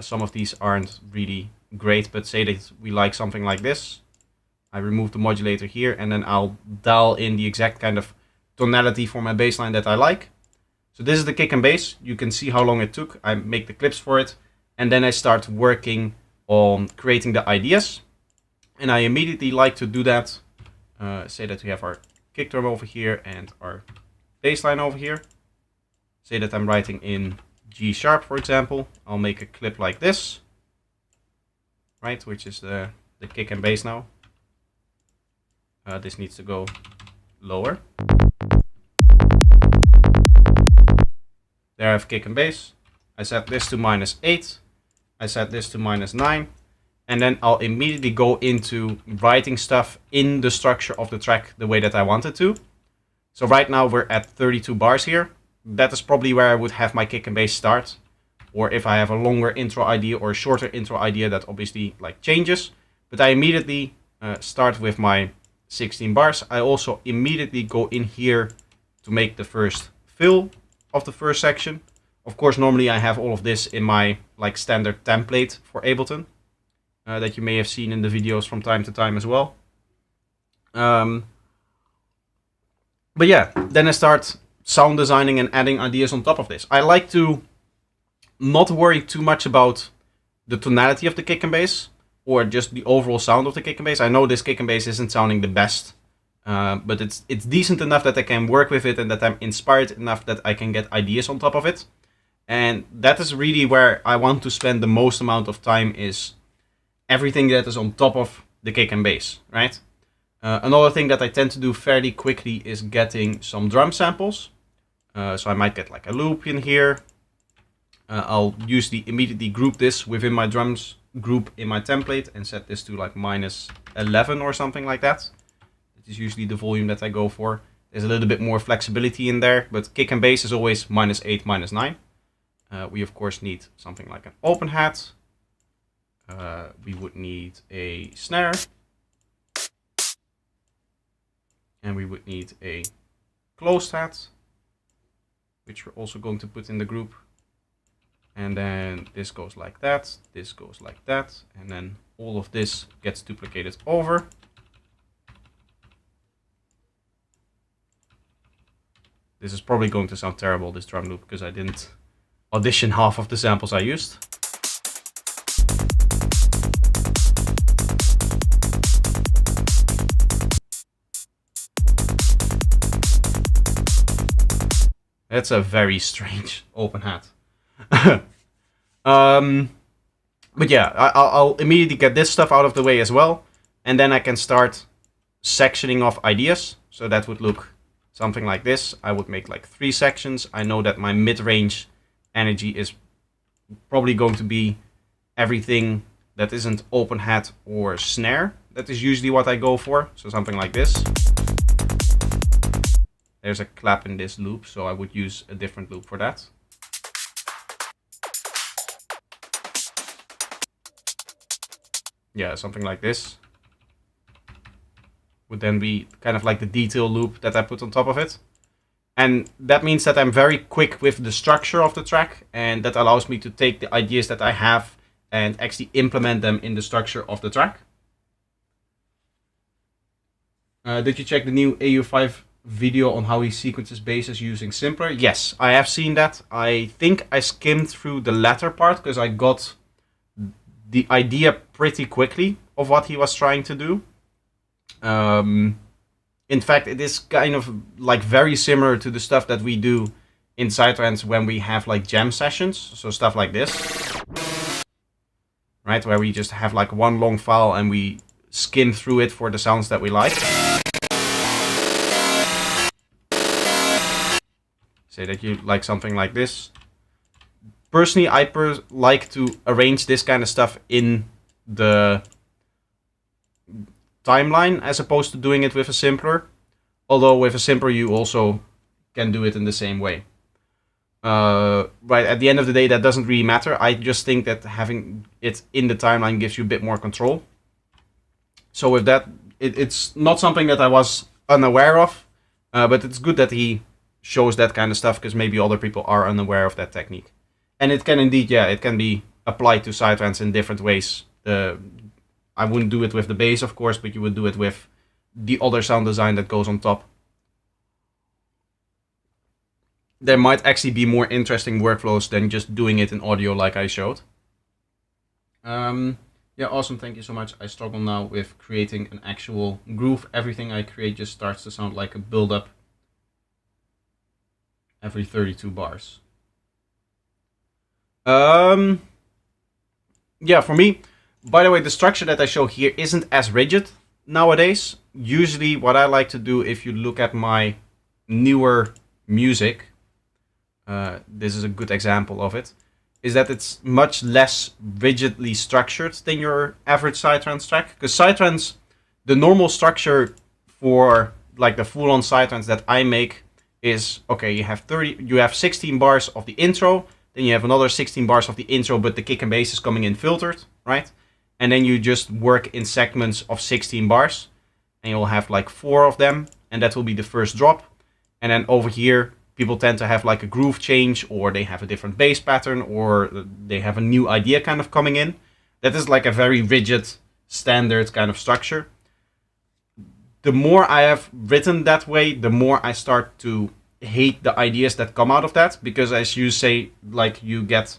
Some of these aren't really great, but say that we like something like this. I remove the modulator here, and then I'll dial in the exact kind of tonality for my bass line that I like. So this is the kick and bass. You can see how long it took. I make the clips for it, and then I start working on creating the ideas. And I immediately like to do that. Say that we have our kick drum over here and our bass line over here. Say that I'm writing in G sharp, for example. I'll make a clip like this, right, which is the kick and bass now. This needs to go lower. There I have kick and bass. I set this to -8. I set this to -9. And then I'll immediately go into writing stuff in the structure of the track the way that I want it to. So right now we're at 32 bars here. That is probably where I would have my kick and bass start. Or if I have a longer intro idea or a shorter intro idea, that obviously like changes. But I immediately start with my 16 bars. I also immediately go in here to make the first fill of the first section. Of course, normally I have all of this in my like standard template for Ableton that you may have seen in the videos from time to time as well. But yeah, then I start sound designing and adding ideas on top of this. I like to not worry too much about the tonality of the kick and bass or just the overall sound of the kick and bass. I know this kick and bass isn't sounding the best, but it's decent enough that I can work with it and that I'm inspired enough that I can get ideas on top of it. And that is really where I want to spend the most amount of time, is everything that is on top of the kick and bass, right? Another thing that I tend to do fairly quickly is getting some drum samples. So I might get like a loop in here. I'll usually immediately group this within my drums group in my template and set this to like -11 or something like that. It is usually the volume that I go for. There's a little bit more flexibility in there, but kick and bass is always -8, -9. We of course need something like an open hat. We would need a snare. And we would need a closed hat, which we're also going to put in the group. And then this goes like that, this goes like that, and then all of this gets duplicated over. This is probably going to sound terrible, this drum loop, because I didn't audition half of the samples I used. That's a very strange open hat. But yeah, I'll immediately get this stuff out of the way as well. And then I can start sectioning off ideas. So that would look something like this. I would make like 3 sections. I know that my mid-range energy is probably going to be everything that isn't open hat or snare. That is usually what I go for. So something like this. There's a clap in this loop, so I would use a different loop for that. Yeah, something like this. Would then be kind of like the detail loop that I put on top of it. And that means that I'm very quick with the structure of the track, and that allows me to take the ideas that I have and actually implement them in the structure of the track. Did you check the new AU5 video on how he sequences basses using Simpler? Yes, I have seen that. I think I skimmed through the latter part because I got the idea pretty quickly of what he was trying to do. In fact, it is kind of like very similar to the stuff that we do in Psytrance when we have like jam sessions. So stuff like this, right? Where we just have like one long file and we skim through it for the sounds that we like. Say that you like something like this. Personally, I like to arrange this kind of stuff in the timeline as opposed to doing it with a simpler. Although with a simpler you also can do it in the same way. Right, at the end of the day that doesn't really matter. I just think that having it in the timeline gives you a bit more control. So with that, it's not something that I was unaware of, but it's good that he shows that kind of stuff because maybe other people are unaware of that technique. And it can indeed, yeah, it can be applied to Psytrance in different ways. I wouldn't do it with the bass, of course, but you would do it with the other sound design that goes on top. There might actually be more interesting workflows than just doing it in audio like I showed. Yeah, awesome, thank you so much. I struggle now with creating an actual groove. Everything I create just starts to sound like a build-up every 32 bars. Yeah, for me, by the way, the structure that I show here isn't as rigid nowadays. Usually what I like to do, if you look at my newer music, this is a good example of it, is that it's much less rigidly structured than your average Psytrance track. Because Psytrance, the normal structure for like the full-on sidetracks that I make is, okay, you have 16 bars of the intro, then you have another 16 bars of the intro, but the kick and bass is coming in filtered, right? And then you just work in segments of 16 bars, and you'll have like 4 of them, and that will be the first drop. And then over here, people tend to have like a groove change, or they have a different bass pattern, or they have a new idea kind of coming in. That is like a very rigid, standard kind of structure. The more I have written that way, the more I start to hate the ideas that come out of that, because as you say, like you get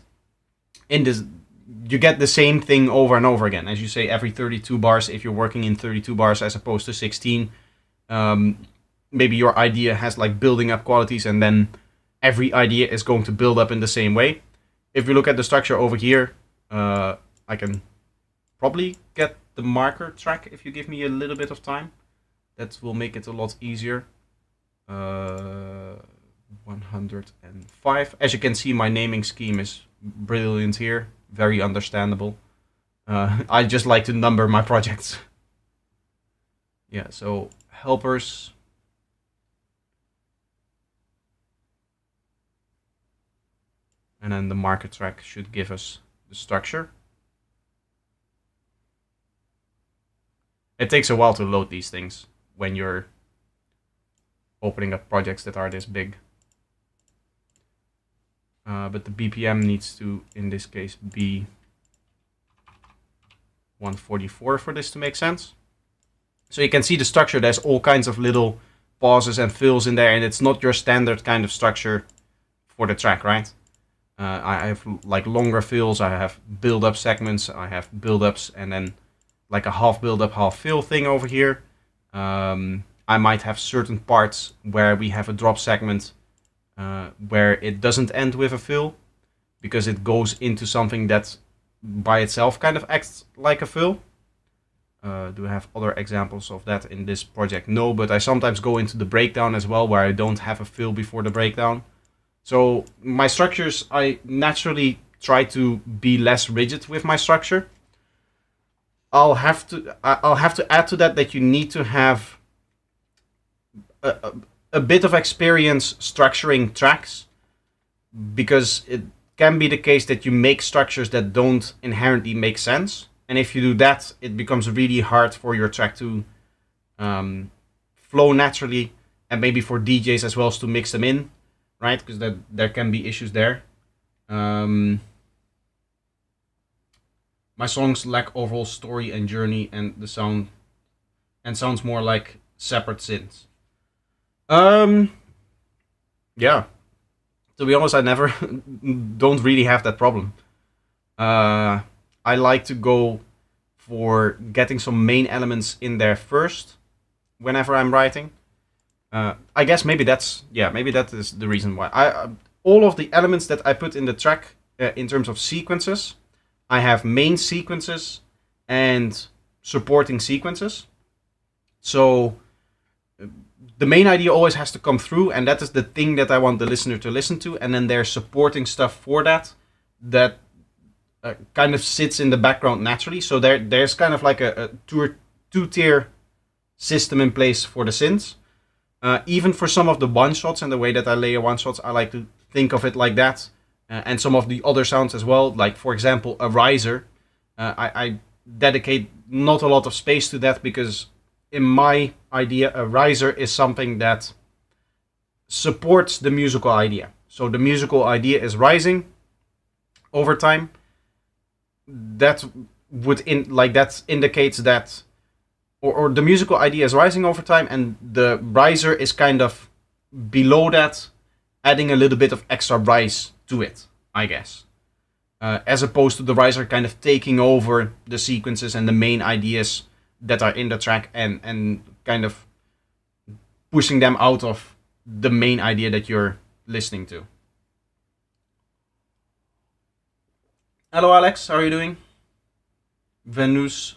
the same thing over and over again. As you say, every 32 bars, if you're working in 32 bars as opposed to 16, maybe your idea has like building up qualities, and then every idea is going to build up in the same way. If you look at the structure over here, I can probably get the marker track if you give me a little bit of time. That will make it a lot easier. 105. As you can see, my naming scheme is brilliant here. Very understandable. I just like to number my projects. Yeah, so helpers. And then the marker track should give us the structure. It takes a while to load these things when you're opening up projects that are this big. But the BPM needs to, in this case, be 144 for this to make sense. So you can see the structure. There's all kinds of little pauses and fills in there, and it's not your standard kind of structure for the track, right? I have like longer fills, I have build-up segments, I have build-ups, and then like a half build-up, half fill thing over here. I might have certain parts where we have a drop segment where it doesn't end with a fill, because it goes into something that by itself kind of acts like a fill. Do I have other examples of that in this project? No, but I sometimes go into the breakdown as well, where I don't have a fill before the breakdown. So my structures, I naturally try to be less rigid with my structure. I'll have to add to that you need to have a bit of experience structuring tracks, because it can be the case that you make structures that don't inherently make sense. And if you do that, it becomes really hard for your track to flow naturally, and maybe for DJs as well as to mix them in, right? Because there can be issues there. My songs lack overall story and journey, and sounds more like separate synths. Yeah. To be honest, I never don't really have that problem. I like to go for getting some main elements in there first whenever I'm writing. I guess maybe that is the reason why. All of the elements that I put in the track in terms of sequences, I have main sequences and supporting sequences. So the main idea always has to come through, and that is the thing that I want the listener to listen to, and then there's supporting stuff for that kind of sits in the background naturally. So there's kind of like a two-tier system in place for the synths. Even for some of the one-shots and the way that I layer one-shots, I like to think of it like that. And some of the other sounds as well, like for example a riser. I dedicate not a lot of space to that, because in my idea a riser is something that supports the musical idea. So the musical idea is rising over time. That indicates that, or the musical idea is rising over time, and the riser is kind of below that, adding a little bit of extra rise to it, I guess. As opposed to the riser kind of taking over the sequences and the main ideas that are in the track, and kind of pushing them out of the main idea that you're listening to. Hello Alex, how are you doing? Vesuv,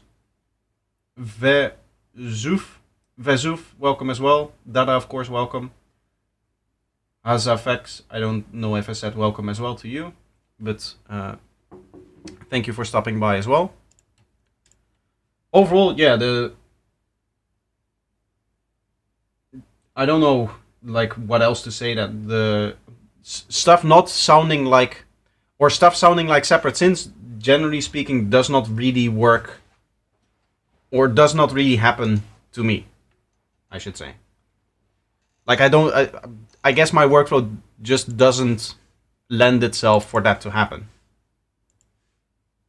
welcome as well. Dada, of course, welcome. Hazafex, I don't know if I said welcome as well to you, but thank you for stopping by as well. Overall, yeah, I don't know like what else to say, that the stuff not sounding like, or stuff sounding like separate synths, generally speaking, does not really work, or does not really happen to me, I should say. Like I guess my workflow just doesn't lend itself for that to happen.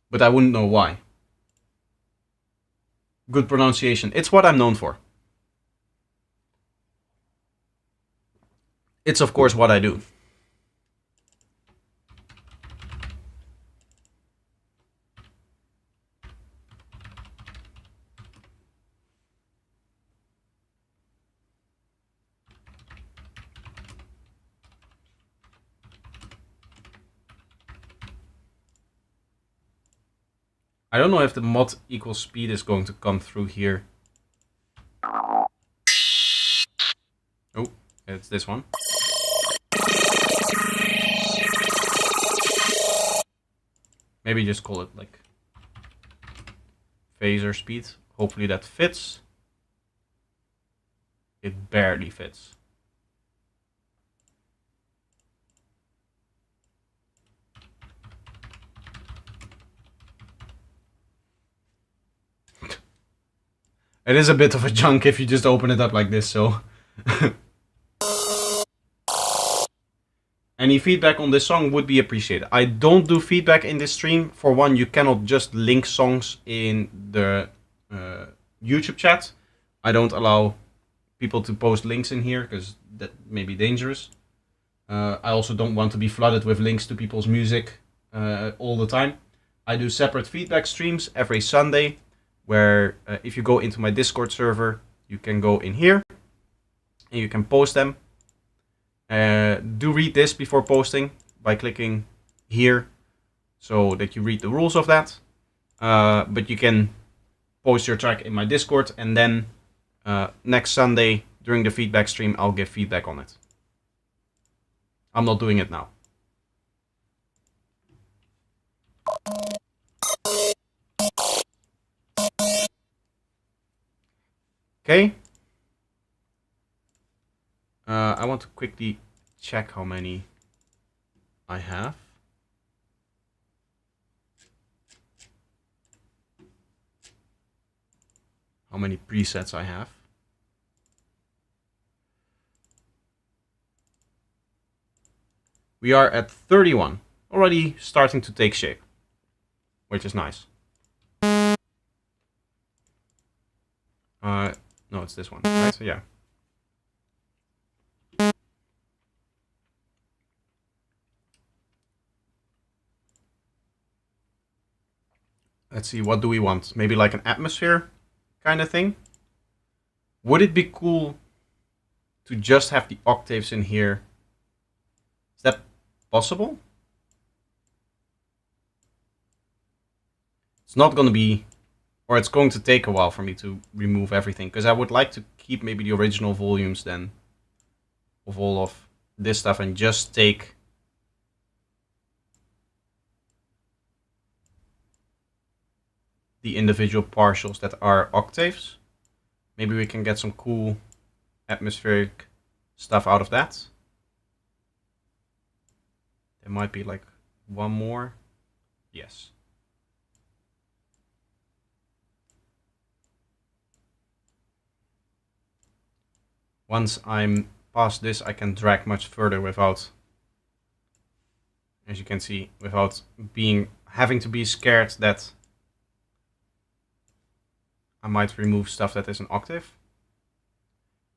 But I wouldn't know why. Good pronunciation. It's what I'm known for. It's of course what I do. I don't know if the mod equals speed is going to come through here. Oh, it's this one. Maybe just call it like phaser speed. Hopefully that fits. It barely fits. It is a bit of a junk if you just open it up like this, so... Any feedback on this song would be appreciated. I don't do feedback in this stream. For one, you cannot just link songs in the YouTube chat. I don't allow people to post links in here, because that may be dangerous. I also don't want to be flooded with links to people's music all the time. I do separate feedback streams every Sunday, where if you go into my Discord server, you can go in here and you can post them. Do read this before posting by clicking here, so that you read the rules of that. But you can post your track in my Discord, and then next Sunday during the feedback stream, I'll give feedback on it. I'm not doing it now. Okay. I want to quickly check how many I have. How many presets I have. We are at 31, already starting to take shape, which is nice. No, it's this one, right? So yeah. Let's see, what do we want? Maybe like an atmosphere kind of thing? Would it be cool to just have the octaves in here? Is that possible? It's not going to be, or it's going to take a while for me to remove everything, because I would like to keep maybe the original volumes then of all of this stuff and just take the individual partials that are octaves. Maybe we can get some cool atmospheric stuff out of that. There might be like one more. Yes. Once I'm past this, I can drag much further without, as you can see, without having to be scared that I might remove stuff that is an octave.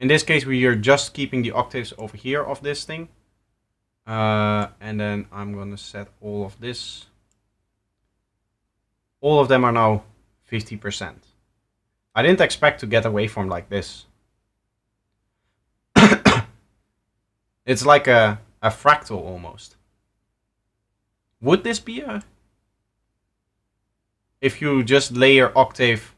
In this case, we are just keeping the octaves over here of this thing. And then I'm going to set all of this. All of them are now 50%. I didn't expect to get a waveform like this. It's like a fractal almost. Would this be a... If you just layer octave...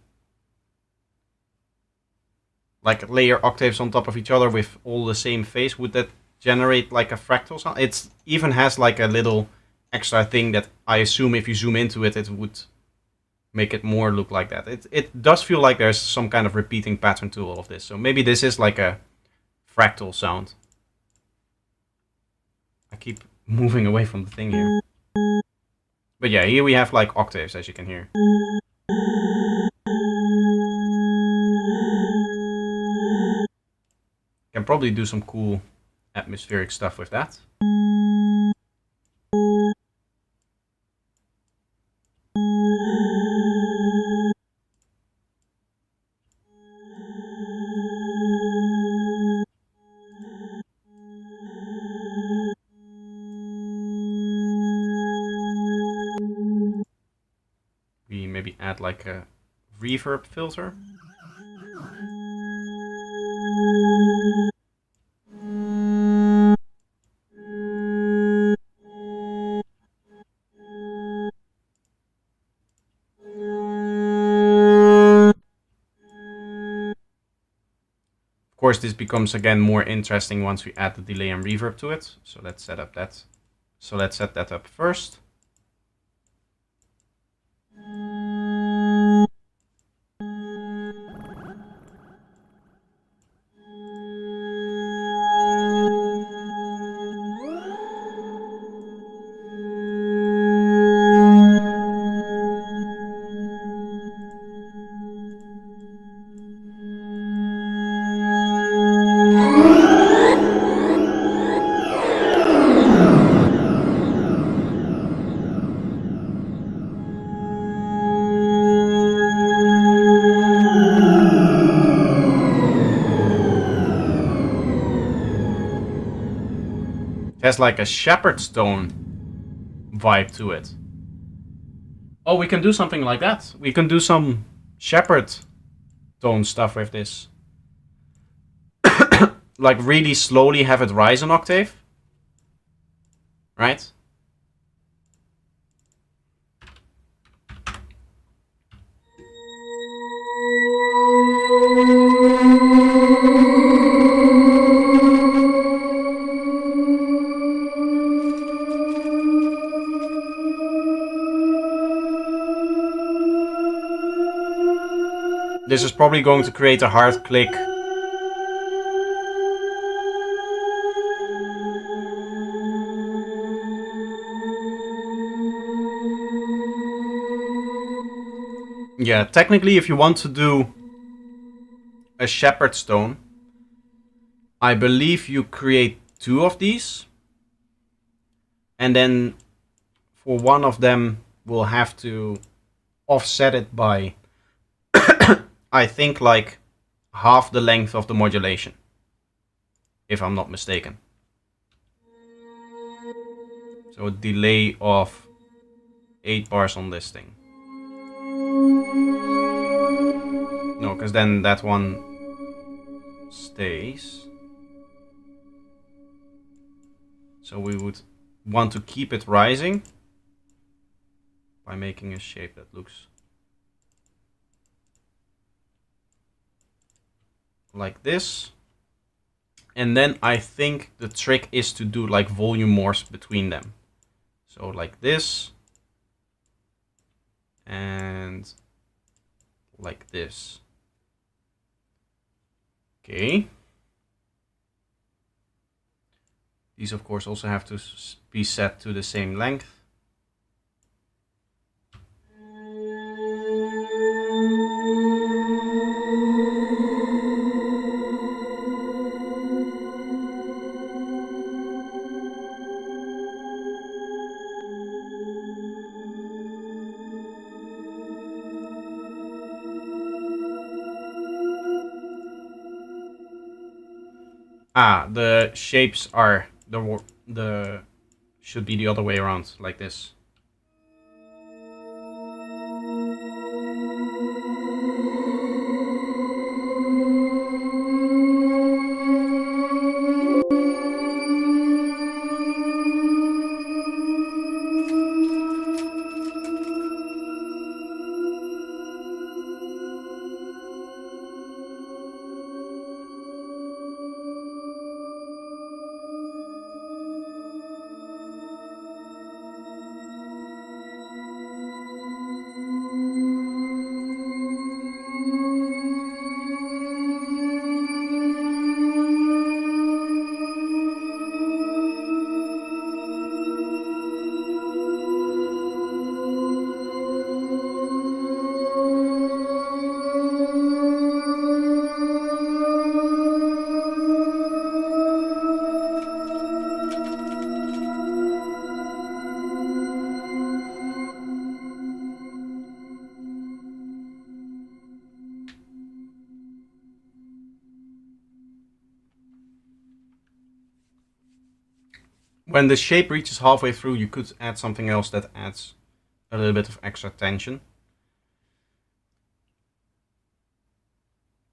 Like layer octaves on top of each other with all the same phase, would that generate like a fractal sound? It even has like a little extra thing that I assume if you zoom into it, it would make it more look like that. It does feel like there's some kind of repeating pattern to all of this. So maybe this is like a fractal sound. I keep moving away from the thing here. But yeah, here we have like octaves, as you can hear. Can probably do some cool atmospheric stuff with that. We maybe add like a reverb filter. Of course, this becomes again more interesting once we add the delay and reverb to it. So let's set up that. So let's set that up first. Has like a shepherd's tone vibe to it. Oh, we can do something like that. We can do some shepherd tone stuff with this. Like really slowly have it rise an octave. Right? This is probably going to create a hard click. Yeah, technically if you want to do a shepherd's tone, I believe you create 2 of these. And then for one of them, we'll have to offset it by, I think, like half the length of the modulation. If I'm not mistaken. So a delay of 8 bars on this thing. No, because then that one stays. So we would want to keep it rising by making a shape that looks like this. And then I think the trick is to do like volume morphs between them. So like this. And like this. Okay. These of course also have to be set to the same length. The shapes are the should be the other way around, like this. When the shape reaches halfway through, you could add something else that adds a little bit of extra tension.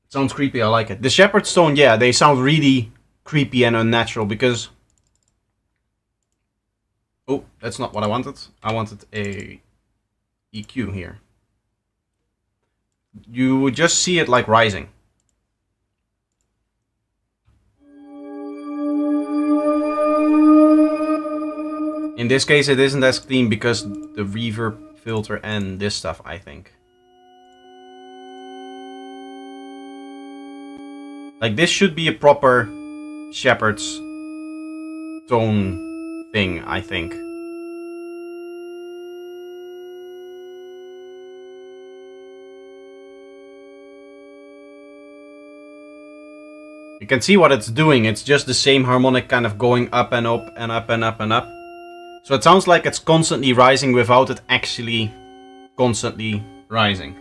Sounds creepy, I like it. The shepherd stone, yeah, they sound really creepy and unnatural because... Oh, that's not what I wanted. I wanted a EQ here. You would just see it like rising. In this case, it isn't as clean because the reverb filter and this stuff, I think. Like, this should be a proper shepherd's tone thing, I think. You can see what it's doing. It's just the same harmonic kind of going up and up and up and up and up. So it sounds like it's constantly rising without it actually constantly rising.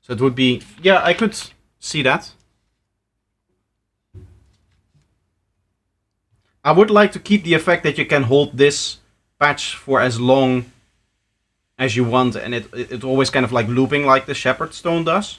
So it would be... Yeah, I could see that. I would like to keep the effect that you can hold this patch for as long as you want, and it always kind of like looping like the shepherd stone does.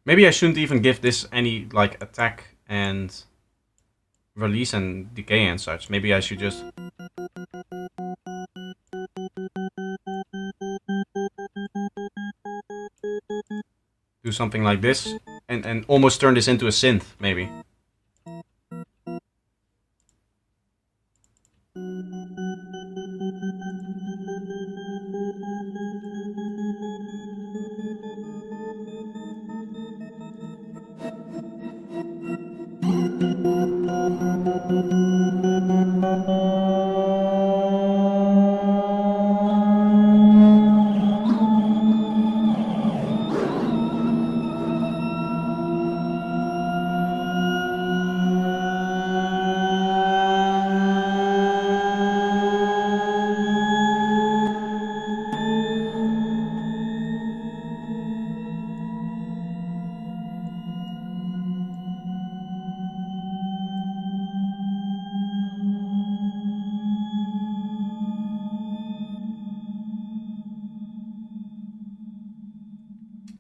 Maybe I shouldn't even give this any like attack and release and decay and such. Maybe I should just... do something like this and almost turn this into a synth, maybe.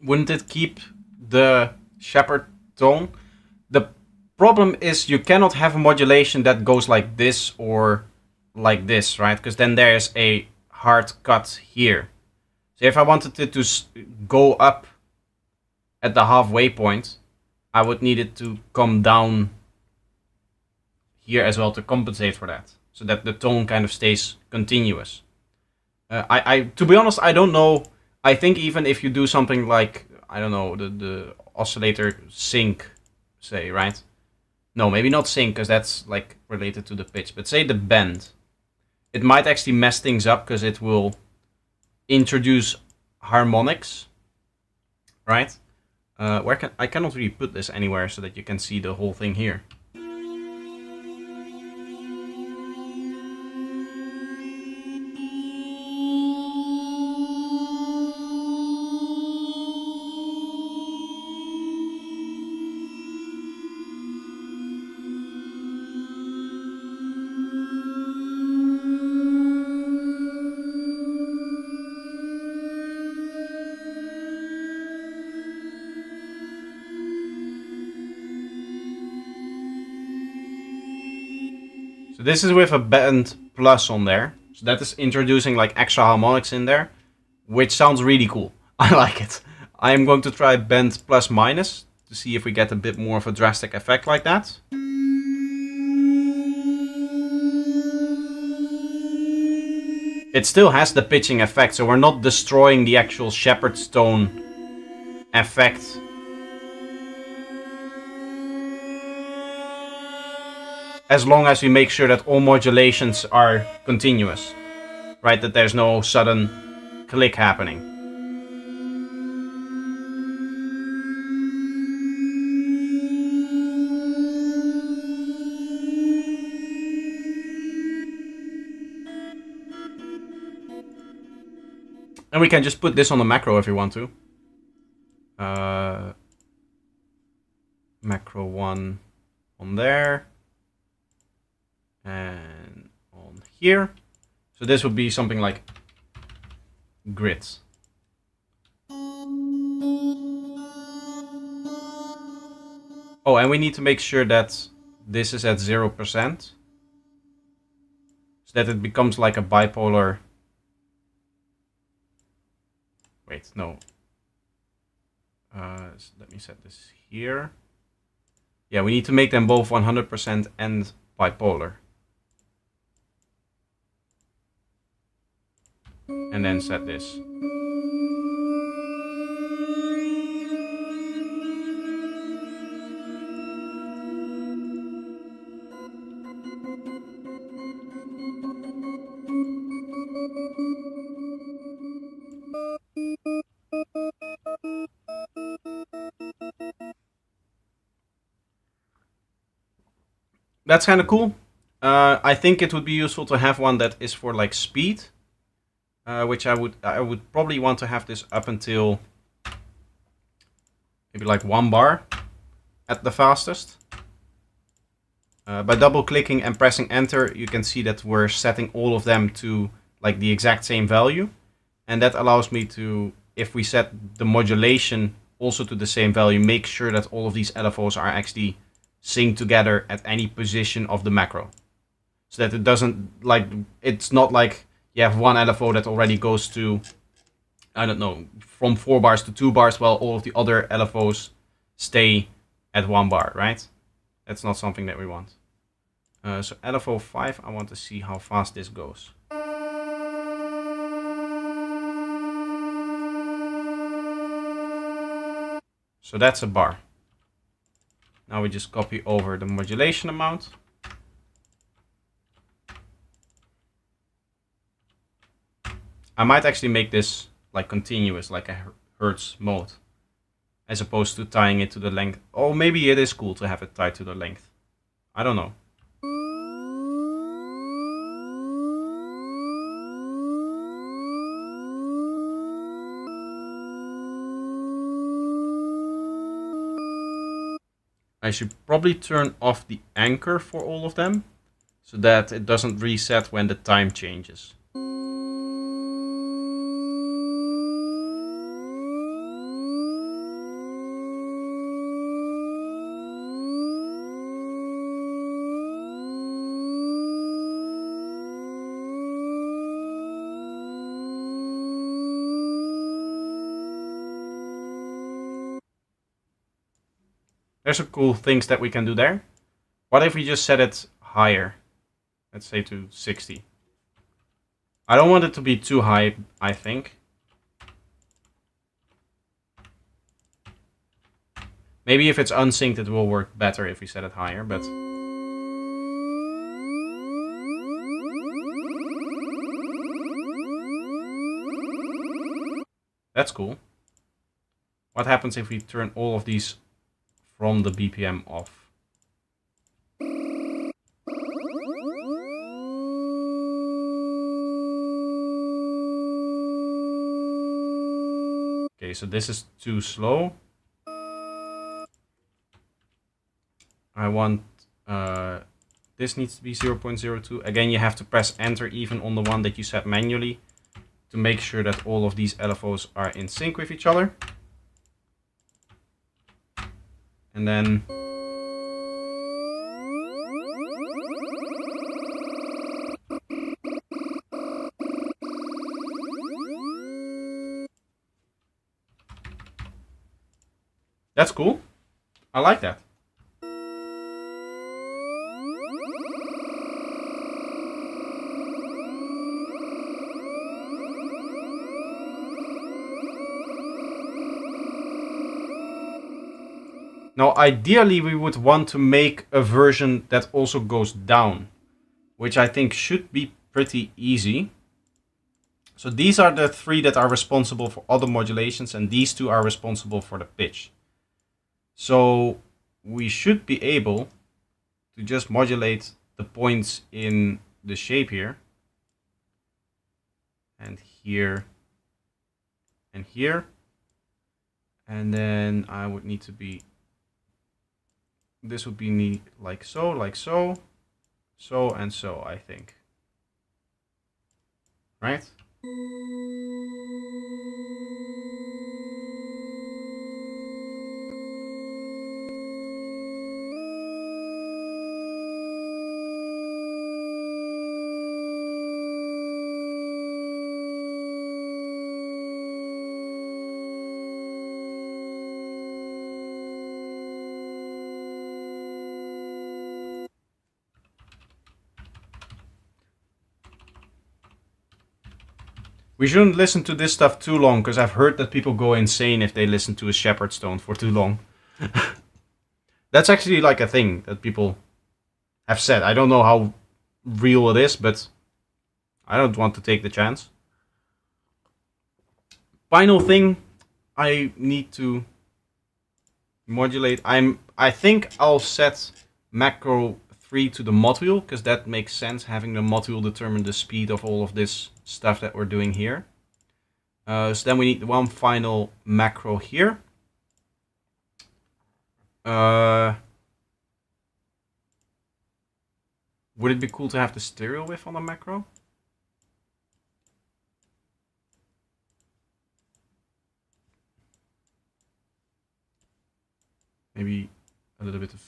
Wouldn't it keep the shepherd tone? The problem is you cannot have a modulation that goes like this or like this, right? Because then there's a hard cut here. So if I wanted it to go up at the halfway point, I would need it to come down here as well to compensate for that, so that the tone kind of stays continuous. To be honest, I don't know. I think even if you do something like, I don't know, the oscillator sync, say, right? No, maybe not sync, because that's like related to the pitch. But say the bend. It might actually mess things up, because it will introduce harmonics, right? I cannot really put this anywhere so that you can see the whole thing here. So this is with a bend plus on there. So that is introducing like extra harmonics in there, which sounds really cool. I like it. I am going to try bend plus minus to see if we get a bit more of a drastic effect like that. It still has the pitching effect, so we're not destroying the actual shepherd's tone effect. as long as we make sure that all modulations are continuous, right? That there's no sudden click happening. And we can just put this on the macro if you want to. Macro 1 on there. And on here. So this would be something like grids. Oh, and we need to make sure that this is at 0%. So that it becomes like a bipolar. Wait, no. So let me set this here. Yeah, we need to make them both 100% and bipolar. And then set this. That's kind of cool. I think it would be useful to have one that is for like speed, which I would probably want to have this up until maybe like 1 bar at the fastest. By double clicking and pressing enter, you can see that we're setting all of them to like the exact same value, and that allows me to, if we set the modulation also to the same value, make sure that all of these LFOs are actually synced together at any position of the macro, so that it doesn't, like, it's not like you have one LFO that already goes to, I don't know, from 4 bars to 2 bars, while all of the other LFOs stay at 1 bar, right? That's not something that we want. So LFO 5, I want to see how fast this goes. So that's a bar. Now we just copy over the modulation amount. I might actually make this like continuous, like a Hertz mode, as opposed to tying it to the length. Oh, maybe it is cool to have it tied to the length. I don't know. I should probably turn off the anchor for all of them, so that it doesn't reset when the time changes. There's some cool things that we can do there. What if we just set it higher? Let's say to 60. I don't want it to be too high, I think. Maybe if it's unsynced it will work better if we set it higher, but... That's cool. What happens if we turn all of these from the BPM off? Okay, so this is too slow. I want this needs to be 0.02. Again, you have to press enter even on the one that you set manually to make sure that all of these LFOs are in sync with each other. And then that's cool. I like that. Now, ideally, we would want to make a version that also goes down, which I think should be pretty easy. So these are the three that are responsible for other modulations, and these two are responsible for the pitch. So we should be able to just modulate the points in the shape here, and here, and here. And then I would need to be, this would be like so, so, and so, I think. Right? We shouldn't listen to this stuff too long, because I've heard that people go insane if they listen to a shepherd's tone for too long. That's actually like a thing that people have said. I don't know how real it is, but I don't want to take the chance. Final thing I need to modulate. I think I'll set macro 3 to the module, because that makes sense, having the module determine the speed of all of this stuff that we're doing here. So then we need one final macro here. Would it be cool to have the stereo wave on the macro? Maybe a little bit of...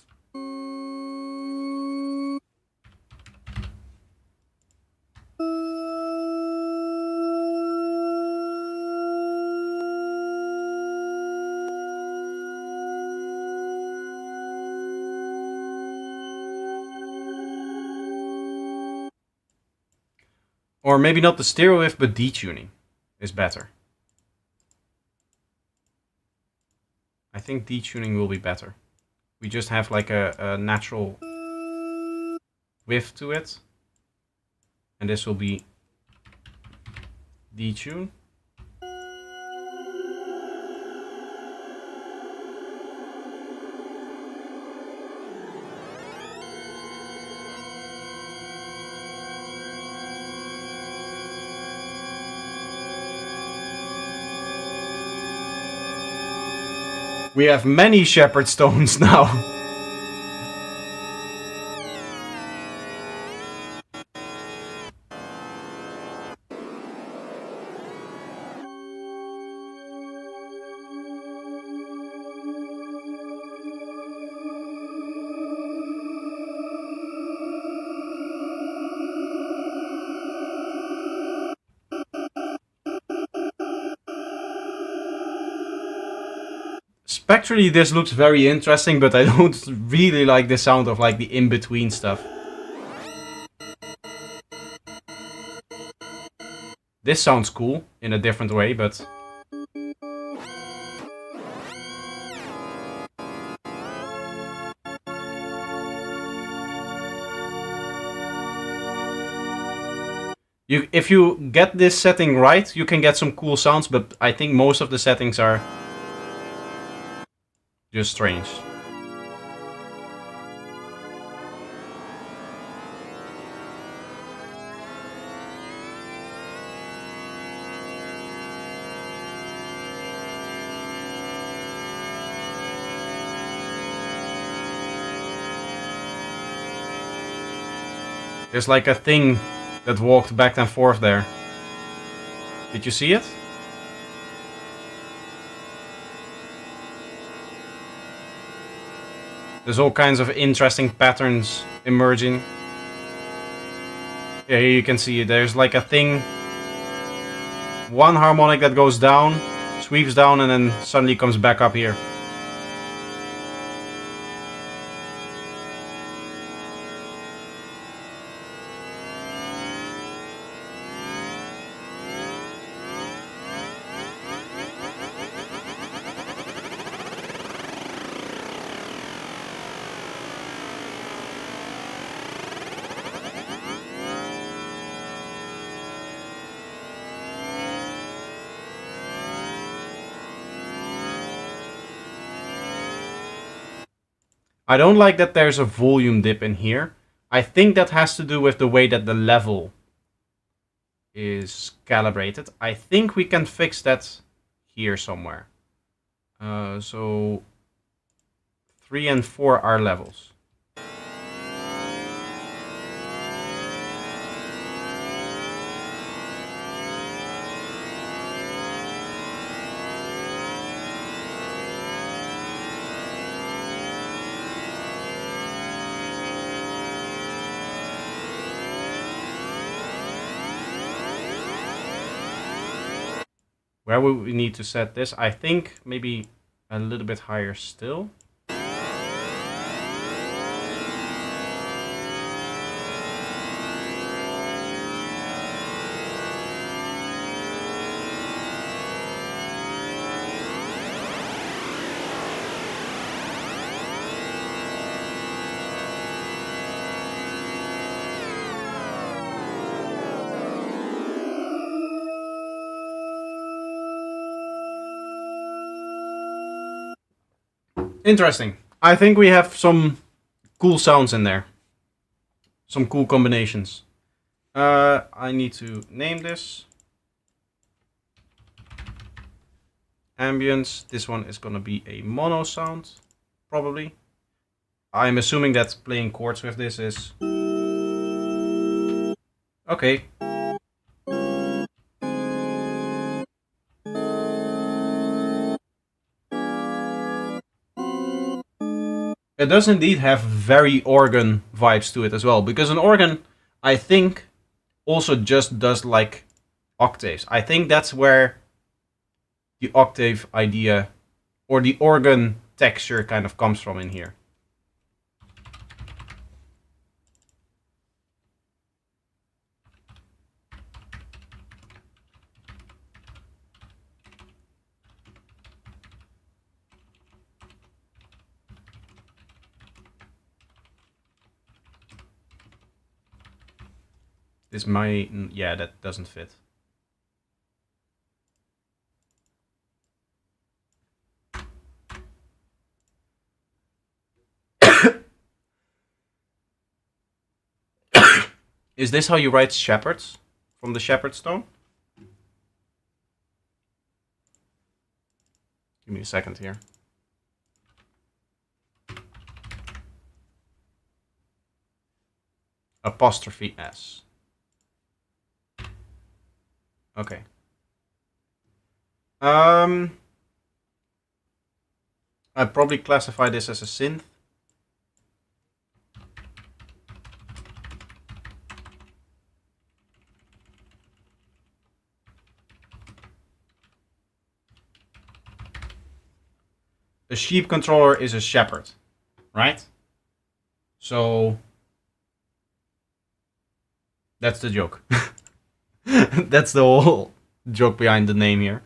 Or maybe not the stereo wave, but detuning is better. I think detuning will be better. We just have like a natural width to it. And this will be detune. We have many shepherd stones now. Spectrally, this looks very interesting, but I don't really like the sound of like the in-between stuff. This sounds cool in a different way, but... if you get this setting right, you can get some cool sounds, but I think most of the settings are just strange. There's like a thing that walked back and forth there. Did you see it? There's all kinds of interesting patterns emerging. Yeah, here you can see it. There's like a thing. One harmonic that goes down, sweeps down, and then suddenly comes back up here. I don't like that there's a volume dip in here. I think that has to do with the way that the level is calibrated. I think we can fix that here somewhere. So 3 and 4 are levels. Where would we need to set this? I think maybe a little bit higher still. Interesting. I think we have some cool sounds in there. Some cool combinations. I need to name this. Ambience. This one is gonna be a mono sound, probably. I'm assuming that playing chords with this is... Okay. It does indeed have very organ vibes to it as well, because an organ, I think, also just does like octaves. I think that's where the octave idea or the organ texture kind of comes from in here. This might... yeah, that doesn't fit. Is this how you write shepherds? From the shepherd stone? Give me a second here. Apostrophe S. Okay. I'd probably classify this as a synth. A sheep controller is a shepherd, right? So that's the joke. That's the whole joke behind the name here.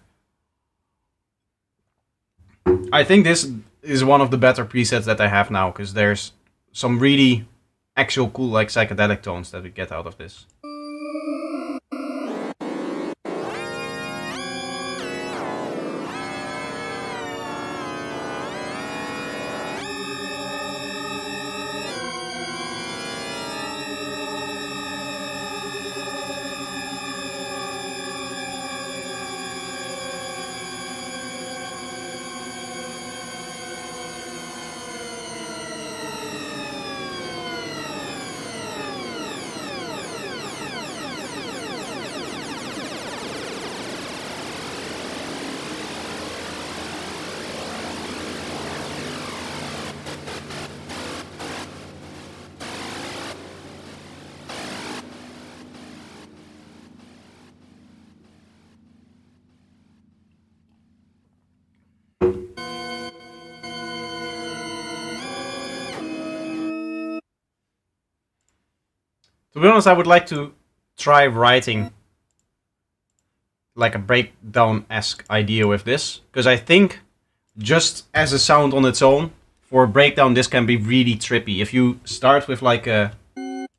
I think this is one of the better presets that I have now, because there's some really actual cool like psychedelic tones that we get out of this. To be honest, I would like to try writing like a breakdown-esque idea with this, because I think just as a sound on its own, for a breakdown this can be really trippy. If you start with like a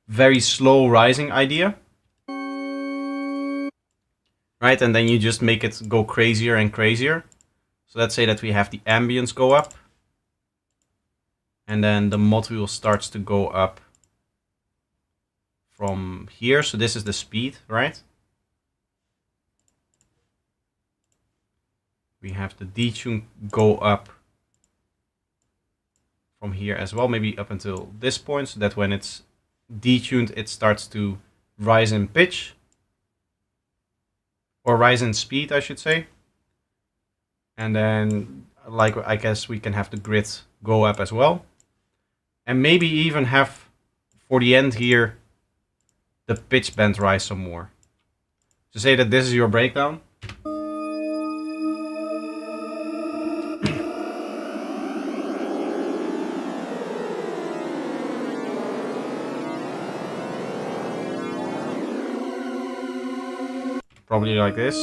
very slow rising idea, right, and then you just make it go crazier and crazier. So let's say that we have the ambience go up. and then the module starts to go up from here. So this is the speed, right? We have the detune go up from here as well, maybe up until this point, so that when it's detuned, it starts to rise in pitch, or rise in speed, I should say. And then, like, I guess we can have the grid go up as well, and maybe even have for the end here the pitch bend rise some more. To say that this is your breakdown. Probably like this.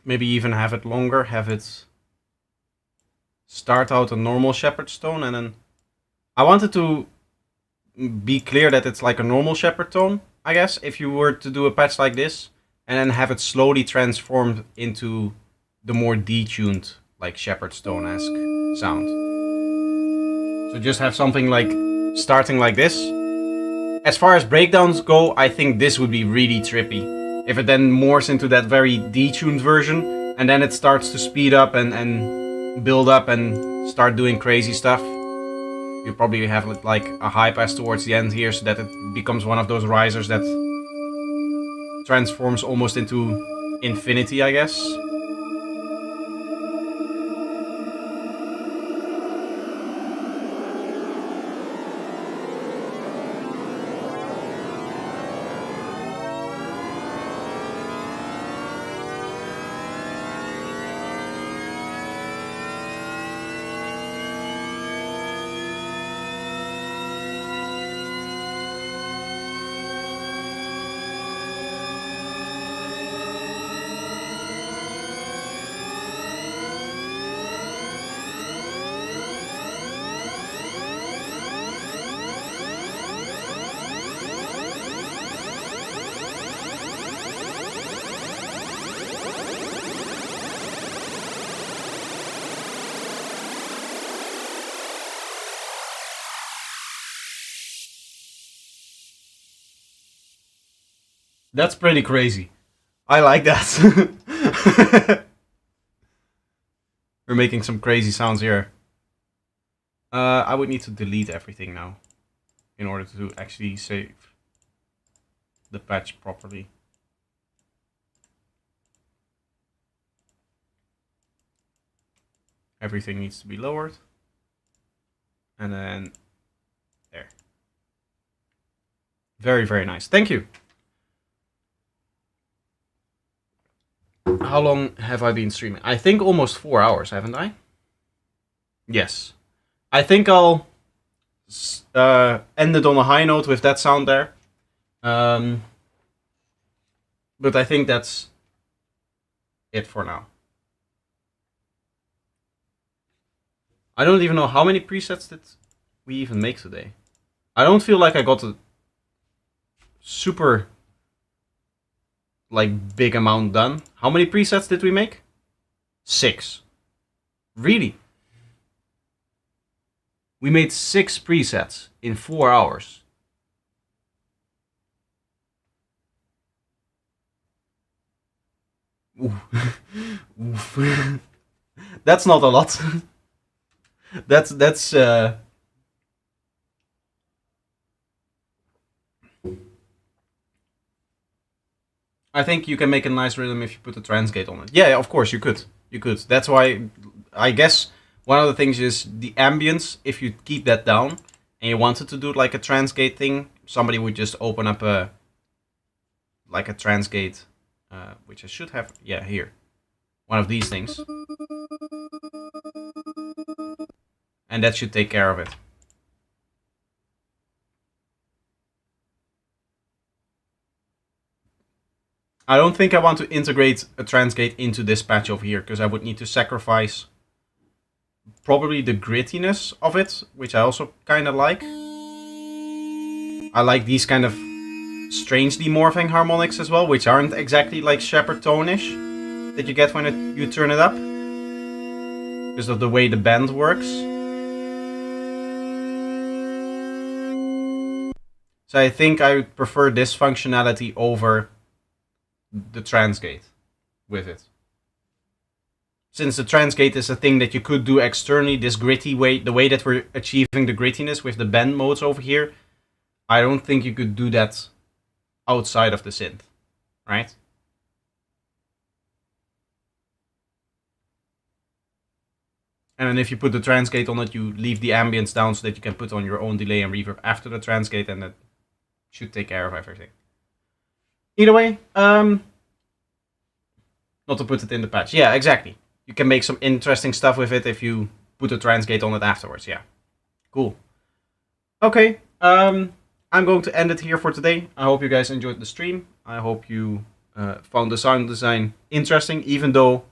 Maybe even have it longer, have it start out a normal shepherd's tone, and then I wanted to be clear that it's like a normal shepherd tone, I guess, if you were to do a patch like this, and then have it slowly transformed into the more detuned, like shepherd's tone-esque sound. So just have something like starting like this. As far as breakdowns go, I think this would be really trippy. If it then morphs into that very detuned version, and then it starts to speed up and build up and start doing crazy stuff. You probably have like a high pass towards the end here, so that it becomes one of those risers that transforms almost into infinity, I guess. That's pretty crazy. I like that. We're making some crazy sounds here. I would need to delete everything now in order to actually save the patch properly. Everything needs to be lowered. And then there. Very, very nice. Thank you. How long have I been streaming? I think almost 4 hours, haven't I? Yes. I think I'll end it on a high note with that sound there. But I think that's it for now. I don't even know how many presets did we even make today. I don't feel like I got a super like big amount done. How many presets did we make? 6. Really? We made 6 presets in 4 hours. That's not a lot. that's I think you can make a nice rhythm if you put a trance gate on it. Yeah, of course you could. You could. That's why I guess one of the things is the ambience. If you keep that down and you wanted to do like a trance gate thing, somebody would just open up a trance gate, which I should have. Yeah, here, one of these things, and that should take care of it. I don't think I want to integrate a trance gate into this patch over here, because I would need to sacrifice probably the grittiness of it, which I also kind of like. I like these kind of strangely morphing harmonics as well, which aren't exactly like shepherd tone-ish that you get when you turn it up, because of the way the bend works. So I think I would prefer this functionality over the trance gate with it. Since the trance gate is a thing that you could do externally, this gritty way, the way that we're achieving the grittiness with the bend modes over here, I don't think you could do that outside of the synth, right? And then if you put the trance gate on it, you leave the ambience down so that you can put on your own delay and reverb after the trance gate, and that should take care of everything. Either way, not to put it in the patch. Yeah, exactly. You can make some interesting stuff with it if you put a trance gate on it afterwards. Yeah, cool. Okay, I'm going to end it here for today. I hope you guys enjoyed the stream. I hope you found the sound design interesting, even though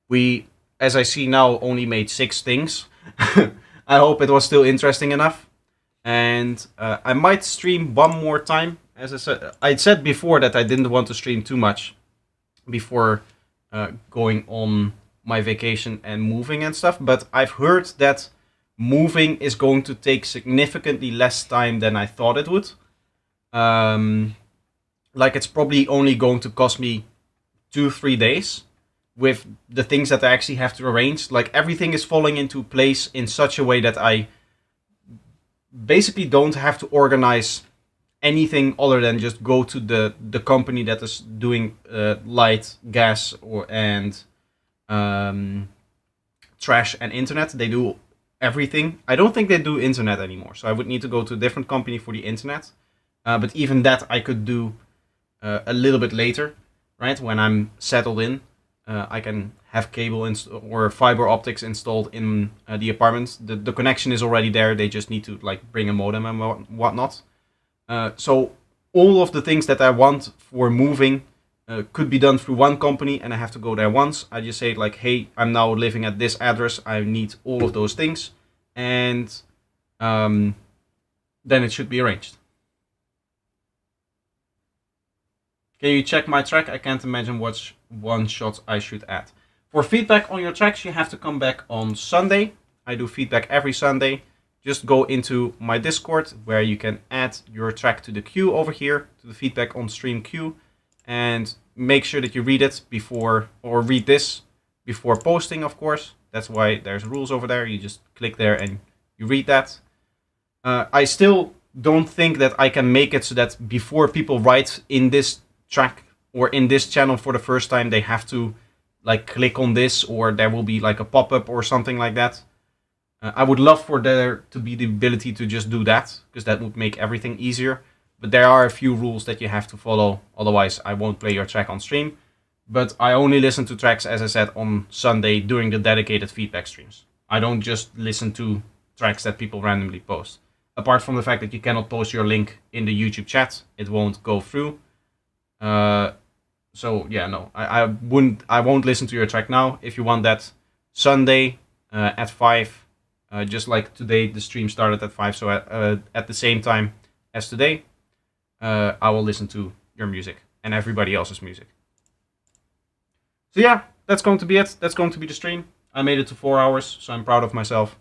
we, as I see now, only made 6 things. I hope it was still interesting enough. And I might stream one more time. As I said before that I didn't want to stream too much before going on my vacation and moving and stuff. But I've heard that moving is going to take significantly less time than I thought it would. Like, it's probably only going to cost me 2-3 days with the things that I actually have to arrange. Like, everything is falling into place in such a way that I basically don't have to organize anything other than just go to the company that is doing light, gas, and trash and internet. They do everything. I don't think they do internet anymore, so I would need to go to a different company for the internet. But even that I could do a little bit later, right? When I'm settled in, I can have cable or fiber optics installed in the apartment. The connection is already there. They just need to like bring a modem and whatnot. So all of the things that I want for moving could be done through one company, and I have to go there once. I just say like, hey, I'm now living at this address. I need all of those things, and then it should be arranged. Can you check my track? I can't imagine what one shot I should add. For feedback on your tracks, you have to come back on Sunday. I do feedback every Sunday. Just go into my Discord, where you can add your track to the queue over here, to the feedback on stream queue, and make sure that you read it before, or read this before posting, of course. That's why there's rules over there. You just click there and you read that. I still don't think that I can make it so that before people write in this track or in this channel for the first time, they have to like click on this, or there will be like a pop-up or something like that. I would love for there to be the ability to just do that, because that would make everything easier. But there are a few rules that you have to follow, otherwise I won't play your track on stream. But I only listen to tracks, as I said, on Sunday during the dedicated feedback streams. I don't just listen to tracks that people randomly post. Apart from the fact that you cannot post your link in the YouTube chat, it won't go through. So yeah, no, I won't listen to your track now. If you want that Sunday at 5, just like today, the stream started at 5, so at the same time as today, I will listen to your music and everybody else's music. So yeah, that's going to be it. That's going to be the stream. I made it to 4 hours, so I'm proud of myself.